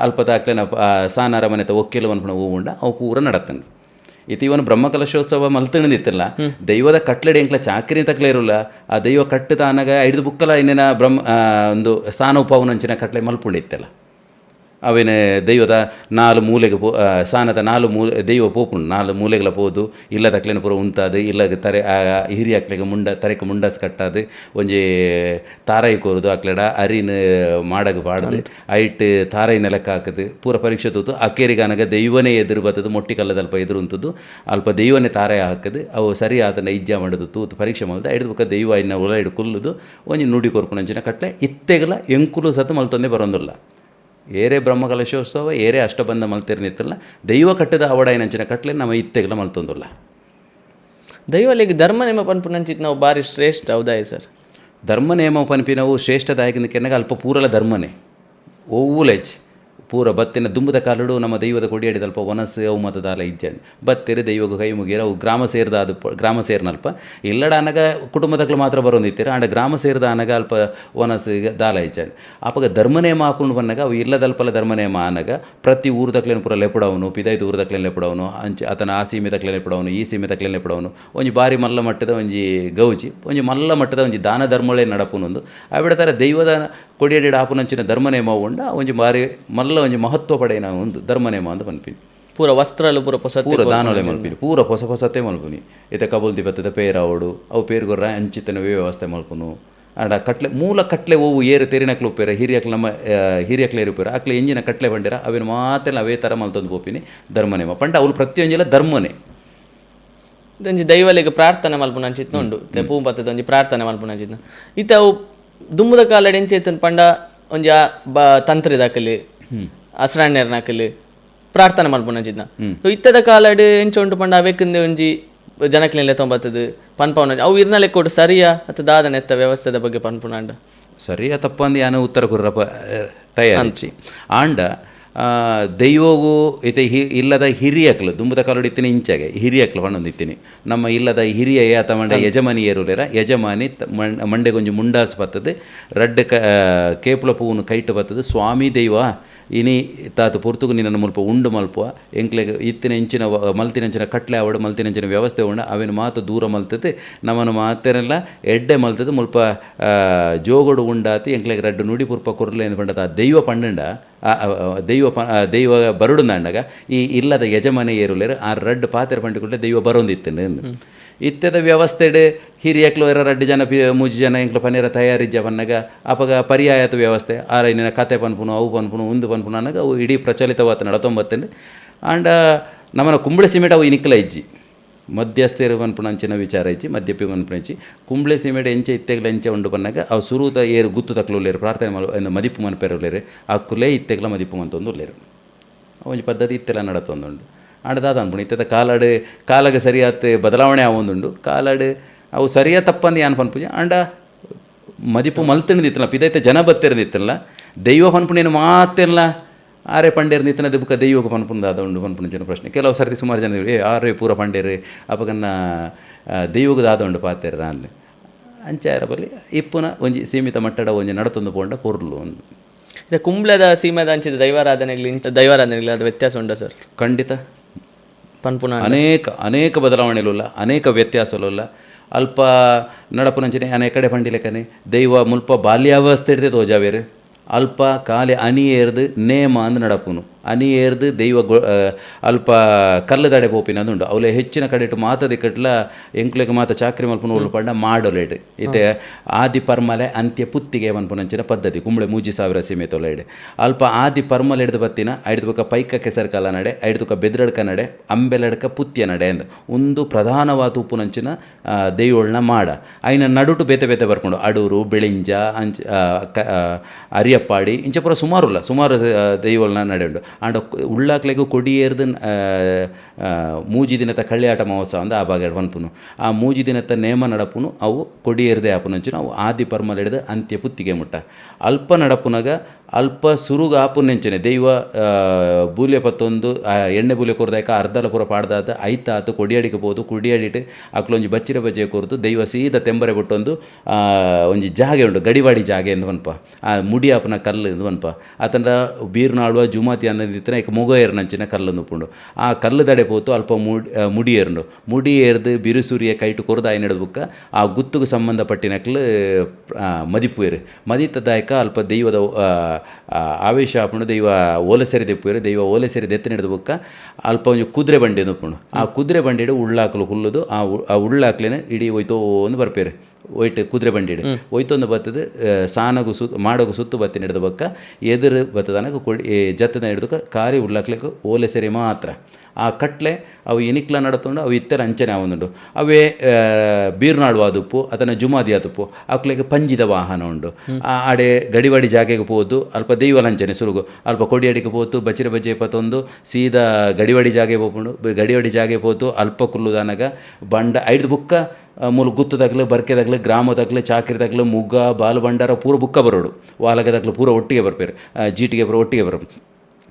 ಅಲ್ಪದ ಅಕ್ಲೆನ ಸಾನಾರ ಮನೆತ ಒಕ್ಕೆಲು ಅನ್ಪಣ ಹೂ ಉಂಡ ಅವು ಪೂರ ನಡತ್ತನು ಇತ್ತು ಇವನು ಬ್ರಹ್ಮಕಲಶೋತ್ಸವ ಮಲ್ತಣಿದಿತ್ತಲ್ಲ ದೈವದ ಕಟ್ಲೆಡೆ ಎಂಕ್ಲ ಚಾಕರಿ ತಕ್ಲೆ ಇರೋಲ್ಲ ಆ ದೈವ ಕಟ್ಟುತ್ತ ಅನ್ನಾಗ ಹಿಡಿದು ಬುಕ್ಕಲ ಇನ್ನೇನ ಒಂದು ಸ್ಥಾನ ಉಪವನಂಚಿನ ಕಟ್ಲೆ ಮಲ್ಪುಂಡಿತ್ತಲ್ಲ ಅವೇನು ದೈವದ ನಾಲು ಮೂಲೆಗೆ ಸಾನದ ದೈವ ಪೋಪುಂಡು ನಾಲು ಮೂಲೆಗಳ ಪೋದು ಇಲ್ಲದ ಅಕ್ಲೆನ ಪೂರ ಉಂತಾದು ಇಲ್ಲದ ತರೆ ಹಿರಿಯ ಅಕ್ಲೆಗೆ ತರೆಗೆ ಮುಂಡಸ್ ಕಟ್ಟಾದು ಒಂಜಿ ತಾರಾಯಿ ಕೋರುದು ಅಕ್ಲೆಡ ಅರಿನ ಮಾಡಗ ಪಾಡ್ದು ಐಟ್ ತಾರಾಯಿ ನೆಲಕ್ಕೆ ಹಾಕದು ಪೂರ ಪರೀಕ್ಷೆ ತೂತು ಅಕ್ಕೇರಿಗೆ ಅನಗ ದೈವನೇ ಎದುರು ಬರ್ತದು ಮೊಟ್ಟಿ ಕಲ್ಲದ ಅಲ್ಪ ಎದುರು ಉಂತದ್ದು ಅಲ್ಪ ದೈವನೇ ತಾರಾಯಿ ಹಾಕದು ಅವು ಸರಿ ಆತನ ಇಜ್ಜ ಮಾಡೋದು ತೂತು ಪರೀಕ್ಷೆ ಮಾಡೋದು ಹಿಡಿದು ಬುಕ್ಕ ದೈವ ಇನ್ನು ಒಳ ಹಿಡು ಕುಲ್ಲುದು ಒಂಜಿ ನುಡಿ ಕೊರ್ಪುನಂಚಿನ ಕಟ್ಲೆ ಇತ್ತೆಗಲ ಎಂಕುಲು ಸತ ಮಲ್ತೊಂದೆ ಬರೋದಿಲ್ಲ ಏರೇ ಬ್ರಹ್ಮಕಲಶೋತ್ಸವ ಏರೇ ಅಷ್ಟಬಂಧ ಮಲ್ತಿರ್ನಿತ್ತಲ್ಲ ದೈವ ಕಟ್ಟದ ಅವಡಾಯಿನಂಚಿನ ಕಟ್ಲೆ ನಮ್ಮ ಇತ್ತೆಗಲ ಮಲ್ತೊಂದಿಲ್ಲ ದೈವಲಿಗೆ ಧರ್ಮ ನೇಮ ಪನ್ಪುನಂಚಿತ್ ನಾವು ಭಾರಿ ಶ್ರೇಷ್ಠ ಹೌದಾಯ ಸರ್ ಧರ್ಮ ನೇಮ ಪನ್ಪಿ ನಾವು ಶ್ರೇಷ್ಠದಾಯಕಂದ ಕೆನ್ನಾಗ ಅಲ್ಪ ಪೂರಲ ಧರ್ಮನೇ ಓವುಲೆಜ್ ಪೂರ ಬತ್ತಿನ ದುಂಬದ ಕಾಲಡು ನಮ್ಮ ದೈವದ ಕೊಡಿಯಾಡಿದ ಅಲ್ಪ ಒನಸು ಅವು ಮತದಾಲ ಇಜ್ಜಂಡು ಬತ್ತಿರು ದೈವಗ ಕೈ ಮುಗಿಯರ ಅವು ಗ್ರಾಮ ಸೇರ್ನಲ್ಪ ಇಲ್ಲಡ ಅನಗ ಕುಟುಂಬದಕ್ಲು ಮಾತ್ರ ಬರೋದಿತ್ತೀರ ಆಂಡ ಗ್ರಾಮ ಸೇರಿದ ಅನಗ ಅಲ್ಪ ಒನಸು ದಾಲ ಇಜ್ಜಂಡು ಅಪ್ಪಗ ಧರ್ಮನೇಮ ಹಾಕೊಂಡು ಬಂದಾಗ ಅವು ಇಲ್ಲದಲ್ಪಲ ಧರ್ಮನೇಮ ಅನಗ ಪ್ರತಿ ಊರದಕ್ಲೇನು ಪೂರ ಲೆಪಡವನು ಪಿದೈದು ಊರದಕ್ಲೇನು ಲೆಪಡವನು ಆತನ ಆ ಸೀಮೆ ತಕ್ಲೆ ಲೆಪಡವನು ಈ ಸೀಮೆ ತಕ್ಲೆ ಲೆಪಡವನು ಒಂಜಿ ಬಾರಿ ಮಲ್ಲ ಮಟ್ಟದ ಒಂಜಿ ಗೌಜಿ ಒಂಜಿ ಮಲ್ಲ ಮಟ್ಟದ ಒಂಜಿ ದಾನ ಧರ್ಮಗಳೇ ನಡಪುನೊಂದು ಅವಿಡ ಥರ ದೈವದ ಕೊಡಿಯಾಡಿ ಆಪುನಂಚಿನ ಧರ್ಮನೇಮ ಉಂಡ ಒಂಜಿ ಬಾರಿ ಮಲ್ಲ ಒಂಜಿ ಮಹತ್ವ ಪಡೆಯಿನ ಒಂದು ಧರ್ಮನೇಮ ಅಂತ ಪನ್ಪಿನಿ ಪೂರ ವಸ್ತ್ರಲು ಪೂರ ಹೊಸ ಪೂರ ದಾನೊಳೆ ಮಲ್ಪಿನಿ ಪೂರ ಹೊಸತೆ ಮಲ್ಪುನಿ ಇತ ಕಬೂಲ್ತಿ ಬತ್ತದ ಪೇರಾವಡು ಅವು ಪೇರ್ಗೊರ್ರ ಅಂಚಿತನ ವ್ಯವಸ್ಥೆ ಮಲ್ಪುನು ಆಡ ಕಟ್ಲೆ ಮೂಲ ಕಟ್ಲೆ ಓವು ಏರು ತೆರಿನಕ್ಲು ಉಪ್ಪೇರ ಹಿರಿಯಕ್ಲು ನಮ್ಮ ಹಿರಿಯಕ್ಲೇರು ಉಪ್ಪೇರ ಅಕ್ಲೆ ಎಂಜಿನ ಕಟ್ಲೆ ಬಂಡಿರ ಅವೇನು ಮಾತೆಲ್ಲ ಅವೇ ಥರ ಮಲ್ತೊಂದು ಪೋಪಿನಿ ಧರ್ಮನೇಮ ಪಂಡ ಅವ್ಲು ಪ್ರತಿಯೊಂಜಿಲ್ಲ ಧರ್ಮನೇ ಒಂಜಿ ದೈವಲಿಗೆ ಪ್ರಾರ್ಥನೆ ಮಲ್ಪುನಂಚಿತ್ ಉಂಡು ಪೂ ಬತ್ತದ ಒಂಜಿ ಪ್ರಾರ್ಥನೆ ಮಲ್ಪುನಂಚಿತ್ನ ಇತ ಅವು ದುಂಬುದ ಕಾಲಡ್ ಎಂಚೈತನ್ ಪಂಡ ಒಂಜಿ ತಂತ್ರಿದಾಕಲಿ ಅಸ್ರಾಣ್ಯರ್ನಾಕಲಿ ಪ್ರಾರ್ಥನೆ ಮಲ್ಪುನಂಚಿದ್ನ ಇತ್ತದ ಕಾಲಡ್ ಎಂಚ ಉಂಟು ಪಂಡ ಅವೆಕ್ಕಂದೆ ಒಂಜಿ ಜನಕ್ಲೆಲ್ಲ ತೊಂಬತ್ತದು ಪನ್ಪವನ ಅವು ಇರ್ನಲೆ ಕೊಡು ಸರಿಯಾ ಅಥವಾ ದಾದನ ಎತ್ತ ವ್ಯವಸ್ಥೆದ ಬಗ್ಗೆ ಪನ್ಪುನಾಂಡ ಸರಿಯಾ ತಪ್ಪಂದು ಯಾನು ಉತ್ತರ ಕುರ್ರಪ್ಪ ತಯಾರಿಸಿ ಆಂಡ ದೈವಗೂ ಇತ್ತೆ ಇಲ್ಲದ ಹಿರಿಯಕ್ಲು ದುಂಬದ ಕಾಲೋಡಿ ಇತ್ತಿನ ಇಂಚಾಗೆ ಹಿರಿಯಕ್ಲು ಪಣ್ಣೊಂದಿತ್ತೀನಿ ನಮ್ಮ ಇಲ್ಲದ ಹಿರಿಯ ಆತ ಮಂಡ ಯಜಮಾನಿ ಏರುಲೇರ ಯಜಮಾನಿ ಮಂಡೆಗೊಂಜಿ ಮುಂಡಾಸ್ ಬರ್ತದೆ ರಡ್ಡ ಕೇಪುಲ ಪೂವನ್ನು ಕೈಟು ಬರ್ತದೆ ಸ್ವಾಮಿ ದೈವ ಇನಿ ತಾತು ಪೊರ್ತುಗು ನಿನ್ನನ್ನು ಮುಲ್ಪ ಉಂಡು ಮಲ್ಪುವ ಎಂಕ್ಲೆಗೆ ಇತ್ತಿನ ಇಂಚಿನ ಮಲ್ತಿನಂಚಿನ ಕಟ್ಲೆ ಅವಡು ಮಲ್ತಿನಂಚಿನ ವ್ಯವಸ್ಥೆ ಉಂಡ ಅವೇನು ಮಾತು ದೂರ ಮಲ್ತದೆ ನಮ್ಮನ್ನು ಮಾತೇನೆಲ್ಲ ಎಡ್ಡೆ ಮಲ್ತದೆ ಮುಲ್ಪ ಜೋಗೋಡು ಉಂಡಾತಿ ಎಂಕ್ಲೆಗೆ ರಡ್ಡು ನುಡಿ ಪುರ್ಪ ಕೊರ್ಲೆ ಪಂಡತ ದೈವ ಪಣ್ಣಂಡ ದೈವ ಬರುಡುಂದಾಂಡಾಗ ಈ ಇಲ್ಲದ ಯಜಮಾನಿ ಏರುಲೇರು ಆ ರಡ್ಡು ಪಾತ್ರೆ ಪಂಡಿಕೊಂಡೆ ದೈವ ಬರೋಂದಿತ್ತೇನೆ ಇತ್ಯದ ವ್ಯವಸ್ಥೆಡೆ ಹಿರಿಯಕ್ಲು ರಡ್ಡು ಜನ ಮೂಜಿ ಜನ ಎಂಕ್ಲು ಪನೇರ ತಯಾರಿಜ್ಜ ಪನ್ನಾಗ ಅಪಗ ಪರ್ಯಾಯತ ವ್ಯವಸ್ಥೆ ಆರ ಇನ್ನಿನ ಕತೆ ಪನ್ಪುನು ಅವು ಪನ್ಪುನು ಉಂದು ಪನ್ಪುನು ಅನ್ನಗ ಅವು ಇಡೀ ಪ್ರಚಲಿತವಾತ ನಡತೊಂಬತ್ತಂಡು ಆಂಡ ನಮ್ಮನ ಕುಂಬಳೆ ಸಿಮೆಂಟ್ ಅವು ಇನಿಕ್ಕಲ ಇಜ್ಜಿ ಮಧ್ಯಸ್ಥೇರು ಪನ್ಪುನ ಅಂಚಿನ ವಿಚಾರ ಇಜ್ಜಿ ಮಧ್ಯಪಿ ಪನ್ಪುನ ಇಜ್ಜಿ ಕುಂಬಳೆ ಸಿಮೆಂಟ್ ಎಂಚೆ ಇತ್ತೆಗ್ಲ ಎಂಚೆ ಉಂಡು ಪನ್ನಾಗ ಅವು ಸುರುತ ಏರು ಗುತ್ತು ತಕ್ಲುಲ್ಲೇರು ಪ್ರಾರ್ಥನೆ ಮದಿಪ್ಪು ಮನ್ಪೇರುಲ್ಲೇರು ಅಕ್ಕುಲೇ ಇತ್ತೆಗ್ಲ ಮದಿಪ್ಪು ಮಂತೊಂದು ಉಲ್ಲೇರು ಒಂಜಿ ಪದ್ಧತಿ ಇತ್ತೆಲ್ಲ ನಡತೊಂದುಂಡು ಆಡದಾದ ಅನ್ಪುಣ ಇತ್ತದ ಕಾಲಗ ಸರಿಯಾತ್ ಬದಲಾವಣೆ ಆವೊಂದುಂಡು ಕಾಲಡ್ ಅವು ಸರಿಯಾ ತಪ್ಪಂದು ಯಾನ್ ಪನ್ಪುಜ ಆಂಡ ಮದಿಪ್ಪು ಮಲ್ತಿಣದಿತ್ತಲ್ಲ ಪಿದೈತೆ ಜನ ಬತ್ತಿರದಿತ್ತಲ್ಲ ದೈವ ಪನ್ಪುಣೇನು ಮಾತೆಲ್ಲ ಆರೆ ಪಂಡೇರು ಬುಕ್ಕ ದೈವಕ್ಕೆ ಪನ್ಪುಣದ ಉಂಡು ಪನ್ಪುಣ ಜನ ಪ್ರಶ್ನೆ ಕೆಲವು ಸರ್ತಿ ಸುಮಾರು ಜನ ಆರೇ ಪೂರ ಪಂಡೇರು ಅಪಗನ್ನ ದೈವಗದ ಆದ ಉಂಡು ಪಾತೆರ ಅಂದೆ ಅಂಚಾರ ಬಲ್ಲಿ ಇಪ್ಪುನ ಒಂಜಿ ಸೀಮಿತ ಮಟ್ಟಡ ಒಂಜಿ ನಡತೊಂದು ಪೋಂಡ ಪೊರ್ಲು ಒಂದು ಇದು ಕುಂಬ್ಳದ ಸೀಮೆದ ಅಂಚಿದ ದೈವಾರಾಧನೆಗಳು ಇಂಥ ದೈವಾರಾಧನೆಗಳು ಅದು ವ್ಯತ್ಯಾಸ ಉಂಟಾ ಸರ್? ಖಂಡಿತ ಪನ್ಪುನ ಅನೇಕ ಬದಲಾವಣೆಲುಲ್ಲ ಅನೇಕ ವ್ಯತ್ಯಾಸಲುಲ್ಲ ಅಲ್ಪ ನಡಪುನಂಚನೆ ಅನೇಕ ಕಡೆ ಪಂಡಿಲೆಕ್ಕನೆ ದೈವ ಮುಲ್ಪ ಬಾಲ್ಯಾವಸ್ಥೆ ಇಡ್ತದೆ ತೋಜಾವೇರು ಅಲ್ಪ ಕಾಲೆ ಅನಿಯೇರ್ದು ನೇಮ ಅಂದು ನಡಪುನು ಅನಿ ಏರ್ದು ದೈವ ಅಲ್ಪ ಕಲ್ಲದಡೆ ಪೋಪಿನದುಂಡು ಅವಲೆ ಹೆಚ್ಚಿನ ಕಡೆಟು ಮಾತದಿ ಕಟ್ಲ ಎಂಕ್ಲೆಗೆ ಮಾತ ಚಾಕ್ರಿ ಮಲ್ಪನ ಉಳ್ಳು ಪಂಡ ಮಾಡೋಲೇಡು ಇತ್ತೆ ಆದಿ ಪರ್ಮಲೆ ಅಂತ್ಯ ಪುತ್ತಿಗೆ ಮನ್ಪುನಂಚಿನ ಪದ್ಧತಿ ಕುಂಬಳೆ 3000 ಸೀಮೆ ತೊಲೆಡು ಅಲ್ಪ ಆದಿ ಪರ್ಮಲೆ ಹಿಡ್ದು ಬತ್ತಿನ ಐದು ಬುಕ್ಕ ಪೈಕ ಕೆಸರ್ಕಲ ನಡೆ ಐದು ತುಕ ಬೆದ್ರಡ್ಕ ನಡೆ ಅಂಬೆಲಡ್ಕ ಪುತ್ಯ ನಡೆ ಅಂದ ಒಂದು ಪ್ರಧಾನವಾದ ಉಪ್ಪುನಂಚಿನ ದೈವಗಳನ್ನ ಮಾಡ ಐನ ನಡುಟು ಬೇತೆ ಬೇತೆ ಬರ್ಕೊಂಡು ಅಡೂರು ಬೆಳಿಂಜ ಅರಿಯಪ್ಪಾಡಿ ಇಂಚ ಪುರ ಸುಮಾರು ದೈವಗಳನ್ನ ನಡೆಯುಂಡು ಆಂಡ ಉಳ್ಳಾಕ್ಲೆಗೂ ಕೊಡಿಯೇರ್ದು ಮೂಜಿ ದಿನದ ಕಳ್ಳಿಯಾಟ ಮಹೋತ್ಸವ ಅಂದ ಆ ಭಾಗ ಪನ್ಪುನು ಆ ಮೂಜಿ ದಿನದ ನೇಮ ನಡಪುನು ಅವು ಕೊಡಿಯೇರ್ದೆ ಆಪುನಂಚಿನ ಅವು ಆದಿ ಪರ್ಮಲ್ ಹಿಡಿದು ಅಂತ್ಯ ಪುತ್ತಿಗೆ ಮುಟ್ಟ ಅಲ್ಪ ನಡಪುನಗ ಅಲ್ಪ ಸುರುಗ ಆಪುನೆಂಚನೆ ದೈವ ಬೂಲ್ಯ ಪತ್ತೊಂದು ಎಣ್ಣೆ ಬೂಲ್ಯ ಕೊರ್ದಾಕ ಅರ್ಧಲ ಪುರ ಪಾಡ್ದಾದ ಐತ ಆತು ಕೊಡಿಯಾಡಿಗೆ ಹೋದು ಕುಡಿಯಾಡಿಟ್ಟು ಅಕ್ಲೊಂಜಿ ಬಚ್ಚಿರ ಬಜ್ಜೆ ಕೊರ್ತು ದೈವ ಸೀದ ತೆಂಬರೆ ಬಿಟ್ಟೊಂದು ಒಂಜಿ ಜಾಗೆ ಉಂಟು ಗಡಿವಾಡಿ ಜಾಗೆ ಎಂದು ಅನ್ಪ ಆ ಮುಡಿ ಆಪನ ಕಲ್ಲು ಎಂದು ಅನ್ಪ ಆತಂಡ ಬೀರ್ನಾಳುವ ಜುಮಾತಿ ಅಂದಿತ್ತನ ಈಗ ಮುಗ ಏರ್ನಂಚಿನ ಕಲ್ಲು ಉಪ್ಪುಂಡು ಆ ಕಲ್ಲು ದಡೆ ಪೋತು ಅಲ್ಪ ಮುಡಿ ಏರ್ಂಡು ಮುಡಿ ಏರ್ದು ಬಿರುಸೂರಿಯ ಕೈಟು ಕೊರ್ದು ಆಯ್ನ ಹಿಡಿದು ಬುಕ್ಕ ಆ ಗುತ್ತುಗೆ ಸಂಬಂಧಪಟ್ಟಿನಕ್ಲು ಮದಿಪು ಏರು ಮದಿತದಾಯಕ ಅಲ್ಪ ದೈವದ ಆವೇಶ ಆಪುಂಡು ದೈವ ಓಲೆ ಸೇರಿ ದೆಪ್ಪುವೇರು ದೈವ ಓಲೆ ಸೇರಿ ದೆತ್ತನ ಹಿಡಿದು ಬುಕ್ಕ ಅಲ್ಪ ಒಂದು ಕುದುರೆ ಬಂಡಿ ಉಪ್ಪುಂಡು ಆ ಕುದುರೆ ಬಂಡಿ ಉಳ್ಳಾಕಲು ಹುಲ್ಲುದು ಆ ಉಳ್ಳಾಕ್ಲೇನೆ ಇಡೀ ಹೋಯ್ತೋ ಒಂದು ಬರ್ಪೇರು ಒಯ್ಟ್ ಕುದುರೆ ಬಂಡಿ ಒಯ್ತೊಂದು ಬತ್ತದು ಸಾನಗು ಮಾಡೋಗು ಸುತ್ತು ಬತ್ತಿನ ಹಿಡಿದು ಬಕ್ಕ ಎದುರು ಬತ್ತದನಗ ಕೊಡಿ ಜತ್ತದ ಹಿಡಿದು ಕಾರಿ ಉಳ್ಳಾಕ್ಲಿಕ್ಕೆ ಓಲೆ ಸೇರಿ ಮಾತ್ರ ಆ ಕಟ್ಲೆ ಅವು ಎನಿಕ್ಲ ನಡತೊಂಡು ಅವು ಇತ್ತರ ಅಂಚನೆ ಆವೊಂದುಂಡು ಅವೇ ಬೀರ್ನಾಳುವ ತುಪ್ಪು ಅದನ್ನು ಜುಮಾದಿಯ ತುಪ್ಪು ಅಕ್ಲೆಗೆ ಪಂಜಿದ ವಾಹನ ಉಂಡು ಆಡೆ ಗಡಿವಾಡಿ ಜಾಗೆಗೆ ಹೋದು ಅಲ್ಪ ದೈವ ಲಂಚನೆ ಸುರುಗು ಅಲ್ಪ ಕೊಡಿಯಡಿಗೆ ಹೋತು ಬಚಿರ ಬಜ್ಜೆ ಪತ್ತೊಂದು ಸೀದಾ ಗಡಿವಾಡಿ ಜಾಗೆ ಹೋಗ್ಕೊಂಡು ಗಡಿವಾಡಿ ಜಾಗೆ ಹೋತು ಅಲ್ಪ ಕುಲ್ಲುದಾನಗ ಬಂಡ ಐದು ಬುಕ್ಕ ಮೂಲ ಗುತ್ತದಾಗಲು ಬರ್ಕೆದಾಗಲು ಗ್ರಾಮದಾಗಲು ಚಾಕ್ರಿದಾಗಲು ಮುಗ್ಗ ಬಾಲು ಭಂಡಾರ ಪೂರ ಬುಕ್ಕ ಬರೋಡು ವಾಲಗದಾಗಲು ಪೂರ ಒಟ್ಟಿಗೆ ಬರ್ಪೇರು ಜೀಟಿಗೆ ಬರೋ ಒಟ್ಟಿಗೆ ಬರೋ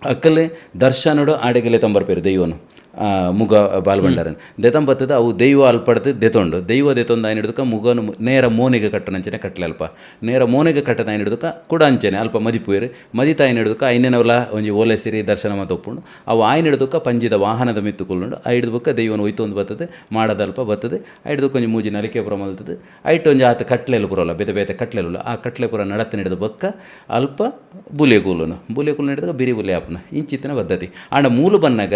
ಅಕ್ಕಲೆ ದರ್ಶನಡು ಆಡೆಗೆಲೆ ತಂಬರ್ಪೇರು ದೈವನು ಮುಗ ಬಾಲ್ಭಂಡಾರನ್ ದೆತಂ ಬತ್ತದ ಅವು ದೈವ ಅಲ್ಪಡ್ದು ದೆತೊಂಡು ದೈವ ದೆತೊಂದು ಆಯ್ನ ಹಿಡಿದಕ್ಕೆ ಮುಗನು ನೇರ ಮೋನಿಗೆ ಕಟ್ಟನಂಚನೆ ಕಟ್ಟಲೆ ಅಲ್ಪ ನೇರ ಮೋನಿಗೆ ಕಟ್ಟದ ಆಯ್ನ ಹಿಡಿದಕ್ಕೆ ಕೂಡ ಅಂಚನೆ ಅಲ್ಪ ಮದಿಪುಯರು ಮದಿತ ಆಯ್ನ ಹಿಡಿದಕ್ಕೆ ಐನೇನವಲ್ಲ ಒಂಜಿ ಓಲೆ ಸಿರಿ ದರ್ಶನ ಮತ್ತು ಒಪ್ಪುಂಡು ಅವು ಆಯ್ನ ಹಿಡಿದಕ್ಕೆ ಪಂಜಿದ ವಾಹನದ ಮಿತ್ತುಕೊಳ್ಳುಂಡು ಐದು ಬುಕ್ಕ ದೈವನು ಒಯ್ತೊಂದು ಬರ್ತದೆ ಮಾಡದಲ್ಪ ಬರ್ತದೆ ಐದು ಒಂಜಿ ಮೂಜಿ ನಲಿಕೆ ಪುರ ಮಲ್ತದೆ ಐಟೊಂಜಿ ಆತ ಕಟ್ಲೆಲು ಪುರಲ್ಲ ಬೇತೆ ಬೇತೆ ಕಟ್ಲೆಲ್ಲ ಆ ಕಟ್ಲೆ ಪುರ ನಡತ್ತಿನ ಹಿಡಿದು ಬಕ್ಕ ಅಲ್ಪ ಬುಲೆಗೂಲನು ಹಿಡಿದಾಗ ಬಿರಿ ಬುಲೆ ಆಪನ ಇಂಚಿತ್ತಿನ ಪದ್ಧತಿ ಆಂಡ ಮೂಲು ಬನ್ನಾಗ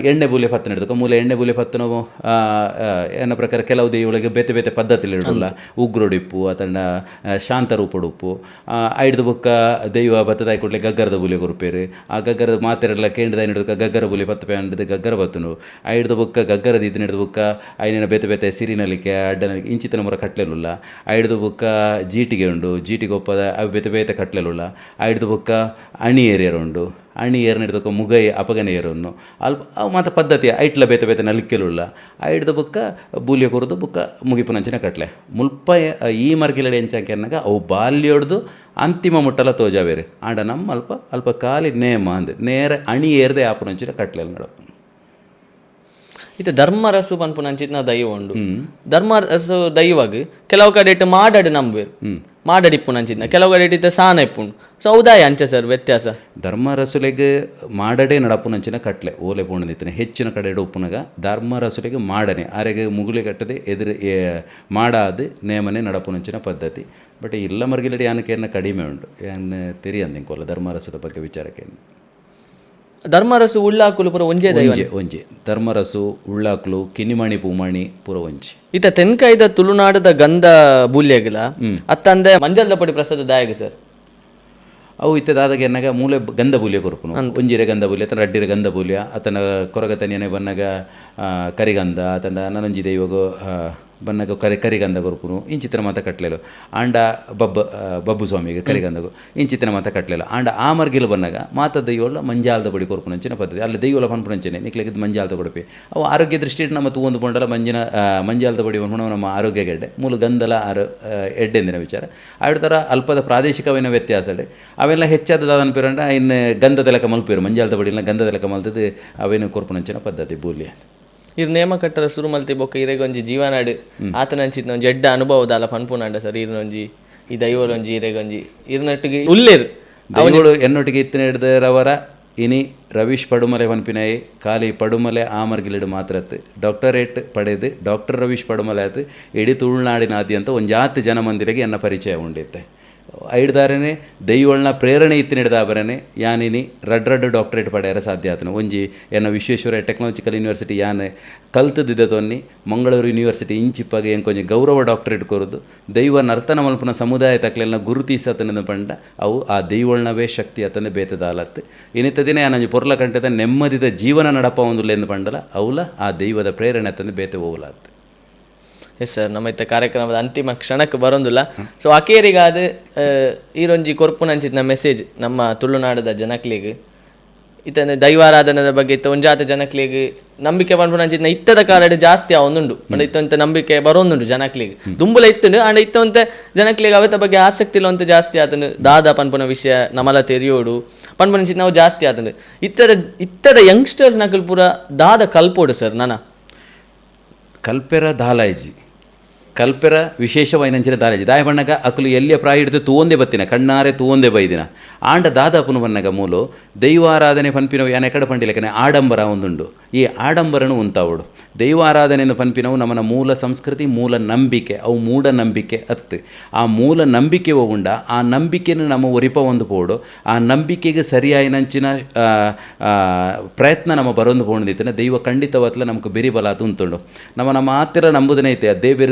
ಎಣ್ಣೆ ಬೂಲೆ ಪತ್ತನ ಹಿಡಿದು ಮೂಲೆ ಎಣ್ಣೆ ಬೂಲೆ ಪತ್ತನ ಏನ ಪ್ರಕಾರ ಕೆಲವು ದೈವಗಳಿಗೆ ಬೇತೆ ಬೇತೆ ಪದ್ಧತಿಲಿ ಇಡಲ್ಲ ಉಗ್ರೊಡಿಪ್ಪು ಅತಂಡ ಶಾಂತರೂಪಡುಪ್ಪು ಐದು ಬುಕ್ಕ ದೈವ ಬತ್ತದಾಯಿ ಕೊಡ್ಲೆ ಗಗ್ಗರದ ಬೂಲೆ ಕೊರುಪೇರು ಆ ಗಗ್ಗರದ ಮಾತೆರೆಲ್ಲ ಕೇಂದ್ರದಾಯಿ ಹಿಡಿದಕ್ಕೆ ಗಗ್ಗರ ಬೂಲೆ ಪತ್ತಪೆ ಅಂಡಿದ ಗಗ್ಗರ ಬತ್ತನು ಐದು ಬುಕ್ಕ ಗಗ್ಗರದ ಇದನ್ನ ಹಿಡಿದು ಬುಕ್ಕ ಐನೇನ ಬೇತೆ ಬೇತೆ ಸಿರಿನಲಿಕೆ ಅಡ್ಡನಲಿಕೆ ಇಂಚಿತನ ಮುರ ಕಟ್ಲೆಲುಲ್ಲ ಐದು ಬುಕ್ಕ ಜೀಟಿಗೆ ಉಂಡು ಜೀಟಿಗೆ ಒಪ್ಪದ ಅವು ಬೇತೆ ಬೇತೆ ಕಟ್ಲೆಲುಲ್ಲ ಐದು ಬುಕ್ಕ ಅಣಿ ಏರಿಯರುಂಡು ಅಣಿ ಏರ್ನ ಹಿಡಿದಕ್ಕೆ ಮುಗೈ ಅಪಗನೆ ಏರನ್ನು ಅಲ್ಪ ಅವು ಮಾತ್ರ ಪದ್ಧತಿ ಐಟ್ಲ ಬೇತೆ ಬೇತೆ ನಲಿಕೆಲುಲ್ಲ ಐಡ್ದು ಬುಕ್ಕ ಬೂಲಿಯ ಕೊರದು ಬುಕ್ಕ ಮುಗಿಪುನಂಚಿನ ಕಟ್ಲೆ ಮುಲ್ಪ ಈ ಮರ್ಗಿಲಡೆ ಎಂಚಾಕೆರ್ನಾಗ ಅವು ಬಾಲ್ಯೊಡ್ದು ಅಂತಿಮ ಮುಟ್ಟಲ ತೋಜಾವೇರಿ ಆಂಡ ನಮ್ಮ ಅಲ್ಪ ಕಾಲಿ ನೇಮ ಅಂದೆ ನೇರ ಅಣಿ ಏರ್ದೆ ಆಪುನಂಚಿನ ಕಟ್ಲೆಲ್ಲ ನಡ ಇದು ಧರ್ಮರಸು ಪನ್ಪುನಂಚಿನ ದೈವ ಉಂಡು ಧರ್ಮರಸು ದೈವಾಗ ಕೆಲವು ಕಡೆ ಮಾಡಾಡು ನಂಬೇರು ಮಾಡಡಿಪ್ಪುನಂಚಿನ ಕೆಲವು ಕಡೆ ಇಟ್ಟು ಸಾನ ಇಪ್ಪುಂಡು ಸೊ ಹೌದಾಯ ಅಂಚೆ ಸರ್ ವ್ಯತ್ಯಾಸ ಧರ್ಮರಸುಲೆಗೆ ಮಾಡಡೆ ನಡಪುನಂಚಿನ ಕಟ್ಲೆ ಓಲೆ ಪೂರ್ಣದಿತ್ತನೆ ಹೆಚ್ಚಿನ ಕಡೆ ಉಪ್ಪುನಗ ಧರ್ಮರಸುಲೆಗೆ ಮಾಡನೆ ಆರೆಗೆ ಮುಗುಲೆ ಕಟ್ಟದೆ ಎದುರು ಮಾಡಾದು ನೇಮನೆ ನಡಪುನಂಚಿನ ಪದ್ಧತಿ ಬಟ್ ಇಲ್ಲ ಮರ್ಗಿಲಡಿ ಯಾನಕೇನ ಕಡಿಮೆ ಉಂಟು ಏನು ತೆರಿಯಂದಿಂಕೋಲ್ಲ ಧರ್ಮರಸದ ಬಗ್ಗೆ ವಿಚಾರಕ್ಕೆ ಧರ್ಮರಸು ಉಳ್ಳಾಕುಲು ಪೂರ ಒಂಜೇ ದೈವ ಒಂಜಿ ಧರ್ಮರಸು ಉಳ್ಳಾಕುಲು ಕಿನಿಮಣಿ ಪೂಮಣಿ ಪೂರ ಒಂಜಿ ಇತ ತೆನ್ಕಾಯ್ದ ತುಳುನಾಡದ ಗಂಧ ಬೂಲ್ಯಗಿಲ ಅತ್ತಂದೆ ಮಂಜಲ್ದ ಪೊಡಿ ಪ್ರಸಾದ ದಾಯಗ ಸರ್ ಅವು ಇತ್ತದಾದಾಗ ಎನ್ನಾಗ ಮೂಲೆ ಗಂಧ ಬೂಲ್ಯ ಕೊರ್ಪುನು ಒಂಜಿರೆ ಗಂಧ ಬೂಲ್ಯ ಅತನ ಅಡ್ಡಿರೆ ಗಂಧ ಬೂಲ್ಯ ಅತನ ಕೊರಗತನಿಯನೆ ಬನ್ನಾಗ ಕರಿಗಂಧ ಅತನ ನನಂಜಿ ದೈವಗು ಬನ್ನಾಗ ಕರಿಗಂಧ ಕೊರ್ಪುನು ಇಂಚಿತ್ರ ಮಾತ ಕಟ್ಲೆಲು ಆಂಡ ಬಬ್ಬು ಸ್ವಾಮಿಗೆ ಕರಿಗಂಧಗು ಇಂಚಿತ್ತಿನ ಮಾತ ಕಟ್ಲೆಲು ಆಂಡ ಆ ಮರ್ಗಿಲು ಬನ್ನಾಗ ಮಾತ ದೈವಲ ಮಂಜಾಲದ ಬಡಿ ಕೊರ್ಪುನಂಚಿನ ಪದ್ಧತಿ ಅಲ್ಲಿ ದೈವಲ ಪನ್ಪುನಂಚನೆ ನಿಕ್ಲೆಗಿದ್ದು ಮಂಜಾಲದ ಕೊಡಪಿ ಅವು ಆರೋಗ್ಯ ದೃಷ್ಟಿ ನಮ್ಮ ತೂಂದು ಪೊಂಡಲ ಮಂಜಾಲದ ಬಡಿ ಪನ್ಪುಣ ನಮ್ಮ ಆರೋಗ್ಯಗೆ ಎಡ್ಡೆ ಮೂಲ ಗಂಧಲ ಎಡ್ಡೆಂದಿನ ವಿಚಾರ ಆಡ್ತಾರ ಅಲ್ಪದ ಪ್ರಾದೇಶಿಕವಿನ ವ್ಯತ್ಯಾಸ ಅವೆಲ್ಲ ಹೆಚ್ಚಾದದಾದನ ಪೇರಂಡ ಇನ್ನು ಗಂಧದ ಲೆಕ್ಕ ಮಲ್ಪೇರು ಮಂಜಾಲದ ಬಡಿನ ಗಂಧದ ಲೆಕ್ಕ ಮಲ್ತದ್ದು ಅವೇನು ಕೊರ್ಪುನಂಚಿನ ಪದ್ಧತಿ ಬೂಲಿ ಅಂತ ಇರ್ ನೇಮ ಕಟ್ಟರ ಸುರು ಮಲ್ತಿ ಬೊಕ್ಕ ಇರೆಗೊಂಜಿ ಜೀವನಾಡು ಆತನಂಚಿನ ಒಂಜಿ ಎಡ್ಡ ಅನುಭವದಾಲ ಪನ್ಪುನಾಂಡ ಸರ್ ಇರ್ನೊಂಜಿ ಈ ದೈವಲೊಂಜಿ ಇರೆಗೊಂಜಿ ಇರ್ನೊಟ್ಟಿಗೆ ಉಲ್ಲೇರು ದೈವಗಳು ಎನ್ನೊಟ್ಟಿಗೆ ಇತ್ತಿನ ಹಿಡಿದರವರ ಇನಿ ರವೀಶ್ ಪಡುಮಲೆ ಪನ್ಪಿನಾಯಿ ಖಾಲಿ ಪಡುಮಲೆ ಆಮರ್ಗಿಲಿಡು ಮಾತ್ರತ್ತು ಡಾಕ್ಟರೇಟ್ ಪಡೆದು ಡಾಕ್ಟರ್ ರವೀಶ್ ಪಡುಮಲೆ ಆಯ್ತು ಇಡೀ ತುಳುನಾಡಿನಾದ್ಯಂತ ಒಂದು ಜಾತಿ ಜನಮಂದಿರಿಗೆ ಎನ್ನ ಪರಿಚಯ ಉಂಡಿತ್ತೆ ಐಡ್ದಾರನೇ ದೈವಳ್ನ ಪ್ರೇರಣೆ ಇತ್ತಿನಿಡ್ದ ಬರನೆ ಯಾನಿನಿ ರಡ್ ಡಾಕ್ಟರೇಟ್ ಪಡೆಯರ ಸಾಧ್ಯ ಆತನು ಒಂಜಿ ಎನ್ನ ವಿಶ್ವೇಶ್ವರಯ್ಯ ಟೆಕ್ನಾಲಜಿಕಲ್ ಯೂನಿವರ್ಸಿಟಿ ಯಾನ್ ಕಲ್ತದಿದ್ದ ತೊನ್ನಿ ಮಂಗಳೂರು ಯೂನಿವರ್ಸಿಟಿ ಇಂಚಿಪ್ಪಾಗೆ ಏನು ಕೊಂಚ ಗೌರವ ಡಾಕ್ಟರೇಟ್ ಕೊರೋದು ದೈವ ನರ್ತನ ಮಲ್ಪನ ಸಮುದಾಯ ತಕ್ಲೆಲ್ಲ ಗುರುತಿಸತನ ಪಂಡ ಅವು ಆ ದೈವಳ್ನವೇ ಶಕ್ತಿ ಅತಂದೆ ಬೇತದ ಆಲತ್ತು ಇನ್ನಿತ್ತ ದಿನ ಯಾನಂಜಿ ಪೊರ್ಲ ಕಂಟದ ನೆಮ್ಮದಿದ ಜೀವನ ನಡಪ ಒಂದುಲ್ಲ ಎಂದು ಪಂಡಲ ಅವಲ ಆ ದೈವದ ಪ್ರೇರಣೆ ಅತಂದೆ ಬೇತೆ ಹೋಗಲಾತ್ತು. ಎಸ್ ಸರ್, ನಮ್ಮ ಇತ್ತ ಕಾರ್ಯಕ್ರಮದ ಅಂತಿಮ ಕ್ಷಣಕ್ಕೆ ಬರೋದಿಲ್ಲ. ಸೊ ಅಕೇರಿಗಾದ ಈರೊಂಜಿ ಕೊರ್ಪುನಂಚಿನ ಮೆಸೇಜ್ ನಮ್ಮ ತುಳುನಾಡದ ಜನಕ್ಲಿಗೆ ಇತ್ತ ದೈವಾರಾಧನದ ಬಗ್ಗೆ ಇತ್ತ ಒಂಜಾತ ಜನಕ್ಲಿಗೆ ನಂಬಿಕೆ ಪನ್ಪುನಂಚಿನ ಇತ್ತದ ಕಾರಣ ಜಾಸ್ತಿ ಅವನುಂಡು ಅಂಡ್ ಇತ್ತಂತ ನಂಬಿಕೆ ಬರೋಂದುಂಡು ಜನಕ್ಲಿಗೆ ದುಂಬುಲ ಇತ್ತುಂಡು ಅಂಡ್ ಇತ್ತಂತ ಜನಕ್ಲಿಗೆ ಅವತ್ತ ಬಗ್ಗೆ ಆಸಕ್ತಿ ಇಲ್ಲವಂತ ಜಾಸ್ತಿ ಆತನು ದಾದ ಪನ್ಪುನ ವಿಷಯ ನಮಲ ತೆರಿಯೋಡು ಪನ್ಪುನಂಚಿನ ನಾವು ಜಾಸ್ತಿ ಆತನು ಇತ್ತದ ಯಂಗ್ಸ್ಟರ್ಸ್ ನಕಲ್ ಪೂರ ದಾದ ಕಲ್ಪೋಡು ಸರ್ ನಾನ ಕಲ್ಪೆರ ದಾಲಾಯ್ಜಿ ಕಲ್ಪೆರ ವಿಶೇಷವೈನಂಚಿನ ದಾಲಾಯ್ಜಿ ದಾಯ ಬಣ್ಣಗ ಅಕಲು ಎಲ್ಲಿಯ ಪ್ರಾಯ ಹಿಡಿದು ತೂವೊಂದೇ ಬತ್ತಿನ ಕಣ್ಣಾರೆ ತೂವೊಂದೇ ಬೈದಿನ ಆಂಡ ದಾದಾಪುನ ಬಣ್ಣಗ ಮೂಲು ದೈವಾರಾಧನೆ ಪನ್ಪಿನವು ಯಾನ ಎಕಡೆ ಪಂಡಿಲಕನೆ ಆಡಂಬರ ಒಂದುಂಡು ಈ ಆಡಂಬರನು ಉಂತಾವಡು ದೈವಾರಾಧನೆಯನ್ನು ಪನ್ಪಿನವು ನಮ್ಮನ ಮೂಲ ಸಂಸ್ಕೃತಿ ಮೂಲ ನಂಬಿಕೆ ಅವು ಮೂಢನಂಬಿಕೆ ಅತ್ತು ಆ ಮೂಲ ನಂಬಿಕೆ ಉಂಡ ಆ ನಂಬಿಕೆಯನ್ನು ನಮ್ಮ ಒರಿಪ ಒಂದು ಪೋಡು ಆ ನಂಬಿಕೆಗೆ ಸರಿಯಾಯಿನಂಚಿನ ಪ್ರಯತ್ನ ನಮ್ಮ ಬರೊಂದು ಪೋಣಿದಿತ್ತನೆ ದೈವ ಖಂಡಿತವತ್ಲ ನಮಗೆ ಬೆರಿ ಬಲ ಅದು ಉಂಟುಂಡು ನಮ್ಮ ಹತ್ತಿರ ನಂಬುದನೇ ಐತೆ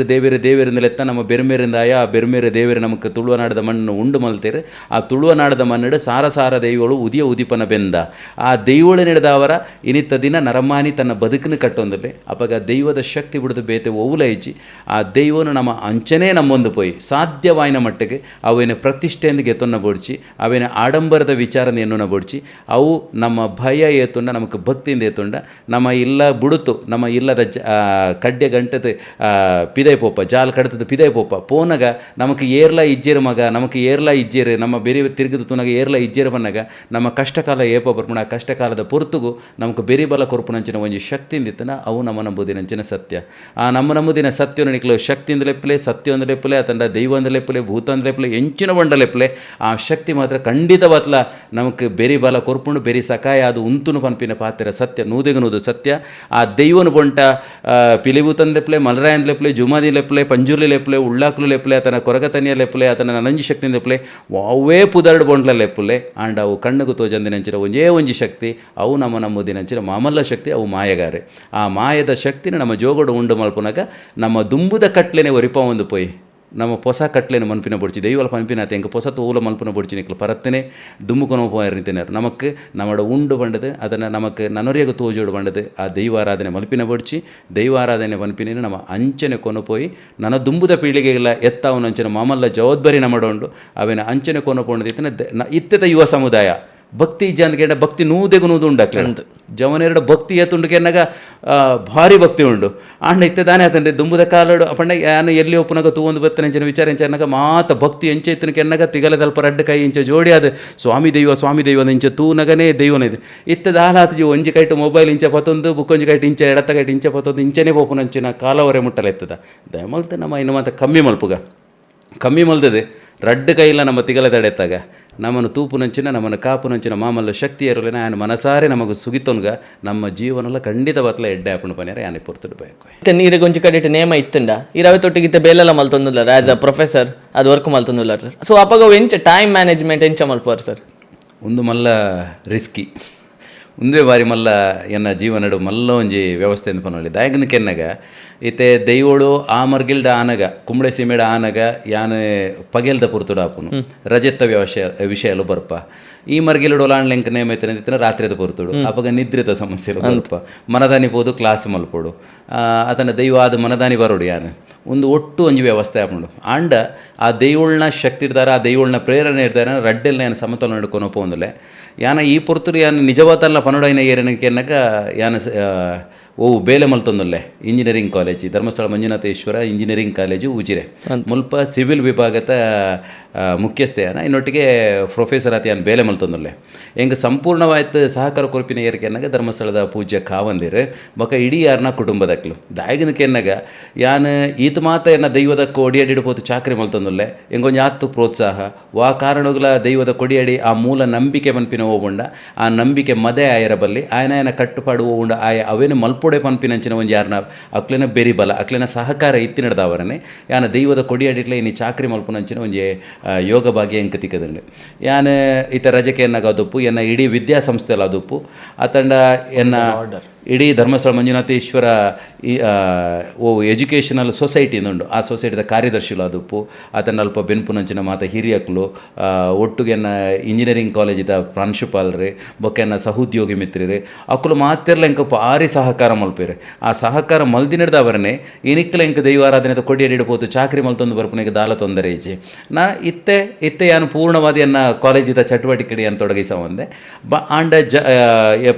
ದೇವೇರಿಂದಲೆತ್ತ ನಮ್ಮ ಬೆರುಮೇರಿಂದಾಯ ಆ ಬೆರುಮೇರೆ ದೇವೇರು ನಮಗೆ ತುಳುವನಾಡದ ಮಣ್ಣು ಉಂಡು ಮಲ್ತೇರೆ ಆ ತುಳುವನಾಡದ ಮಣ್ಣು ಸಾರ ದೈವಗಳು ಉದಿಪನ ಬೆಂದ ಆ ದೈವಳು ನಡೆದವರ ಇನಿತ್ತ ದಿನ ನರಮಾನಿ ತನ್ನ ಬದುಕನ್ನು ಕಟ್ಟೊಂದಲ್ಲೇ ಅವಾಗ ದೈವದ ಶಕ್ತಿ ಬಿಡದು ಬೇತೆ ಓವುಲ ಹೆಚ್ಚಿ ಆ ದೈವನು ನಮ್ಮ ಅಂಚನೆ ನಮ್ಮೊಂದು ಪೋಯಿ ಸಾಧ್ಯವಾಯಿನ ಮಟ್ಟಿಗೆ ಅವೇನ ಪ್ರತಿಷ್ಠೆಯಿಂದ ಗೆತ್ತೊನ್ನ ಬೋಡ್ಚಿ ಅವೇನ ಆಡಂಬರದ ವಿಚಾರನ ಎನ್ನೊನ ಬೋಡ್ಚಿ ಅವು ನಮ್ಮ ಭಯ ಏತುಂಡ ನಮಗೆ ಭಕ್ತಿಯಿಂದ ಏತುಂಡ ನಮ್ಮ ಇಲ್ಲ ಬುಡುತು ನಮ್ಮ ಇಲ್ಲದ ಕಡ್ಡೆ ಗಂಟದ ಪಿದೈ ಪೋಪ ಜಾಲ್ ಕಡತದ ಪಿದೈ ಪೋಪ ಪೋನಗ ನಮಗೆ ಏರ್ಲ ಇಜ್ಜೇರು ಮಗ ನಮಗೆ ಏರ್ಲ ಇಜ್ಜೇರು ನಮ್ಮ ಬೇರೆ ತಿರುಗಿದ ತುನಗ ಏರ್ಲ ಇಜ್ಜೇರು ಬನ್ನಗ ನಮ್ಮ ಕಷ್ಟಕಾಲ ಏಪ ಬರ್ಪುಣ ಆ ಕಷ್ಟಕಾಲದ ಪೊರ್ತುಗು ನಮಗೆ ಬೆರಿ ಬಲ ಕೊರ್ಪುನಂಚಿನ ಒಂಜಿ ಶಕ್ತಿಯಿಂದಿತ್ತನ ಅವು ನಮ್ಮ ನಂಬುದಿನಂಚಿನ ಸತ್ಯ ಆ ನಮ್ಮ ನಂಬುದಿನ ಸತ್ಯವನ್ನು ನಿಕ್ಲು ಶಕ್ತಿಯಿಂದ ಲೆಪ್ಪಲೆ ಸತ್ಯವಂದ ಲೆಪ್ಪಲೆ ಅತಂಡ ದೈವಂದ ಲೆಪ್ಪಲೆ ಭೂತಂದ ಲೆಪ್ಪಲೆ ಎಂಚಿನ ಬಂಡ ಲೆಪ್ಪಲೆ ಆ ಶಕ್ತಿ ಮಾತ್ರ ಖಂಡಿತವತ್ಲ ನಮಗೆ ಬೆರಿ ಬಲ ಕೊರ್ಪುಂಡು ಬೆರಿ ಸಕಾಯ ಅದು ಉಂತುನು ಪನ್ಪಿನ ಪಾತ್ರ ಸತ್ಯ ನೂದೆಗನೂದು ಸತ್ಯ ಆ ದೈವನು ಬೊಂಟ ಪಿಲಿಭೂತಂದ ಲೆಪ್ಪಲೆ ಮಲರಾಯಂದ ಲೆಪ್ಪಲೆ ಜುಮಾದಿ ಲೆಪ್ಪಲೆ ಪಂಜುರ್ಲಿ ಲೆಪ್ಪಲೆ ಉಳ್ಳಾಕ್ಲು ಲೆಪ್ಪಲೆ ಆತನ ಕೊರಗತನಿಯ ಲೆಪ್ಪಲೆ ಆತನ ನನಂಜಿ ಶಕ್ತಿಯಿಂದ ಲೆಪ್ಪಲೆ ಅವೇ ಪುದರ್ಡು ಬೊಂಡ್ಲ ಲೆಪ್ಪಲೆ ಆಂಡ್ ಅವು ಕಣ್ಣುಗು ತೋಜಂದಿನಂಚಿನ ಒಂಜಿ ಶಕ್ತಿ ಅವು ನಮ್ಮ ನಂಬುದಿನಂಚಿನ ಮಾಮಲ್ಲ ಶಕ್ತಿ ಅವು ಮಾಯಗಾರೆ ಆ ಮಾಯದ ಶಕ್ತಿನ ನಮ್ಮ ಜೋಗೋಡು ಉಂಡು ಮಲ್ಪುನಾಗ ನಮ್ಮ ದುಂಬುದ ಕಟ್ಲೆನೆ ಒರಿಪ ಒಂದು ಪೋಯ್ ನಮ್ಮ ಹೊಸ ಕಟ್ಲೆನ ಮನ್ಪಿನ ಬೊಡ್ಚಿ ದೈವಲ ಪನ್ಪಿನ ಆತ ಎಂಕ ಹೊಸ ತೋಲ ಮಲ್ಪನ ಬೊಡ್ಚಿ ನಿಕ್ಲು ಪರತ್ತನೆ ದುಮ್ಮುಕೊನೋ ಪೋಯರಿತೇನೆ ನಮಕ್ ನಮ್ಮಡ ಉಂಡು ಬಂಡದು ಅದನ್ನು ನಮಕ್ ನನರಿಯಾಗ ತೋಜೋಡು ಬಂಡದು ಆ ದೈವಾರಾಧನೆ ಮಲ್ಪಿನ ಬೊಡ್ಚಿ ದೈವಾರಾಧನೆ ಮನ್ಪಿನ ನಮ್ಮ ಅಂಚನೆ ಕೊನಪೋಯಿ ನನ್ನ ದುಂಬುದ ಪೀಳಿಗೆಗೆಲ್ಲ ಎತ್ತಾವನ ಅಂಚನೆ ಮಾಮಲ್ಲ ಜವಾಬ್ದಾರಿ ನಮ್ಮಡೊಂಡು ಅವೇನ ಅಂಚನೆ ಕೊನಪೋಣದಿತ್ತನೆ ಇತ್ತೆದ ಯುವ ಸಮುದಾಯ ಭಕ್ತಿ ಇಜ್ಜ ಅಂದ್ಕೆಂಡ ಭಕ್ತಿ ನೂದೆಗು ನೂದು ಉಂಡಾಕ್ಲೆ ಜವನೆರಡು ಭಕ್ತಿ ಏತುಂಡು ಕೆನ್ನಾಗ ಭಾರಿ ಭಕ್ತಿ ಉಂಡು ಆಂಡ ಇತ್ತದಾನೆ ಆತಂಡೆ ದುಂಬುದ ಕಾಲಡು ಅಪಂಡ ಯಾನು ಎಲ್ಲಿ ಒಪ್ಪುನಾಗ ತೂವೊಂದು ಬತ್ತನ ಎಂಚಿನ ವಿಚಾರ ಎಂಚನ್ನಾಗ ಮಾತ ಭಕ್ತಿ ಎಂಚೆ ಇತ್ತನ ಕೆನ್ನಾಗ ತಿಗಲದಲ್ಪ ರಡ್ಡು ಕೈ ಇಂಚ ಜೋಡಿ ಅದು ಸ್ವಾಮಿ ದೈವ ಇಂಚ ತೂನಗನೇ ದೈವನ ಇದು ಇತ್ತದ ಹಾಲಾತಜಿ ಒಂಜಿ ಕೈಟು ಮೊಬೈಲ್ ಇಂಚ ಪತ್ತೊಂದು ಬುಕ್ಕೊಂಜಿ ಕೈಟು ಇಂಚ ಎಡತ್ತ ಕೈಟು ಇಂಚ ಪತ್ತೊಂದು ಇಂಚನೇ ಪೋಪುನಂಚಿನ ಕಾಲವರೆ ಮುಟ್ಟಲ ಎತ್ತದ ದಯಮಲ್ತ ನಮ್ಮ ಇನ್ನು ಮಾತ ಕಮ್ಮಿ ಮಲ್ತದೆ ರಡ್ಡು ಕೈಲ್ಲ ನಮ್ಮ ತಿಗಲ ತಡೆತ್ತಾಗ ನಮ್ಮನ್ನು ತೂಪುನಂಚಿನ ನಮ್ಮನ್ನು ಕಾಪುನಂಚಿನ ಮಾಮಲ್ಲ ಶಕ್ತಿ ಇರಲಿನ ಆಯನ ಮನಸಾರೆ ನಮಗೆ ಸುಗಿತೊನ್ಗ ನಮ್ಮ ಜೀವನಲ್ಲ ಖಂಡಿತ ಬತ್ತಲ ಎಡ್ಡೆ ಹಾಕೊಂಡು ಪನ್ಯಾರ ಯಾನೆ ಪೊರ್ತುಡು ಬೇಕು ನೀರಿಗೆ ಒಂಚು ಕಡೆ ನೇಮ ಇತ್ತಂಡ ಇರವೆ ತೊಟ್ಟಿಗಿತ್ತ ಬೇಲೆಲ್ಲ ಮಲ್ತೊಂದುಲ್ಲ ಆಸ್ ಅ ಪ್ರೊಫೆಸರ್ ಅದು ವರ್ಕ್ ಮಲ್ತೊಂದುಲ್ಲ ಸರ್ ಸೊ ಅಪ್ಪಾಗ ಎಂಚ ಟೈಮ್ ಮ್ಯಾನೇಜ್ಮೆಂಟ್ ಎಂಚ ಮಲ್ಪುವರು ಸರ್ ಒಂದು ಮಲ್ಲ ರಿಸ್ಕಿ ಒಂದೇ ಬಾರಿ ಮಲ್ಲ ಎನ್ನ ಜೀವನಡು ಮಲ್ಲ ಒಂಜಿ ವ್ಯವಸ್ಥೆ ಅಂತ ಪನೊಳ್ಳಿ ದಾಯಗನ ಕೆನ್ನಗ ಇತ್ತೆ ದೈವೋಳು ಆ ಮರ್ಗಿಲ್ಡ ಆನಗ ಕುಂಬಳೆ ಸೀಮೆಡ ಆನಗ ಯಾನ ಪಗೆಲ್ದ ಪುರ್ತುಡು ಆಪುನು ರಜೆತ್ತ ವಿಷಯಲು ಬರ್ಪ ಈ ಮರ್ಗಿಲಡು ಒಲಾಣ್ಲೆಂಕ ನೇಮ ಐತೆ ರಾತ್ರಿದ ಪುರ್ತುಡು ಅಪಗ ನಿದ್ರಿತ ಸಮಸ್ಯೆ ಬರ್ಪ ಮನದಾನಿ ಪೋದು ಕ್ಲಾಸ್ ಮಲ್ಪೋಡು ಆತನ ದೈವ ಆದ ಮನದಾನಿ ಬರೋಡು ಯಾನು ಒಂದು ಒಟ್ಟು ಒಂಜಿ ವ್ಯವಸ್ಥೆ ಆಪುಂಡು ಆಂಡ ಆ ದೈವಳ್ನ ಶಕ್ತಿ ಇರ್ದಾರ ಆ ದೈವಳ್ನ ಪ್ರೇರಣೆ ಇರ್ದಾರ ರಡ್ಡೆಲ್ಲ ನಾನು ಸಮತೋಲ ನಡ್ಕೊಂಡು ಹೋಂದಲೆ ಯಾನ ಈ ಪೊರ್ತುರು ಯಾನು ನಿಜವಾತಲ್ಲ ಪನೊಡೈನ ಏರನಕ್ಕೆ ಅನ್ನಕ ಯಾನು ಬೇಲೆ ಮಲ್ತೊಂದೊಲ್ಲೆ engineering college Dharmasthala Manjunatheshwara engineering college Ujire ಮುಲ್ಪ ಸಿವಿಲ್ ವಿಭಾಗದ ಮುಖ್ಯಸ್ಥೆಯನ ಇನ್ನೊಟ್ಟಿಗೆ ಪ್ರೊಫೆಸರ್ ಆತ ಯಾನು ಬೇಲೆ ಮಲ್ತೊಂದೊಲ್ಲೆ ಹೆಂಗೆ ಸಂಪೂರ್ಣವಾಯ್ತು ಸಹಕಾರ ಕೊರಪಿನ ಏರಿಕೆ ಅನ್ನಗ ಧರ್ಮಸ್ಥಳದ ಪೂಜ್ಯ ಕಾವಂದಿರು ಬೊಕ ಇಡೀ ಯಾರನ್ನ ಕುಟುಂಬದಕ್ಲು ದಾಯಗನಕ್ಕೆ ಎನ್ನಗ ಯಾನು ಈತ ಮಾತ ಎನ್ನ ದೈವದ ಕೊಡಿಯಡಿಡ್ಬೋದು ಚಾಕ್ರಿ ಮಲ್ತೊಂದೊಲ್ಲೆ ಹೆಂಗೊಂದು ಆತು ಪ್ರೋತ್ಸಾಹ ವಾ ಕಾರಣಗಳ ದೈವದ ಕೊಡಿಯಡಿ ಆ ಮೂಲ ನಂಬಿಕೆ ಮನ್ಪಿನ ಹೋಗುಂಡ ಆ ನಂಬಿಕೆ ಮದೆ ಆಯರಬಲ್ಲಿ ಆಯನ ಕಟ್ಟುಪಾಡು ಹೋಗುಂಡ ಆಯ ಅವೇನು ಮಲ್ಪೊಡೆ ಪನ್ಪಿನಂಚಿನ ಒಂದು ಯಾರನ್ನ ಅಕ್ಲೆನ ಬೆರಿಬಲ ಅಕ್ಲೆನ ಸಹಕಾರ ಇತ್ತಿ ನಡೆದವರನೆ ಯಾನ ದೈವದ ಕೊಡಿಯಾಡಿಟ್ಲೆ ಇನ್ನು ಚಾಕ್ರಿ ಮಲ್ಪುನಂಚಿನ ಒಂಜಿ ಯೋಗ ಭಾಗ್ಯ ಎಂಕ ತಿಕ್ಕದಂಡೆ ಯಾನ ಈತ ರಜಕ್ಕೆ ಎನ್ನಾಗದುಪ್ಪು ಎನ್ನ ಇಡೀ ವಿದ್ಯಾಸಂಸ್ಥೆಲ ಅದುಪ್ಪು ಅತಂಡ ಎನ್ನ ಇಡೀ ಧರ್ಮಸ್ಥಳ ಮಂಜುನಾಥೇಶ್ವರ ಎಜುಕೇಷನಲ್ ಸೊಸೈಟಿ ಉಂಡು ಆ ಸೊಸೈಟಿದ ಕಾರ್ಯದರ್ಶಿಲು ಅದುಪ್ಪು ಆತನ ಅಲ್ಪ ಬೆನ್ಪುನಂಚಿನ ಮಾತ ಹಿರಿಯಕ್ಲು ಒಟ್ಟುಗೆ ಇಂಜಿನಿಯರಿಂಗ್ ಕಾಲೇಜಿದ ಪ್ರಾಂಶುಪಾಲರೇ ಬೊಕ್ಕೆನ್ನ ಸಹೋದ್ಯೋಗಿ ಮಿತ್ರರೇ ಅಕ್ಕಲು ಮಾತೆರ್ಲ ಎಂಕ ಭಾರಿ ಸಹಕಾರ ಮಲ್ಪೇರೆ ಆ ಸಹಕಾರ ಮಲ್ದಿನಡ್ದ ಅವರನ್ನೇ ಇನಿಕ್ಕಲ ಎಂಕ ದೈವಾರಾಧನೆ ಕೊಡಿಯಡಿಡ್ಬೋದು ಚಾಕ್ರಿ ಮಲ್ತೊಂದು ಬರ್ಪುನಿಗೆ ದಾಲ ತೊಂದರೆ ಈಚೆ ನಾ ಇತ್ತೆ ಯಾನು ಪೂರ್ಣವಾದಿ ಅನ್ನ ಕಾಲೇಜಿದ ಚಟುವಟಿಕೆ ಅನ್ನು ತೊಡಗಿಸ ಒಂದೆ ಆಂಡ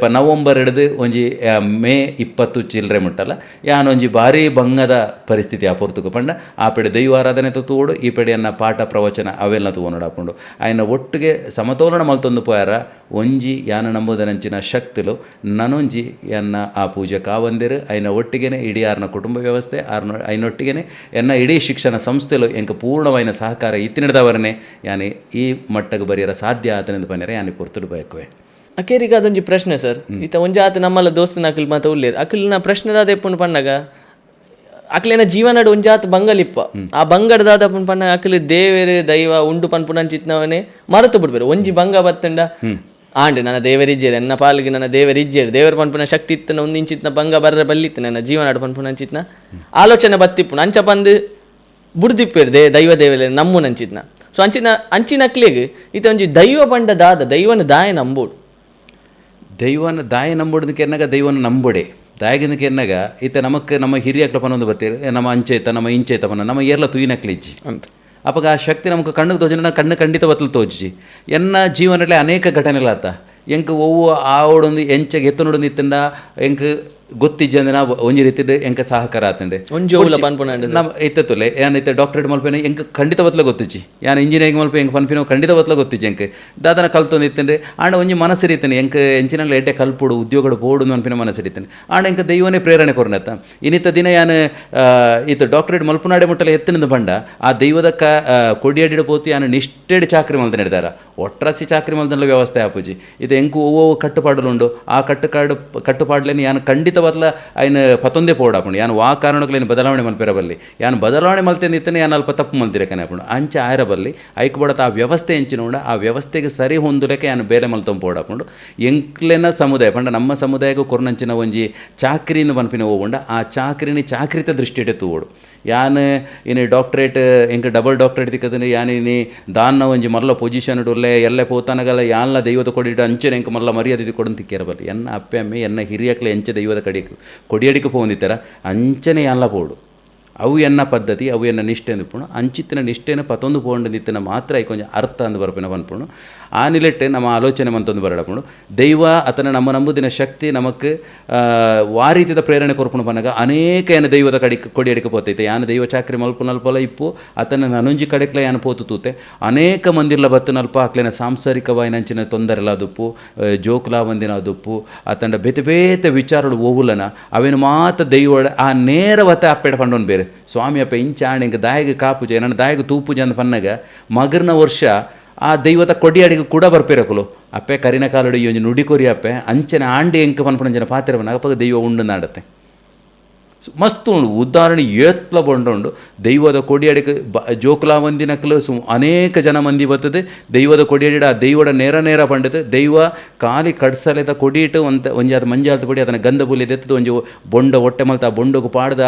ನವಂಬರ್ ಹಿಡಿದು ಒಂಜಿ ಮೇ 20 ಚಿಲ್ಲರೆ ಮುಟ್ಟಲ್ಲ ಯಾನೊಂಜಿ ಭಾರಿ ಭಂಗದ ಪರಿಸ್ಥಿತಿ ಆ ಪೊರ್ತುಕು ಪಂಡ ಆ ಪೆಡೆ ದೈವಾರಾಧನೆ ತೂಡು ಈ ಪೆಡೆಯನ್ನ ಪಾಠ ಪ್ರವಚನ ಅವೆಲ್ಲ ತೂನಡಾಕೊಂಡು ಆಯ್ನ ಒಟ್ಟಿಗೆ ಸಮತೋಲನ ಮಲ್ತೊಂದು ಪೋಯಾರ ಒಂಜಿ ಯಾನ ನಂಬುದನಂಚಿನ ಶಕ್ತಿಲು ನನೊಂಜಿ ಎನ್ನ ಆ ಪೂಜೆ ಕಾವಂದಿರು ಐನ ಒಟ್ಟಿಗೆನೆ ಇಡೀ ಆರ್ನ ಕುಟುಂಬ ವ್ಯವಸ್ಥೆ ಐನೊಟ್ಟಿಗೆನೆ ಎನ್ನ ಇಡೀ ಶಿಕ್ಷಣ ಸಂಸ್ಥೆಲು ಎಂಕ ಪೂರ್ಣವಾಯಿನ ಸಹಕಾರ ಇತ್ತಿನಿಡ್ದವರನ್ನೇ ಯಾನಿ ಈ ಮಟ್ಟಗೆ ಬರೆಯರ ಸಾಧ್ಯ ಆತನೆಂದು ಪನ್ಯರೆ ಯಾನಿ ಪೊರ್ತುಡು ಬಯಕುವೆ ಅಕೇರಿಗೆ ಅದೊಂಜಿ ಪ್ರಶ್ನೆ ಸರ್ ಈತ ಒಂಜಿ ಆತ ನಮ್ಮಲ್ಲ ದೋಸ್ತನ ಅಕಲ್ ಮಾತ ಉಳ್ಳೇರು ಅಕಲ್ನ ಪ್ರಶ್ನೆದಾದ ಎಪ್ಪುಂಡು ಪಂಡಾಗ ಅಕ್ಲೇನ ಜೀವನಡು ಒಂಜಾತ್ ಬಂಗಲಿಪ್ಪ ಆ ಬಂಗಡದಾದ ಪಂಡ ಅಕಲ್ ದೇವೇರು ದೈವ ಉಂಡು ಪನ್ಪುನಂಚಿತ್ನವನೇ ಮರೆತು ಬಿಡ್ಬೇರು ಒಂಜಿ ಬಂಗ ಬತ್ತಂಡ ಆಂಡೆ ನನ್ನ ದೇವರಿಜ್ಜೇರು ಎನ್ನ ಪಾಲಿಗೆ ನನ್ನ ದೇವರಿಜ್ಜೇರು ದೇವರ ಪನ್ಪುನ ಶಕ್ತಿ ಇತ್ತನ ಒಂದಿಂಚಿತ್ನ ಬಂಗ ಬರ್ರ ಬಲ್ಲಿತ್ತು ನನ್ನ ಜೀವನಾಡು ಪನ್ಪುನಂಚಿತ್ನ ಆಲೋಚನೆ ಬತ್ತಿಪ್ಪು ಅಂಚ ಬಂದು ಬುಡ್ದಿಪ್ಪೇರು ದೈವ ದೇವಲೆ ನಮ್ಮು ನಂಚಿತ್ನ ಸೊ ಅಂಚಿನ ಅಕ್ಲಿಗೆ ಈತ ಒಂಜಿ ದೈವ ಬಂಡ ದಾದ ದೈವನ ದಾಯ ನಂಬೋಡು ದೈವನ ದಾಯ ನಂಬೋದಕ್ಕೆ ಎನ್ನಾಗ ದೈವನ ನಂಬೋಡೆ ದಾಯಗಿನಕ್ಕೆ ಎನ್ನಾಗ ಈತ ನಮಕ್ಕೆ ನಮ್ಮ ಹಿರಿಯಕ್ಲ ಪನ್ನೊಂದು ಬರ್ತೀರಿ ನಮ್ಮ ಅಂಚೆತ ನಮ್ಮ ಇಂಚೆತ ಪನ್ನ ನಮ್ಮ ಏರ್ಲ ತುಯಿನಕ್ಲಿಜ್ಜಿ ಅಂತ ಅವಾಗ ಆ ಶಕ್ತಿ ನಮಗೆ ಕಣ್ಣಿಗೆ ತೋಜನ ಕಣ್ಣು ಖಂಡಿತ ಬತ್ತಲು ತೋಜಿ ಎನ್ನ ಜೀವನದಲ್ಲಿ ಅನೇಕ ಘಟನೆಗಳಾತ ಎಂಕ ಒವ್ವು ಆವಡೊಂದು ಎಂಚಗೆ ಎತ್ತು ನೋಡೊಂದು ಇತ್ತಂಡ ಎಂಕ ಗೊತ್ತಿಜ್ಜ ಅಂದ್ರೆ ನಾವು ಒಂಜಿ ರೀತಿಡ್ ಎಂಕ ಸಹಕಾರ ಆತಂಡೆ ನಮ್ಮ ಇತ್ತಲೆ ಯಾನ್ ಇತ್ತೆ ಡಾಕ್ಟರೇಟ್ ಮಲ್ಪೇನೆ ಎಂಕ ಖಂಡಿತ ಬತ್ಲ ಗೊತ್ತಿಜ್ಜಿ ಯಾನ್ ಇಂಜಿನಿಯರಿಂಗ್ ಮಲ್ಪ ಎಂಕ ಪನ್ಪಿನೋ ಖಂಡಿತ ಬತ್ಲ ಗೊತ್ತಿಜ್ಜಿ ಎಂಕ ದಾದನ ಕಲ್ತೊಂದು ಇತ್ತಂಡೆ ಆಂಡ ಒಂಜಿ ಮನಸ್ಸಿರಿತೇನೆ ಎಂಕ ಎಂಚಿನಲ್ಲಿ ಏಟೆ ಕಲ್ಪುಡು ಉದ್ಯೋಗಡು ಬೋಡು ಅನ್ಪಿನ ಮನಸ್ಸಿರಿತೇನೆ ಆಂಡ ಎಂಕ ದೈವನೇ ಪ್ರೇರಣೆ ಕೊರ್ನತ್ತ ಇನ್ನಿತ್ತ ದಿನ ಯಾನ್ ಇತ್ತು ಡಾಕ್ಟರೇಟ್ ಮಲ್ಪುನಾಡೆ ಮುಟ್ಟಲೆ ಎತ್ತಿನಿಂದ ಬಂಡ ಆ ದೈವದ ಕೊಡಿಯಾಡಿಡ ಪೋತಿ ಯಾನ್ ನಿಷ್ಠೆಡ್ ಚಾಕ್ರಿ ಮಲ್ತ ನಡೆದಾರ ಒಟ್ರಾಸಿ ಚಾಕ್ರಿ ಮಲ್ತನ ವ್ಯವಸ್ಥೆ ಆಪುಜಿ ಇದು ಎಂಕು ಒವ್ವೊ ಕಟ್ಟುಪಾಡುಲುಂಡು ಆ ಕಟ್ಟುಪಾಡ್ಲೇನು ಯಾನ್ ಖಂಡಿತ ಬದಲ ಐನ ಪತ್ತೊಂದೇ ಪೋಡಾಪುಂಡು ಯಾನು ವಾ ಕಾರಣಗಳೇನು ಬದಲಾವಣೆ ಮಲ್ಪೆರಬಲ್ಲಿ ಯಾನು ಬದಲಾವಣೆ ಮಲ್ತೇನಿತ್ತನೆ ಯಾನು ಅಲ್ಪ ತಪ್ಪು ಮಲ್ತಿರಕನೆ ಆಪುಂಡು ಅಂಚೆ ಆಯರಬಲ್ಲಿ ಐಕ್ ಬೋಡತ ಆ ವ್ಯವಸ್ಥೆ ಎಂಚಿನೋಂಡ ಆ ವ್ಯವಸ್ಥೆಗೆ ಸರಿ ಹೊಂದುಲಕ್ಕೆ ಯಾನು ಬೇಲೆ ಮಲ್ತೊಂದು ಪೋಡಾಪುಂಡು ಎಂಕ್ಲೆನ ಸಮುದಾಯ ಪಂಡ ನಮ್ಮ ಸಮುದಾಯಗೂ ಕೊರ್ನಂಚಿನ ಒಂಜಿ ಚಾಕ್ರಿನ ಪನ್ಪಿನ ಹೋಗುಂಡ ಆ ಚಾಕ್ರಿನಿ ಚಾಕ್ರಿತ ದೃಷ್ಟಿಡೆ ತೂವೋಡು ಯಾನು ಇನ್ನು ಡಾಕ್ಟ್ರೇಟ್ ಎಂಕ ಡಬಲ್ ಡಾಕ್ಟ್ರೇಟ್ ದಿಕ್ಕದನ್ನು ಯಾನಿನಿ ದಾನ್ನ ಒಂಜಿ ಮಲ್ಲ ಪೊಸಿಷನ್ ಇಡುಲ್ಲೆ ಎಲ್ಲ ಪೋತಾನಗಲ ಯಾನ್ಲ ದೈವದ ಕೊಡಿಡು ಅಂಚನೆ ಎಂಕ ಮಲ್ಲ ಮರ್ಯಾದೆ ಕೊಡು ತಿಕ್ಕಿರಬಲ್ಲಿ ಎನ್ನ ಅಪ್ಪೆ ಅಮ್ಮೆ ಎನ್ನ ಹಿರಿಯಕ್ಲೆ ಎಂಚ ದೈವದ ಕೊಡಿಯಡಿಗೆ ಪೋಂದಿತ್ತಾರ ಅಂಚನೆ ಎಲ್ಲ ಪೋಡು ಅವು ಎನ್ನ ಪದ್ಧತಿ ಅವು ಎನ್ನ ನಿಷ್ಠೆ ಅಂದ್ಪುಣು ಅಂಚಿತ್ತಿನ ನಿಷ್ಠೆನ ಪತ್ತೊಂದು ಪೋಂಡು ನಿತ್ತಿನ ಮಾತ್ರ ಐ ಕೊಂಚ ಅರ್ಥ ಅಂದು ಬರ್ಪಿನ ಪನ್ಪುಣು ಆ ನಿಲೆಟ್ಟೆ ನಮ್ಮ ಆಲೋಚನೆ ಮಂತೊಂದು ಬರಡಪುಣು ದೈವ ಆತನ ನಮ್ಮ ನಂಬುದಿನ ಶಕ್ತಿ ನಮಕ್ ವಾರೀತಿದ ಪ್ರೇರಣೆ ಕೊರ್ಪುಣು ಪನ್ನಗ ಅನೇಕ ಏನು ದೈವದ ಕೊಡಿಯಡಿಕೆ ಪೋತೈತೆ ಯಾನು ದೈವ ಚಾಕ್ರಿ ಮಲ್ಪ ನಲ್ಪಲ ಇಪ್ಪು ಆತನ ನನೊಂಜಿ ಕಡೆಕ್ಲೆ ಯಾನು ಪೋತು ತೂತೆ ಅನೇಕ ಮಂದಿರ್ಲ ಬತ್ತು ನಲ್ಪ ಆಕ್ಲೇನ ಸಾಂಸಾರಿಕವಾಗಿ ನಂಚಿನ ತೊಂದರೆಲ್ಲ ಅದುಪ್ಪು ಜೋಕ್ಲಾ ಒಂದಿನ ಅದುಪ್ಪು ಆತಂಡ ಬೇತೆ ಬೇತೆ ವಿಚಾರಗಳು ಓವುಲನ ಅವೇನು ಮಾತ ದೈವ ಆ ನೇರವತ್ತೆ ಅಪ್ಪೆಡ ಪಂಡೊಂದು ಬೇರೆ ಸ್ವಾಮಿ ಅಪ್ಪ ಇಂಚ ಆಣೆ ಇಂಕ ದಾಯಿಗೆ ಕಾಪೂಜೆ ನನ್ನ ದಾಯಿಗೆ ತೂಪೂಜೆ ಅಂತ ಪನ್ನಾಗ ಮಗರ್ನ ವರ್ಷ ಆ ದೈವದ ಕೊಡಿಯಾಡಿಗೆ ಕೂಡ ಬರ್ಪೇರಕಲು ಅಪ್ಪೆ ಕರಿನ ಕಾಲಡಿ ಈ ಒಂದು ನುಡಿ ಕೊರಿ ಅಪ್ಪೆ ಅಂಚನೆ ಆಂಡಿ ಎಂಕ ಪನ್ಪಂಜನ ಪಾತ್ರ ಅಪ್ಪಗ ದೈವ ಉಂಡು ನಾಡತ್ತೆ ಮಸ್ತ್ ಉಂಡು ಉದಾಹರಣೆ ಏತ್ಲ ಬಂಡುಂಡು ದೈವದ ಕೊಡಿಯಾಡಿಗೆ ಜೋಕ್ಲಾ ಮಂದಿನಕ್ಲು ಅನೇಕ ಜನ ಮಂದಿ ಬರ್ತದೆ ದೈವದ ಕೊಡಿಯಾಡಿಡ ಆ ದೈವದ ನೇರ ಪಂಡದು ದೈವ ಕಾಲಿ ಕಡ್ಸಲೆದ ಕೊಡಿಯಿಟ್ಟು ಒಂಜಿ ಅದು ಮಂಜಾದ ಕೊಡಿ ಅದನ್ನು ಗಂಧ ಬುಲಿದೆತ್ತದು ಒಂಜಿ ಬೊಂಡ ಹೊಟ್ಟೆ ಮಲ್ತ ಆ ಬೊಂಡಗು ಪಾಡ್ದ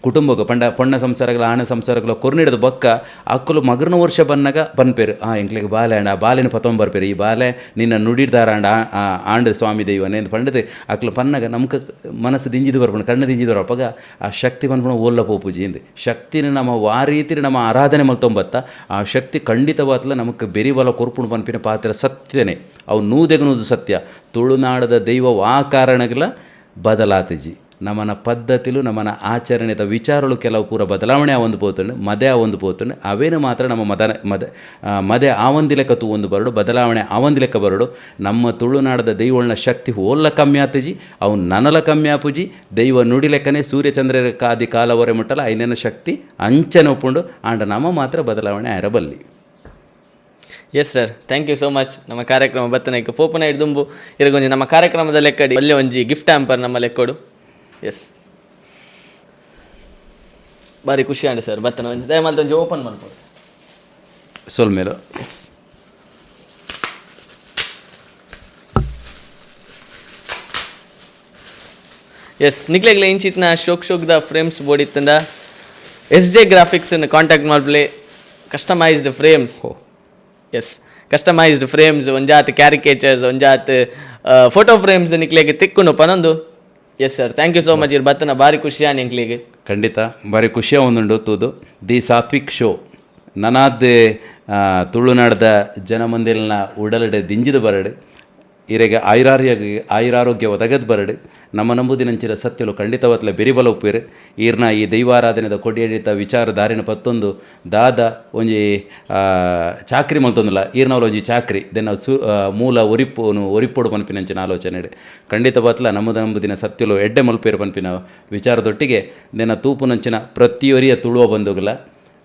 ಕುಟುಂಬಕ್ಕೆ ಪೊಣ್ಣ ಸಂಸಾರಗಳ ಆಣ ಸಂಸಾರಗಳ ಕೊರ್ನಿಡದ ಬೊಕ್ಕ ಅಕ್ಕಲು ಮಗರ್ನ ವರ್ಷ ಬನ್ನಾಗ ಪನ್ಪೇರು ಎಂಕ್ಲಿಗೆ ಬಾಲೆ ಆಂಡ ಆ ಬಾಲೆನ ಪತ್ತೊಂದು ಬರ್ಪೇರು ಈ ಬಾಲೆ ನಿನ್ನ ನುಡಿದಾರ ಆಂಡ ಸ್ವಾಮಿ ದೈವನೇ ಅಂತ ಪಂಡದೆ ಅಕ್ಕಲು ಪನ್ನಾಗ ನಮ್ಗೆ ಮನಸ್ಸು ದಿಂಜಿದು ಬರ್ಪಣ ಕಣ್ಣು ದಿಂಜಿದ್ರು ಅಪ್ಪಾಗ ಆ ಶಕ್ತಿ ಪನ್ಪಣ ಓಲ್ಲ ಪೋಪೂಜಿ ಇಂದು ಶಕ್ತಿನ ನಮ್ಮ ವಾ ರೀತಿ ನಮ್ಮ ಆರಾಧನೆ ಮಲ್ತೊಂಬತ್ತ ಆ ಶಕ್ತಿ ಖಂಡಿತವಾತ್ಲ ನಮಗೆ ಬೆರಿಬಲ ಕೊರ್ಪುಣು ಪನ್ಪಿನ ಪಾತ್ರ ಸತ್ಯನೇ ಅವು ನೂದೆಗನೂದು ಸತ್ಯ ತುಳುನಾಡದ ದೈವ ಆ ಕಾರಣಗಳ ಬದಲಾತಜಿ ನಮ್ಮನ ಪದ್ಧತಿಲು ನಮ್ಮನ ಆಚರಣೆದ ವಿಚಾರಗಳು ಕೆಲವು ಪೂರ ಬದಲಾವಣೆ ಆ ಒಂದು ಪೋತುಂಡು ಮದೆ ಆ ಒಂದು ಪೋತುಂಡು ಅವೇನು ಮಾತ್ರ ನಮ್ಮ ಮದೆ ಆ ಒಂದು ಲೆಕ್ಕ ತೂ ಒಂದು ಬರಡು ಬದಲಾವಣೆ ಆ ಒಂದು ಲೆಕ್ಕ ಬರಡು ನಮ್ಮ ತುಳುನಾಡದ ದೈವಗಳನ್ನ ಶಕ್ತಿ ಓಲ್ಲ ಕಮ್ಮಿ ಆತಜಿ ಅವು ನನಲ ಕಮ್ಮಿ ಆಪುಜಿ ದೈವ ನುಡಿ ಲೆಕ್ಕನೇ ಸೂರ್ಯಚಂದ್ರ ಕಾದಿ ಕಾಲವರೆ ಮುಟ್ಟಲ್ಲ ಐನೇನ ಶಕ್ತಿ ಅಂಚನೆ ಒಪ್ಪುಂಡು ಆಂಡ ನಮ್ಮ ಮಾತ್ರ ಬದಲಾವಣೆ ಇರಬಲ್ಲಿ yes sir, thank you so much. ನಮ್ಮ ಕಾರ್ಯಕ್ರಮ ಬತ್ತನಕ್ಕೆ ಪೋಪನ ಹಿಡ್ದುಂಬು ಇರಗೊಂಜಿ ನಮ್ಮ ಕಾರ್ಯಕ್ರಮದ ಲೆಕ್ಕಡಿ ಒಳ್ಳೆ ಒಂಜಿ ಗಿಫ್ಟ್ ಹ್ಯಾಂಪರ್ ನಮ್ಮ ಲೆಕ್ಕೊಡು. ಎಸ್, ಭಾರಿ ಖುಷಿ ಆಂಡ್ ಸರ್. ಬತ್ತನ ಒಂಜಿ ದಯಮಾಲ್ತ ಒಂಜಿ ಓಪನ್ ಮಾಡ್ಬೋದು. ಸೊಲ್ಮೇಲು ಎಸ್, ಎಸ್ ನಿಕ್ಲೆಗ್ಲೆ ಇಂಚಿತ್ನ ಶೋಕ್ದ ಫ್ರೇಮ್ಸ್ ಬೋಡಿತ್ತಂದ SJ ಗ್ರಾಫಿಕ್ಸ್ ಕಾಂಟ್ಯಾಕ್ಟ್ ಮಾಡ್ಬಲೆ customized frames. Yes, customized frames ಒಂಜಾತ್ ಕ್ಯಾರಿಕೇಚರ್ಸ್ ಒಂಜಾತ್ ಫೋಟೋ ಫ್ರೇಮ್ಸ್ ನಿಕ್ಲೆಗೆ ತಿಕ್ಕೊಂಡು ಪನೊಂದು. Yes sir, thank you so much. ಇರ್ ಬತ್ತನ ಭಾರಿ ಖುಷಿಯಾನ ಎಂಕ್ಲಿಗೆ. ಖಂಡಿತ ಭಾರಿ ಖುಷಿಯ ಒಂದುಂಡು ತೂದು ದಿ ಸಾತ್ವಿಕ್ ಶೋ ನನಾದ್ ತುಳುನಾಡದ ಜನಮಂದಿರನ ಉಡಲಡೆ ದಿಂಜಿದ ಬರಡು ಇರೆಗೆ ಆಯುರಾರೋಗ್ಯ ಒದಗದ್ ಬರಡು ನಮ್ಮ ನಂಬುದಿನಂಚಿನ ಸತ್ಯಲು ಖಂಡಿತವತ್ಲೆ ಬೆರಿಬಲ ಉಪ್ಪಿರು ಈರ್ನ ಈ ದೈವಾರಾಧನೆದ ಕೊಡಿಯಡಿತ ವಿಚಾರ ದಾರಿನ ಪತ್ತೊಂದು ದಾದ ಒಂಜಿ ಚಾಕ್ರಿ ಮಲ್ತೊಂದಿಲ್ಲ ಈರ್ನವ್ರು ಒಂಜಿ ಚಾಕ್ರಿ ದೆನ್ನ ಮೂಲ ಒರಿಪೋಡು ಪನ್ಪಿನಂಚಿನ ಆಲೋಚನೆ ಖಂಡಿತವತ್ಲ ನಮ್ಮದ ನಂಬುದಿನ ಸತ್ಯಲು ಎಡ್ಡೆ ಮಲ್ಪೇರು ಪನ್ಪಿನ ವಿಚಾರದೊಟ್ಟಿಗೆ ದೆನ್ನ ತೂಪುನಂಚಿನ ಪ್ರತಿಯೊರಿಯ ತುಳುವ ಬಂಧುಗಳ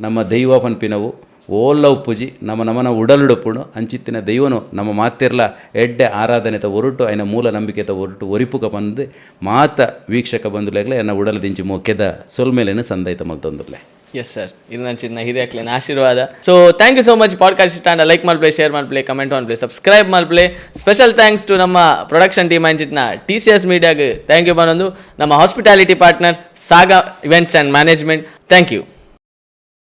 ನಮ್ಮ ದೈವ ಪನ್ಪಿನವು ಓಲ್ಲ ಉಪ್ಪುಜಿ ನಮನ ಉಡಲುಡುಪ್ಪುಣು ಅಂಚಿತ್ತಿನ ದೈವನು ನಮ್ಮ ಮಾತಿರ್ಲ ಎಡ್ಡೆ ಆರಾಧನೆತ ಹೊರಟು ಆಯ್ನ ಮೂಲ ನಂಬಿಕೆತ ಹೊರಟು ಒರಿಪುಕ ಬಂದು ಮಾತ ವೀಕ್ಷಕ ಬಂಧುಲೆಗ್ಲೆ ಎನ್ನ ಉಡಲು ದಿಂಚಿ ಮೊಕ್ಕೆದ ಸೊಲ್ಮೇಲೆನ ಸಂದೈತ ಮಲ್ತೊಂದುರ್ಲೆ. ಎಸ್ ಸರ್, ಇದು ನನ್ನ ಚಿನ್ನ ಹಿರಿಯಕ್ಲೇನ ಆಶೀರ್ವಾದ. So thank you so much. Podcast ಇಷ್ಟ ಅಂಡ ಲೈಕ್ ಮಾಡ್ಪ್ಲೇ, ಶೇರ್ ಮಾಡ್ಪ್ಲೇ, ಕಮೆಂಟ್ ಮಾಡ್ಪ್ಲೇ, ಸಬ್ಸ್ಕ್ರೈಬ್ ಮಾಡ್ಪ್ಲೇ. ಸ್ಪೆಷಲ್ ಥ್ಯಾಂಕ್ಸ್ ಟು ನಮ್ಮ ಪ್ರೊಡಕ್ಷನ್ ಟೀಮ್ ಅಂಚಿತ್ನ TCS ಮೀಡಿಯಾಗೆ ಥ್ಯಾಂಕ್ ಯು. ಬಂದೊಂದು ನಮ್ಮ hospitality partner Saga events and management. Thank you.